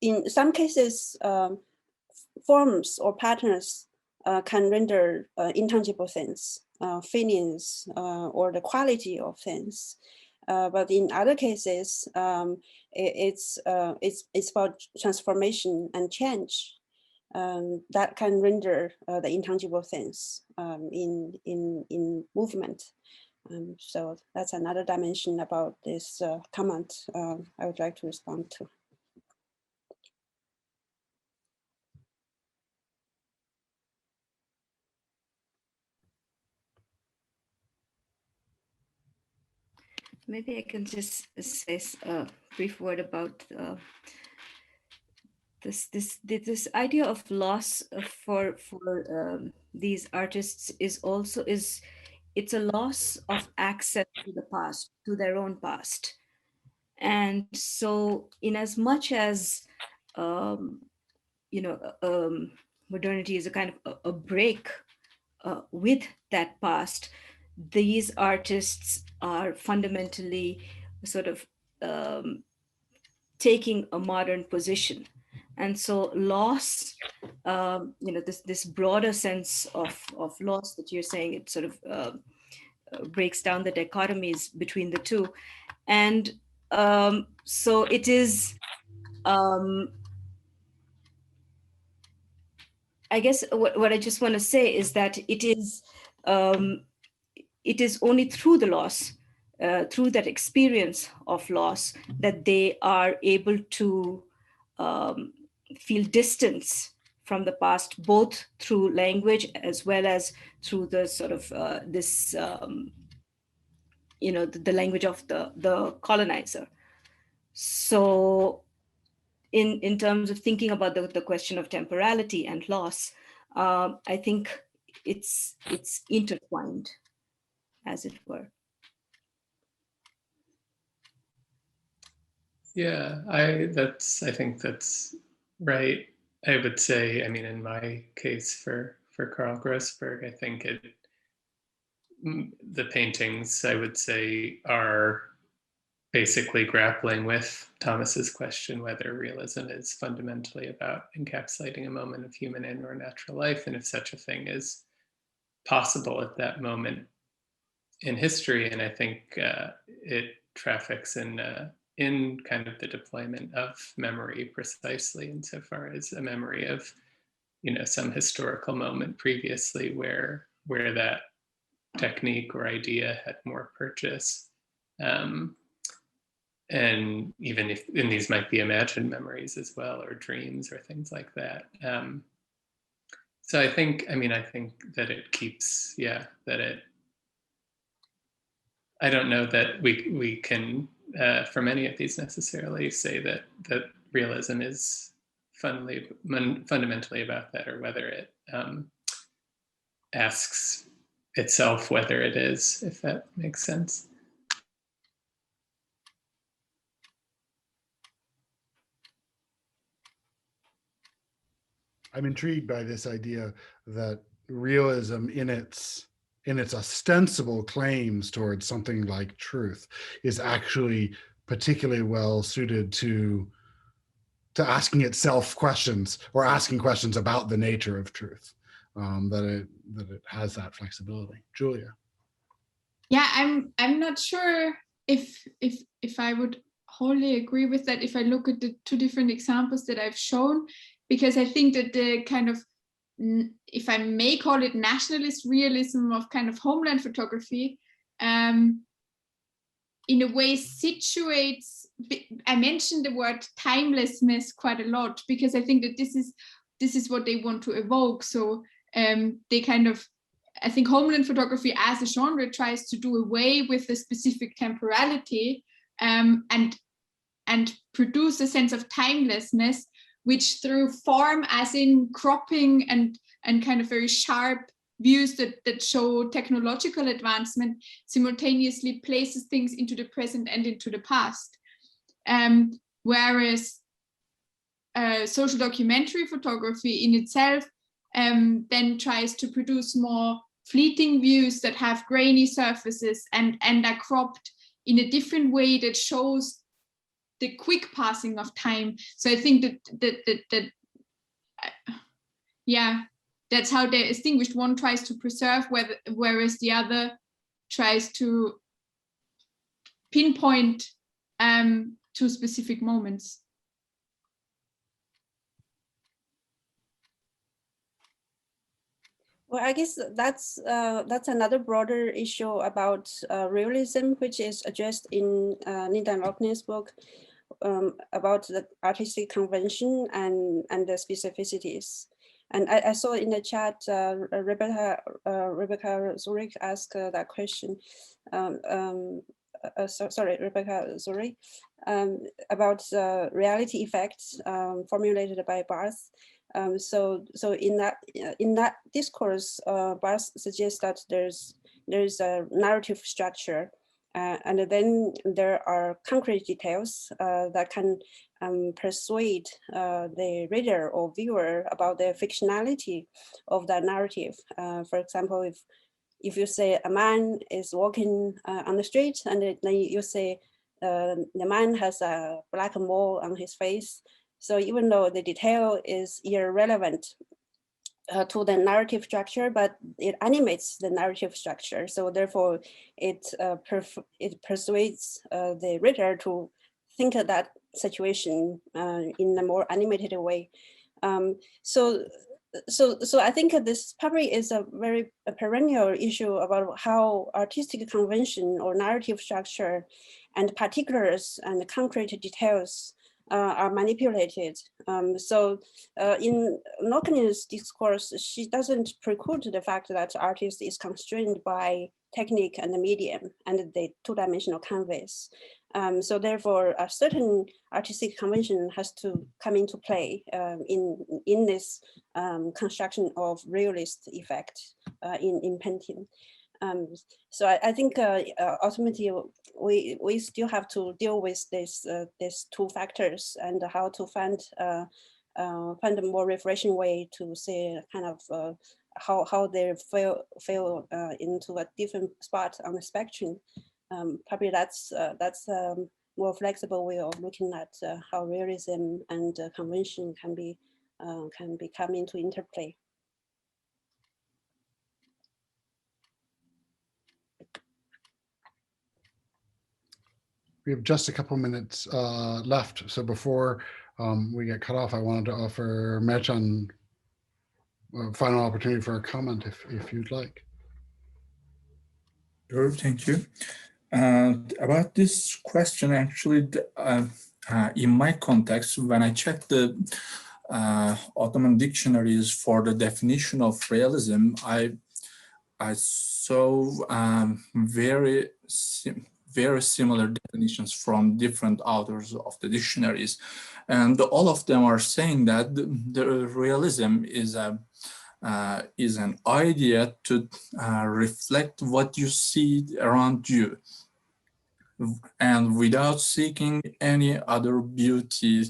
in some cases, forms or patterns can render intangible things, feelings, or the quality of things. But in other cases, it's about transformation and change. That can render the intangible things in movement. So that's another dimension about this comment I would like to respond to. Maybe I can just say a brief word about this idea of loss for these artists is also it's a loss of access to the past, to their own past. And so in as much as modernity is a kind of a break with that past, these artists are fundamentally sort of taking a modern position. And so loss, this broader sense of loss that you're saying, it sort of breaks down the dichotomies between the two. And so it is, I guess what I just want to say is that it is only through the loss, through that experience of loss, that they are able to feel distance from the past, both through language as well as through the sort of the language of the colonizer. So in terms of thinking about the question of temporality and loss, I think it's intertwined, as it were. Yeah, I think that's right. I would say, I mean, in my case for Karel Grossberg, I think the paintings, I would say, are basically grappling with Thomas's question whether realism is fundamentally about encapsulating a moment of human and or natural life, and if such a thing is possible at that moment in history. And I think it traffics in kind of the deployment of memory precisely insofar as a memory of, some historical moment previously where that technique or idea had more purchase. And even if, and these might be imagined memories as well, or dreams or things like that. So I think that it keeps, I don't know that we can, for many of these necessarily say that realism is fundamentally about that, or whether it asks itself whether it is, if that makes sense. I'm intrigued by this idea that realism in its ostensible claims towards something like truth is actually particularly well suited to asking itself questions, or asking questions about the nature of truth, that it has that flexibility. Julia. Yeah, I'm not sure if I would wholly agree with that if I look at the two different examples that I've shown, because I think that the kind of, if I may call it, nationalist realism of kind of Homeland Photography, in a way situates, I mentioned the word timelessness quite a lot, because I think that this is what they want to evoke. So they kind of, I think Homeland Photography as a genre tries to do away with the specific temporality and produce a sense of timelessness, which through form, as in cropping and kind of very sharp views that show technological advancement, simultaneously places things into the present and into the past. Whereas social documentary photography in itself then tries to produce more fleeting views that have grainy surfaces and are cropped in a different way that shows the quick passing of time. So I think that that's how they're distinguished. One tries to preserve, whereas the other tries to pinpoint to specific moments. Well, I guess that's another broader issue about realism, which is addressed in Linda Lochner's book about the artistic convention and the specificities. And I saw in the chat Rebecca Zurich asked that question. Sorry, Rebecca Zurich about reality effects formulated by Barth. So in that discourse, Barth suggests that there's a narrative structure, and then there are concrete details that can persuade the reader or viewer about the fictionality of that narrative. For example, if you say a man is walking on the street, and then you say the man has a black mole on his face, so even though the detail is irrelevant to the narrative structure, but it animates the narrative structure. So therefore, it persuades the reader to think of that situation in a more animated way. So I think this probably is a very perennial issue about how artistic convention or narrative structure and particulars and concrete details are manipulated. So in Noknin's discourse, she doesn't preclude the fact that artist is constrained by technique and the medium and the two-dimensional canvas. So therefore, a certain artistic convention has to come into play in this construction of realist effect in painting. So I think ultimately we still have to deal with these two factors and how to find a more refreshing way to say kind of how they fall into a different spot on the spectrum. Probably that's a more flexible way of looking at how realism and convention can come into interplay. We have just a couple minutes left. So before we get cut off, I wanted to offer Merchan a final opportunity for a comment if you'd like. Sure, thank you. About this question, actually, in my context, when I checked the Ottoman dictionaries for the definition of realism, I saw very similar definitions from different authors of the dictionaries, and all of them are saying that the realism is an idea to reflect what you see around you, and without seeking any other beauty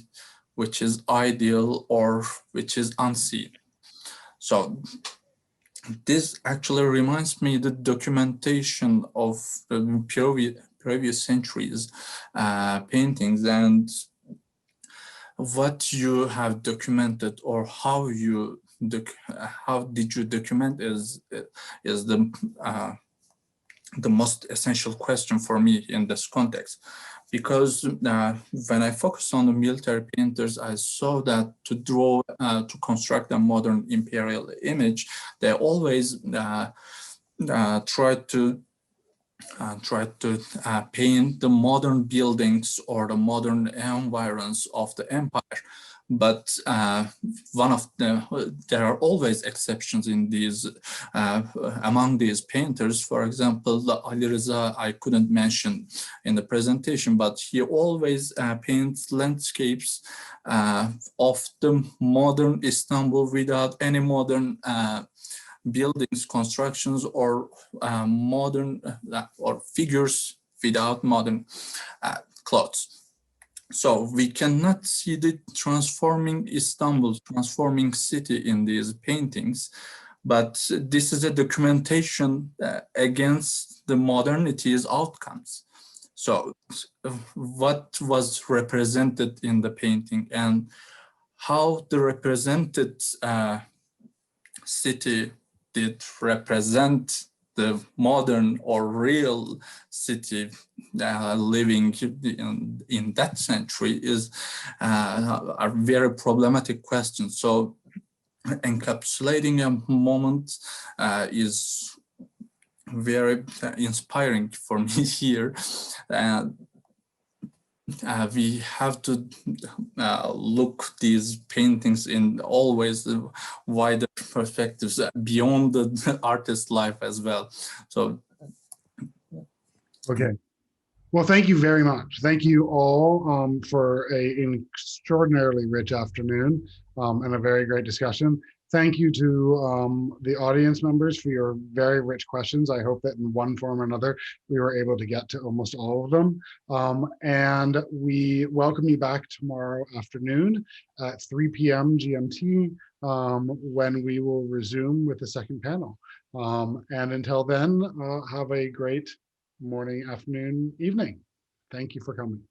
which is ideal or which is unseen. So this actually reminds me the documentation of previous centuries paintings, and what you have documented or how did you document is the most essential question for me in this context, because when I focus on the military painters, I saw that to construct a modern imperial image, they always try to paint the modern buildings or the modern environs of the empire. But there are always exceptions in these, among these painters. For example, Ali Reza, I couldn't mention in the presentation, but he always paints landscapes of the modern Istanbul without any modern buildings, constructions, or modern or figures without modern clothes. So we cannot see the transforming Istanbul, transforming city in these paintings, but this is a documentation against the modernity's outcomes. So what was represented in the painting and how the represented city did represent the modern or real city living in that century is a very problematic question. So encapsulating a moment is very inspiring for me here. We have to look these paintings in always wider perspectives beyond the artist's life as well. So, okay. Well, thank you very much. Thank you all for an extraordinarily rich afternoon and a very great discussion. Thank you to the audience members for your very rich questions. I hope that in one form or another, we were able to get to almost all of them. And we welcome you back tomorrow afternoon at 3 p.m. GMT when we will resume with the second panel. And until then, have a great morning, afternoon, evening. Thank you for coming.